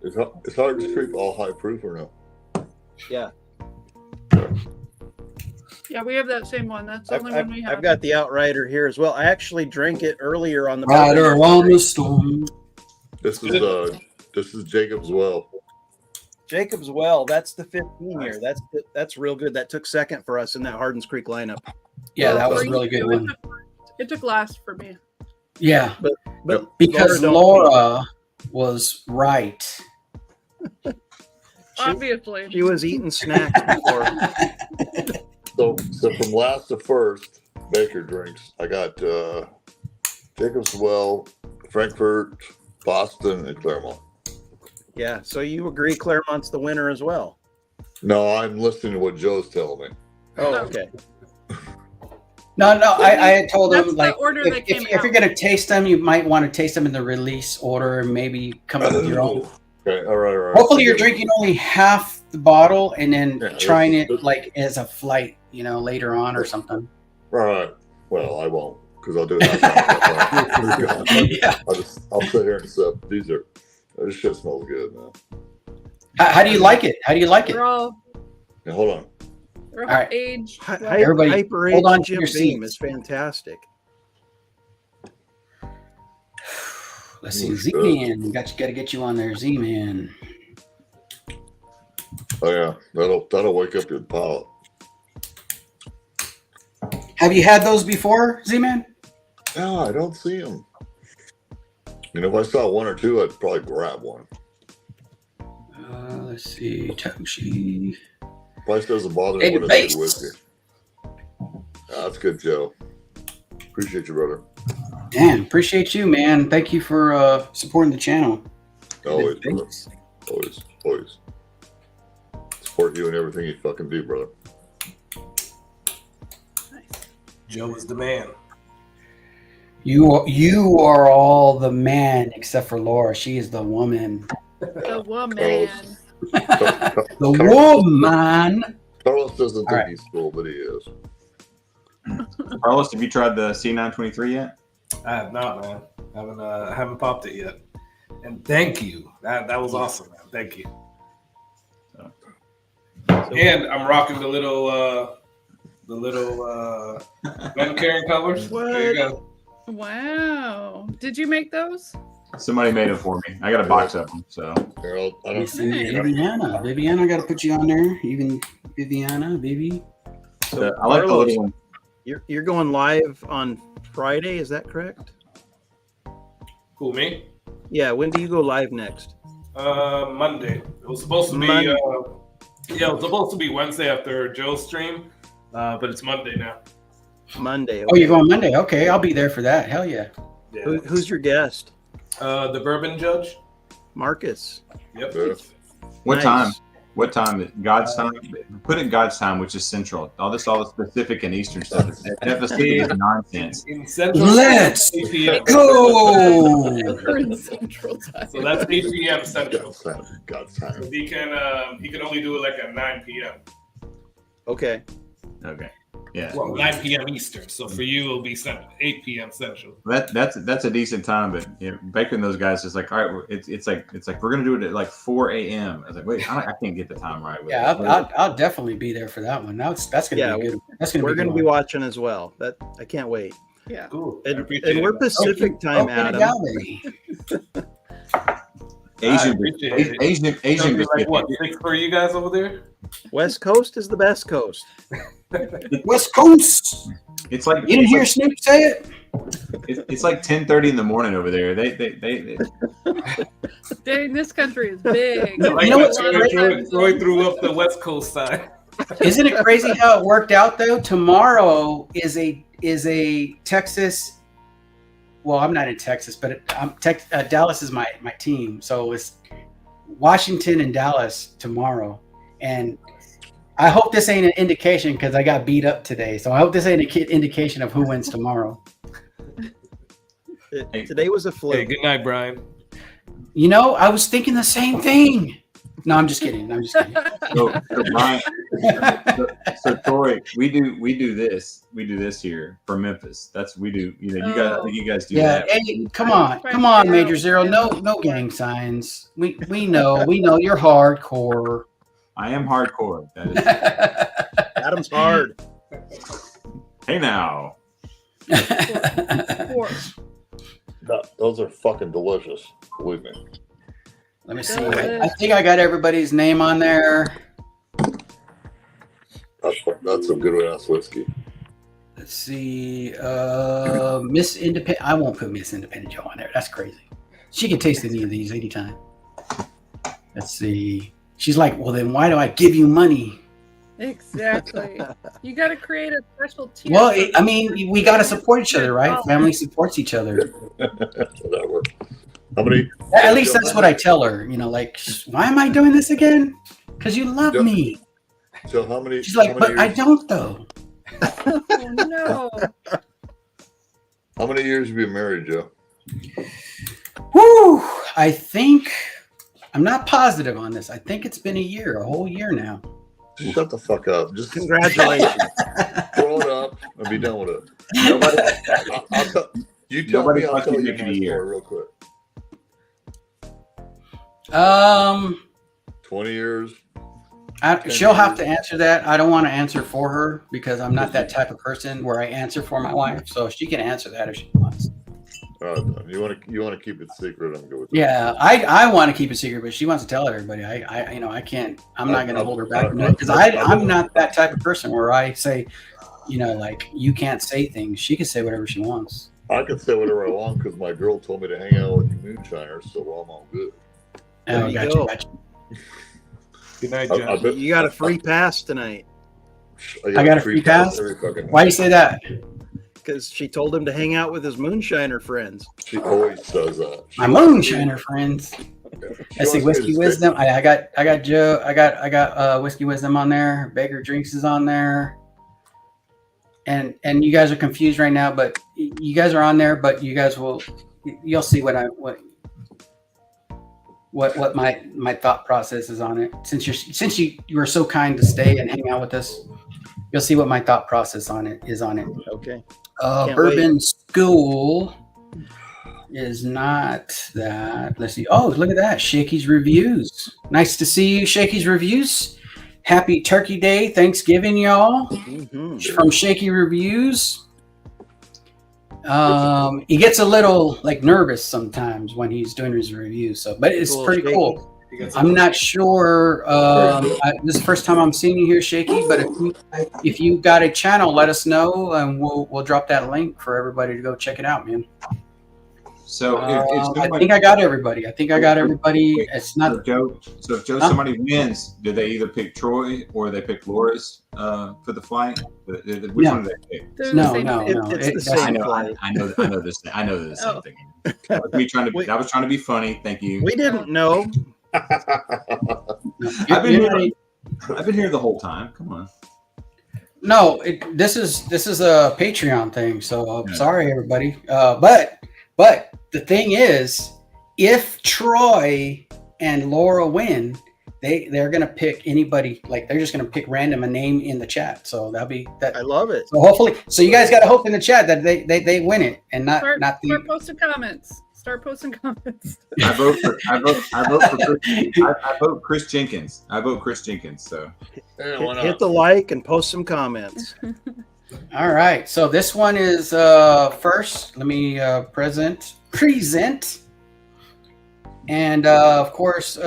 Is Hardin's Creek all high proof or no? Yeah. Yeah, we have that same one. That's the only one we have. I've got the Outrider here as well. I actually drank it earlier on the Rider on the storm. This is Jacob's Well. Jacob's Well. That's the 15 year. That's real good. That took second for us in that Hardin's Creek lineup. Yeah, that was a really good one. It took last for me. Yeah, but because Laura was right. Obviously, she was eating snacks before. So from last to first, Baker drinks. I got Jacob's Well, Frankfurt, Boston, and Claremont. Yeah, so you agree Claremont's the winner as well? No, I'm listening to what Joe's telling me. Oh, okay. No, I had told him like if you're gonna taste them, you might want to taste them in the release order and maybe come up with your own. Okay, all right. Hopefully, you're drinking only half the bottle and then trying it like as a flight, later on or something. All right. Well, I won't because I'll do it. Yeah. I'll sit here and sip. This shit smells good, man. How do you like it? They're all. Yeah, hold on. They're all All right. aged. Everybody, Hyper hold on to Jim your Beam seats. is fantastic. Let's see, Z-Man. Got to get you on there, Z-Man. Oh yeah, that'll wake up your palate. Have you had those before, Z-Man? No, I don't see them. You know, if I saw one or two, I'd probably grab one. Let's see. Toshi. Price doesn't bother me when it's good whiskey. That's good, Joe. Appreciate you, brother. Dan, appreciate you, man. Thank you for supporting the channel. Always, brother. Always. Support you in everything you fucking do, brother. Joe is the man. You are all the man except for Laura. She is the woman. The woman. The woman. Carlos doesn't think right. he's cool, but he is. Carlos, have you tried the C923 yet? I have not, man. I haven't popped it yet. And thank you. That was awesome, man. Thank you. And I'm rocking the little gun carrying covers. There you go. Wow. Did you make those? Somebody made it for me. I got a box of them. So Viviana, I got to put you on there. Even Viviana, baby. So I like the Carlos, little one. You're going live on Friday, is that correct? Who, me? Yeah. When do you go live next? Monday. It was supposed to be. Monday. It was supposed to be Wednesday after Joe's stream, but it's Monday now. Monday. Oh, you're going Monday? Okay, I'll be there for that. Hell yeah. Yeah. Who's your guest? The bourbon judge. Marcus. Yep. What Nice. time? What time? God's time. Put it in God's time, which is Central. All the Pacific and Eastern stuff. That is nonsense. In Central. Let's 8 p.m. go. We're in Central Time. So that's 8 p.m. Central. God's time. So he can only do it like at 9 p.m. Okay. Okay. Yeah. Well, 9 p.m. Eastern. So for you, it'll be 8 p.m. Central. That's a decent time, but you know, Baker and those guys is like, all right, it's like we're gonna do it at like 4 a.m. I was like, wait, I can't get the time right. With Yeah, it. I'll definitely be there for that one. That's gonna be good. That's gonna We're be going to good be one. watching as well. I can't wait. Yeah. Cool. And we're Pacific time, Adam. Asian. Like what? 6 for you guys over there? West Coast is the best coast. West Coast. It's like You didn't hear Snoop say it? It's like 10:30 in the morning over there. They Dang, this country is big. Like You know what's Troy threw up the West Coast side. Isn't it crazy how it worked out though? Tomorrow is a Texas. Well, I'm not in Texas, but Dallas is my team. So it's Washington and Dallas tomorrow. And I hope this ain't an indication because I got beat up today. So I hope this ain't an indication of who wins tomorrow. Today was a fluke. Hey, good night, Brian. You know, I was thinking the same thing. No, I'm just kidding. So Brian, so Troy, we do this here for Memphis. That's we do. You know, I think you guys do Yeah, that. hey, come on, Major Zero. No gang signs. We know you're hardcore. I am hardcore. That is. Adam's hard. Hey now. Those are fucking delicious. Believe me. Let me see. I think I got everybody's name on there. That's some good ass whiskey. Let's see. Miss Independent. I won't put Miss Independent Joe on there. That's crazy. She can taste any of these anytime. Let's see. She's like, well, then why do I give you money? Exactly. You got to create a special tier. Well, I mean, we got to support each other, right? Family supports each other. Whatever. How many? At least that's what I tell her. You know, like, why am I doing this again? Because you love me. So how many? She's like, but years, I don't though. Oh, no. How many years have you been married, Joe? Whew. I think I'm not positive on this. I think it's been a whole year now. Shut the fuck up. Just Congratulations. throw it up and be done with it. You tell me, I'll tell you my story real quick. 20 years. She'll have to answer that. I don't want to answer for her because I'm not that type of person where I answer for my wife. So she can answer that if she wants. You want to keep it secret? I'm good with that. Yeah, I want to keep it secret, but she wants to tell everybody. I can't. I'm not going to hold her back because I'm not that type of person where I say, like you can't say things. She can say whatever she wants. I can say whatever I want because my girl told me to hang out with the moonshiners, so I'm all good. There you go. Good night, I John. bet- You got a free pass tonight I got a free pass? every fucking Why do you say that? because she told him to hang out with his moonshiner friends. She always does that. My moonshiner friends. I see Whiskey Wisdom. I got Joe. I got Whiskey Wisdom on there. Baker Drinks is on there. And you guys are confused right now, but you guys are on there. But you guys you'll see what my thought process is on it. Since you were so kind to stay and hang out with us, you'll see what my thought process is on it. Okay. Bourbon School is not that. Let's see. Oh, look at that. Shakey's Reviews. Nice to see you, Shakey's Reviews. Happy Turkey Day, Thanksgiving, y'all. From Shaky Reviews. He gets a little nervous sometimes when he's doing his reviews. But it's pretty cool. I'm not sure. This is the first time I'm seeing you here, Shaky. But if you got a channel, let us know, and we'll drop that link for everybody to go check it out, man. So I think I got everybody. It's not So if somebody wins, do they either pick Troy or they pick Loris for the flight? Which one do they pick? No. It's the same flight. I know this. I know the same thing. I was trying to be funny. Thank you. We didn't know. I've been here the whole time. Come on. No, this is a Patreon thing. So sorry, everybody. But the thing is, if Troy and Laura win, they're gonna pick anybody. They're just gonna pick a name in the chat. So that'll be that. I love it. So hopefully, you guys gotta hope in the chat that they win it and not Start posting comments. Start posting comments. I vote Chris Jenkins. So Hit the like and post some comments. All right. So this one is first. Let me present, and of course,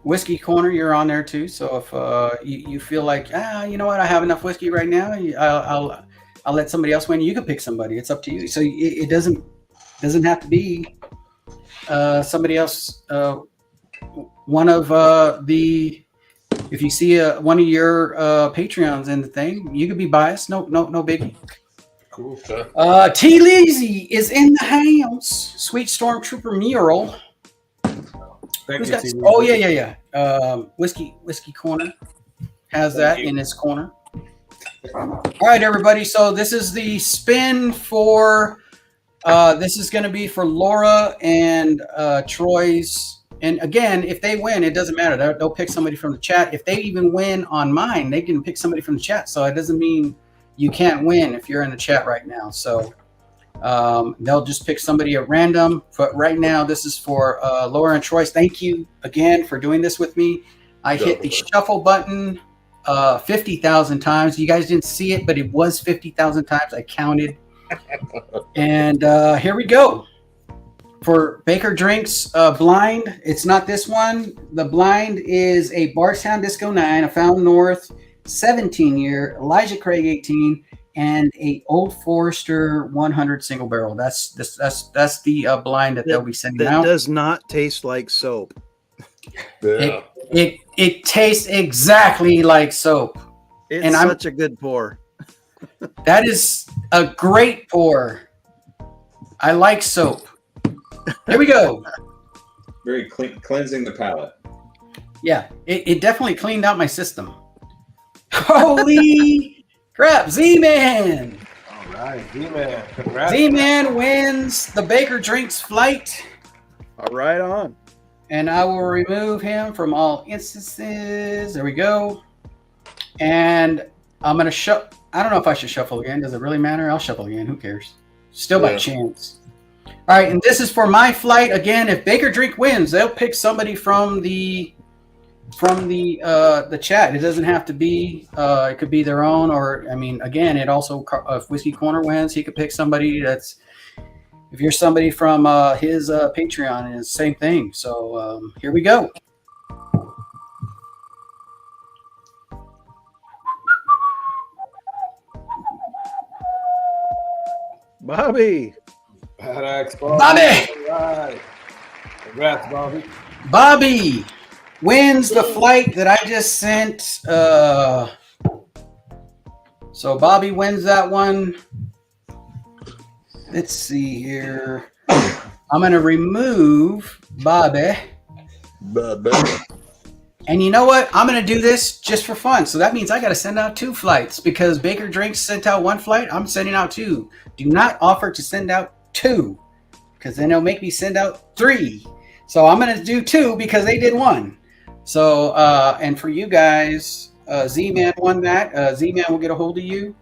Whiskey Corner, you're on there too. So if you feel like you know what, I have enough whiskey right now, I'll let somebody else win. You can pick somebody. It's up to you. So it doesn't have to be somebody else. One of the. If you see one of your Patreons in the thing, you could be biased. No biggie. Cool. T. Lazy is in the house. Sweet Stormtrooper mural. Thank you, T. Oh yeah. Whiskey Corner has that in his corner. All right, everybody. So this is the spin for. This is going to be for Laura and Troy's. And again, if they win, it doesn't matter. They'll pick somebody from the chat. If they even win on mine, they can pick somebody from the chat. So it doesn't mean you can't win if you're in the chat right now. So they'll just pick somebody at random. But right now, this is for Laura and Troy. Thank you again for doing this with me. I hit the shuffle button 50,000 times. You guys didn't see it, but it was 50,000 times. I counted. And here we go. For Baker Drinks blind, it's not this one. The blind is a Bardstown Disco 9, a Fountain North 17-year, Elijah Craig 18, and a Old Forester 100 single barrel. That's the blind that they'll be sending out. That does not taste like soap. Yeah. It tastes exactly like soap. It's such a good pour. That is a great pour. I like soap. Here we go. very cleansing the palate. Yeah, it definitely cleaned out my system. Holy crap, Z-Man! All right, Z-Man. Congrats. Z-Man wins the Baker Drinks flight. All right, on. And I will remove him from all instances. There we go. And I'm going to shuffle. I don't know if I should shuffle again. Does it really matter? I'll shuffle again. Who cares? Still by chance. All right, and this is for my flight. Again, if Baker Drink wins, they'll pick somebody from the chat. It doesn't have to be. It could be their own, or I mean, again, it also if Whiskey Corner wins, he could pick somebody that's. If you're somebody from his Patreon, it's the same thing. So here we go. Bobby. Badass Bobby! All right. Congrats, Bobby. Bobby wins the flight that I just sent. So Bobby wins that one. Let's see here. I'm going to remove Bobby. And you know what? I'm going to do this just for fun. So that means I got to send out 2 flights because Baker Drinks sent out 1 flight. I'm sending out 2. Do not offer to send out 2 because then they'll make me send out 3. So I'm going to do 2 because they did 1. So, and for you guys, Z-Man won that. Z-Man will get a hold of you.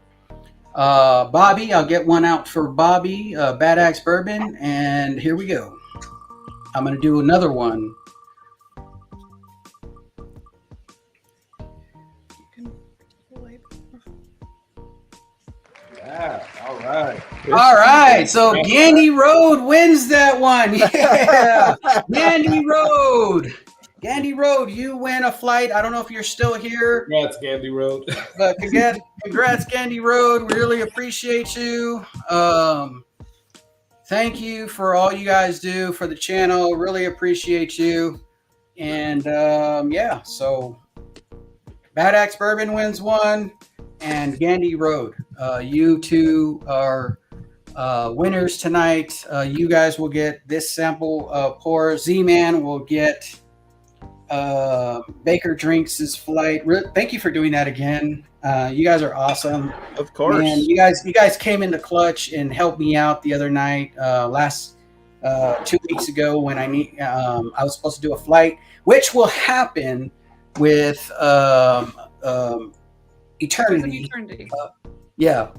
Bobby, I'll get one out for Bobby, Bad Axe Bourbon. And here we go. I'm going to do another one. Yeah, all right. All right, so Gandy Road wins that one. Yeah, Gandy Road. Gandy Road, you win a flight. I don't know if you're still here. Congrats, Gandy Road. But congrats, Gandy Road. We really appreciate you. Thank you for all you guys do for the channel. Really appreciate you. And yeah, so Bad Axe Bourbon wins 1. And Gandy Road, you 2 are winners tonight. You guys will get this sample pour. Z-Man will get Baker Drinks' flight. Thank you for doing that again. You guys are awesome. Of course. And you guys came into clutch and helped me out the other night. Last 2 weeks ago when I was supposed to do a flight, which will happen with Eternity. Yeah.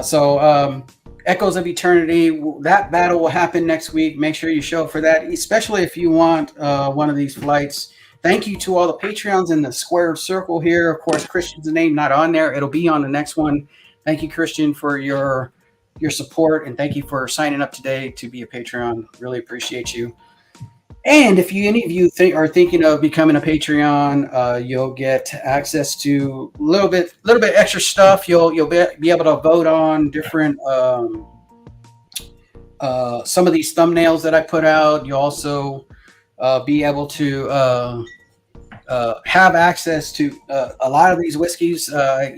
So Echoes of Eternity, that battle will happen next week. Make sure you show up for that, especially if you want one of these flights. Thank you to all the Patreons in the square circle here. Of course, Christian's name not on there. It'll be on the next one. Thank you, Christian, for your support, and thank you for signing up today to be a Patreon. Really appreciate you. And if any of you are thinking of becoming a Patreon, you'll get access to a little bit extra stuff. You'll be able to vote on different some of these thumbnails that I put out. You'll also be able to have access to a lot of these whiskeys. I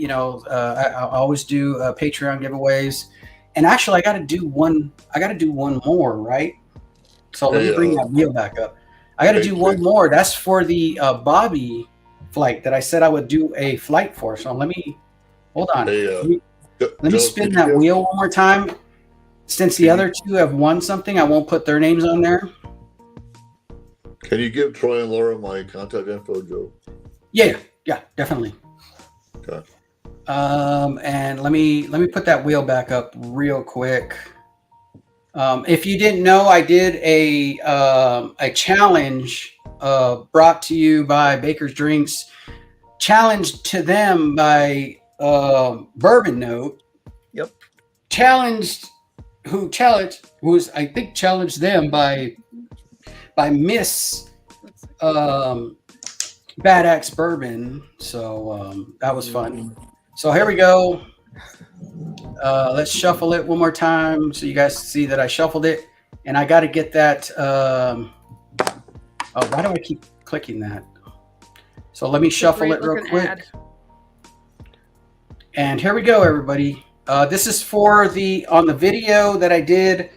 always do Patreon giveaways, and actually, I got to do one more, right? So let me bring that wheel back up. I got to do one more. That's for the Bobby flight that I said I would do a flight for. So hold on. Let me spin that wheel one more time. Since the other 2 have won something, I won't put their names on there. Can you give Troy and Laura my contact info, Joe? Yeah, definitely. Okay. And let me put that wheel back up real quick. If you didn't know, I did a challenge brought to you by Baker's Drinks, challenged to them by Bourbon Note. Yep. Challenged them by Miss Bad Axe Bourbon. So that was fun. So here we go. Let's shuffle it one more time so you guys see that I shuffled it, and I got to get that. Why do I keep clicking that? So let me shuffle it real quick. And here we go, everybody. This is for on the video that I did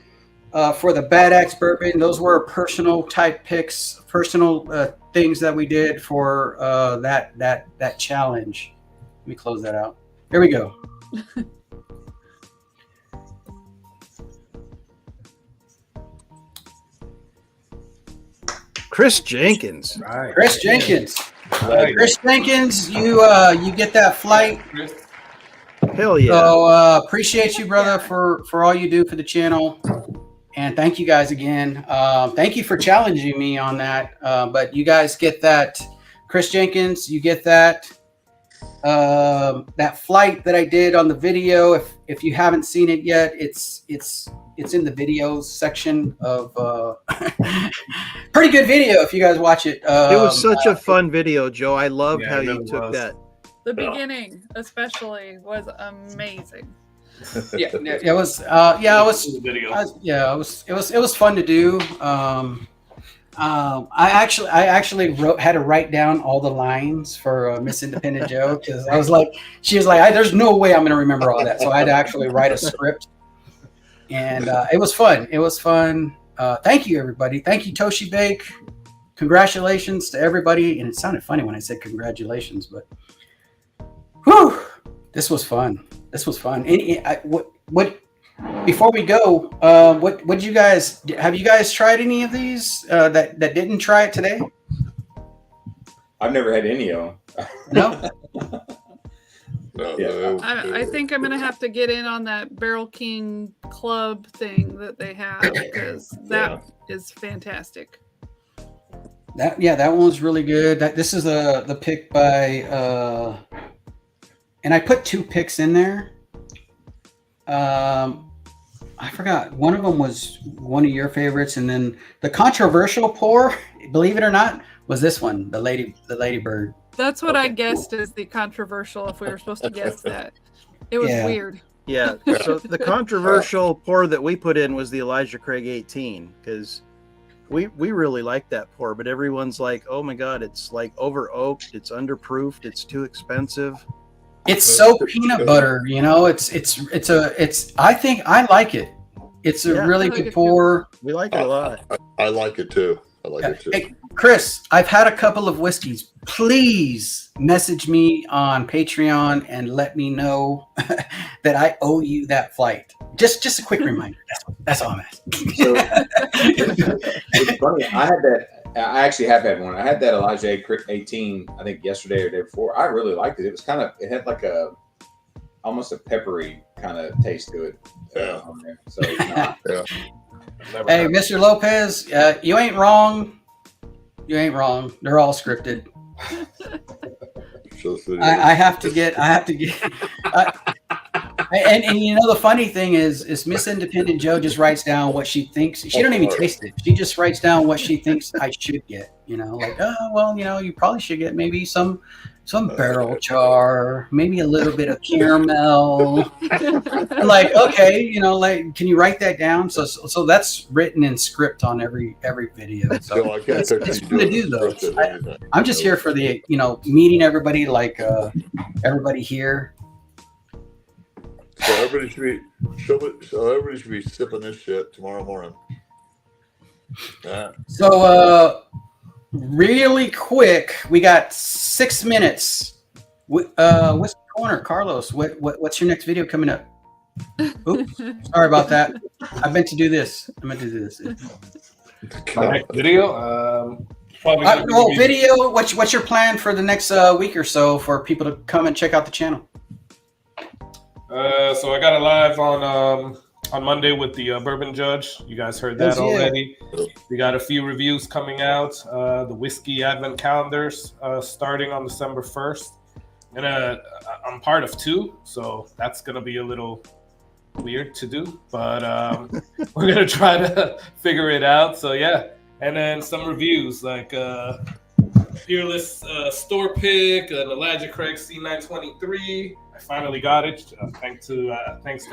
for the Bad Axe Bourbon. Those were personal type picks, personal things that we did for that challenge. Let me close that out. Here we go. Chris Jenkins. Right. Chris Jenkins. Chris Jenkins, you get that flight. Hell yeah. So appreciate you, brother, for all you do for the channel. And thank you guys again. Thank you for challenging me on that. But you guys get that. Chris Jenkins, you get that. That flight that I did on the video. If you haven't seen it yet, it's in the videos section of pretty good video if you guys watch it. It was such a fun video, Joe. I loved how you took that. The beginning especially was amazing. It was. Yeah, it was. It was fun to do. I actually had to write down all the lines for Miss Independent Joe because I was like, she was like, there's no way I'm going to remember all that. So I had to actually write a script, and it was fun. It was fun. Thank you, everybody. Thank you, Toshi Bake. Congratulations to everybody. And it sounded funny when I said congratulations, but whew, this was fun. This was fun. What? Before we go, what you guys have you guys tried any of these that didn't try it today? I've never had any of them. No. I think I'm gonna have to get in on that Barrel King Club thing that they have because that is fantastic. That one was really good. This is the pick by and I put 2 picks in there. I forgot. One of them was one of your favorites, and then the controversial pour, believe it or not, was this one, the Ladybird. That's what I guessed is the controversial. If we were supposed to guess that, it was weird. Yeah. So the controversial pour that we put in was the Elijah Craig 18 because we really like that pour, but everyone's like, "Oh my God, it's like over oaked, it's underproofed, it's too expensive." It's so peanut butter, you know. It's I think I like it. It's a really good pour. We like it a lot. I like it too. I like it too. Hey, Chris, I've had a couple of whiskeys. Please message me on Patreon and let me know that I owe you that flight. Just a quick reminder. That's all I'm asking. So, it's funny. I actually have had one. I had that Elijah 18, I think yesterday or the day before. I really liked it. It was it had like almost a peppery kind of taste to it. On there. So, Hey, Mr. Lopez, you ain't wrong. You ain't wrong. They're all scripted. I have to get. And you know the funny thing is Miss Independent Joe just writes down what she thinks. She don't even taste it. She just writes down what she thinks I should get. You know, like, oh well, you know, you probably should get maybe some barrel char, maybe a little bit of caramel. I'm like, okay, you know, like, can you write that down? So that's written in script on every video. So it's fun to do those. I'm just here for the, you know, meeting everybody, like everybody here. So everybody should be sipping this shit tomorrow morning. So really quick, we got 6 minutes. What's the corner, Carlos? What's your next video coming up? Oops, sorry about that. I meant to do this. My next video, probably video. What's your plan for the next week or so for people to come and check out the channel? So I got a live on Monday with the Bourbon Judge. You guys heard that already. We got a few reviews coming out. The Whiskey Advent Calendars starting on December 1st. And I'm part of 2, so that's going to be a little weird to do. But we're going to try to figure it out. So, yeah. And then some reviews like Fearless Store Pick, an Elijah Craig C923. I finally got it, thanks to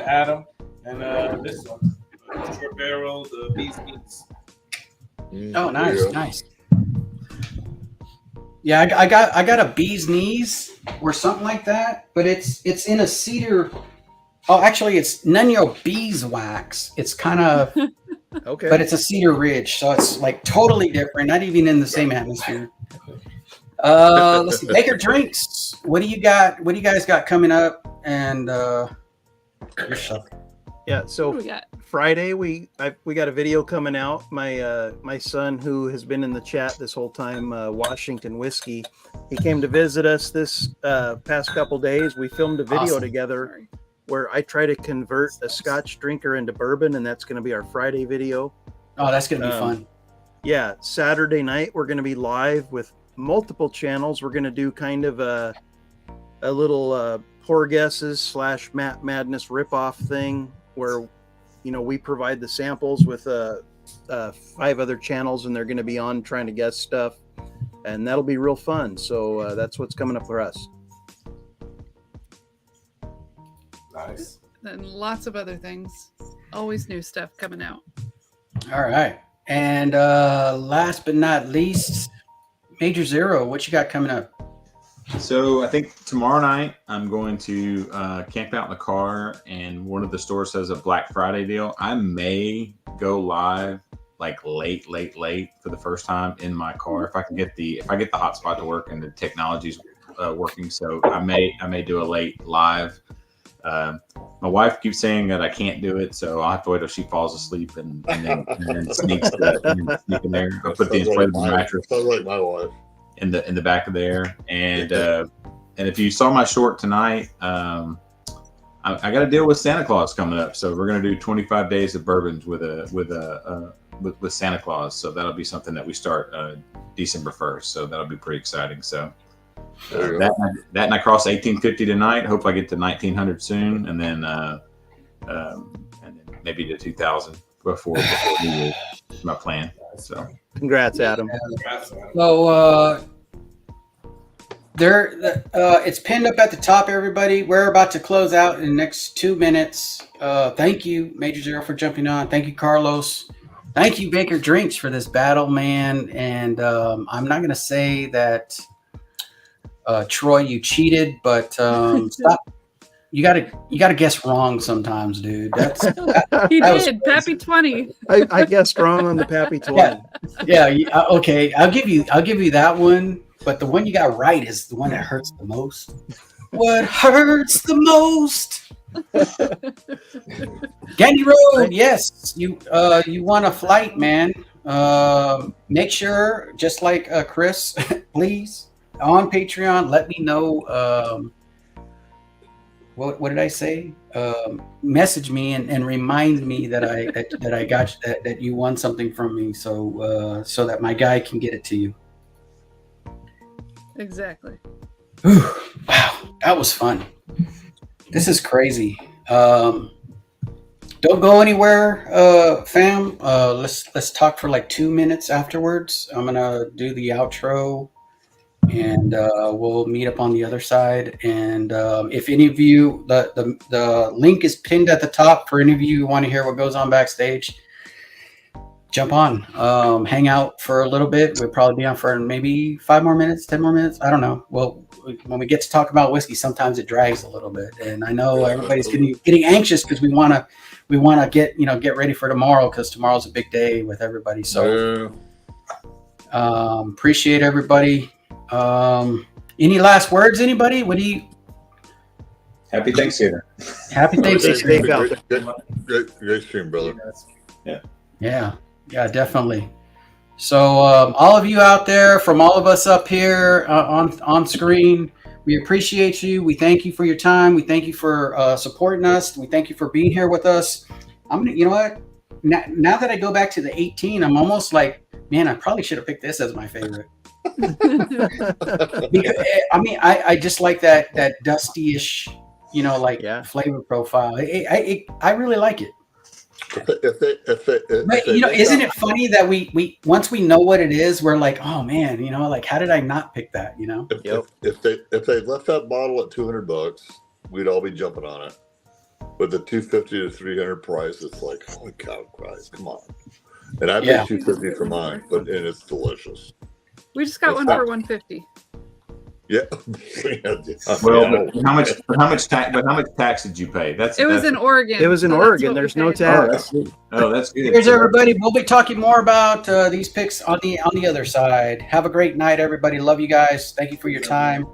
Adam. And this one, Short Barrel, the Bees Meats. Oh, nice. Yeah, I got a bee's knees or something like that, but it's in a cedar. Oh, actually, it's Nuno beeswax. It's kind of okay, but it's a cedar ridge, so it's like totally different. Not even in the same atmosphere. Let's see. Baker Drinks. What do you got? What do you guys got coming up? And your stuff. Yeah. So Friday we got a video coming out. My son, who has been in the chat this whole time, Washington Whiskey, he came to visit us this past couple days. We filmed a video together where I try to convert a Scotch drinker into bourbon, and that's going to be our Friday video. Oh, that's going to be fun. Yeah. Saturday night we're going to be live with multiple channels. We're going to do kind of a little pour guesses / Matt Madness ripoff thing where, you know, we provide the samples with 5 other channels, and they're going to be on trying to guess stuff, and that'll be real fun. So that's what's coming up for us. Nice. and lots of other things. Always new stuff coming out. All right. And last but not least, Major Zero, what you got coming up? So I think tomorrow night I'm going to camp out in the car, and one of the stores has a Black Friday deal. I may go live like late for the first time in my car if I get the hotspot to work and the technology's working. So I may do a late live. My wife keeps saying that I can't do it, so I'll have to wait till she falls asleep and then sneak in there. I'll put the inflatable mattress. Sounds like my wife. In the back of there, and if you saw my short tonight, I got to deal with Santa Claus coming up, so we're gonna do 25 days of bourbons with Santa Claus. So that'll be something that we start December 1st. So that'll be pretty exciting. So that and I cross 1850 tonight. Hope I get to 1900 soon, and then maybe to 2000 before New Year's. Is my plan. So congrats, Adam. So it's pinned up at the top, everybody. We're about to close out in the next 2 minutes. Thank you, Major Zero, for jumping on. Thank you, Carlos. Thank you, Baker Drinks, for this battle, man. And I'm not gonna say that Troy, you cheated, but stop. You gotta guess wrong sometimes, dude. He did. Pappy 20. I guessed wrong on the Pappy 20. Yeah. Okay. I'll give you that one. But the one you got right is the one that hurts the most. What hurts the most? Gandy Road. Yes, you want a flight, man. Make sure, just like Chris, please on Patreon. Let me know. What did I say? Message me and remind me that I got that you won something from me, so that my guy can get it to you. Exactly. Whew, wow, that was fun. This is crazy. Don't go anywhere, fam. Let's talk for like 2 minutes afterwards. I'm gonna do the outro. And we'll meet up on the other side. And if any of you, the link is pinned at the top for any of you who want to hear what goes on backstage. Jump on, hang out for a little bit. We'll probably be on for maybe 5 more minutes, 10 more minutes. I don't know. Well, when we get to talk about whiskey, sometimes it drags a little bit. And I know everybody's getting anxious because we want to get ready for tomorrow, because tomorrow's a big day with everybody. So appreciate everybody. Any last words, anybody? What do you? Happy Thanksgiving. Happy Thanksgiving. Great stream, brother. Yeah, definitely. So all of you out there, from all of us up here on screen, we appreciate you. We thank you for your time. We thank you for supporting us. We thank you for being here with us. You know what? Now that I go back to the 18, I'm almost like, man, I probably should have picked this as my favorite. Because, I just like that dusty-ish, flavor profile. I really like it. Isn't it funny that we once we know what it is, we're like, oh man, how did I not pick that? If they left that bottle at $200, we'd all be jumping on it. But the $250 to $300 price, it's like, holy cow, Christ, come on. And I paid $250 for mine, and it's delicious. We just got one for $150. Yeah. Well, how much tax did you pay? It was in Oregon. It was in Oregon. There's no tax. That's good. Here's everybody. We'll be talking more about these picks on the other side. Have a great night, everybody. Love you guys. Thank you for your time.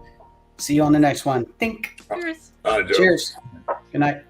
See you on the next one. Cheers. Cheers. Good night.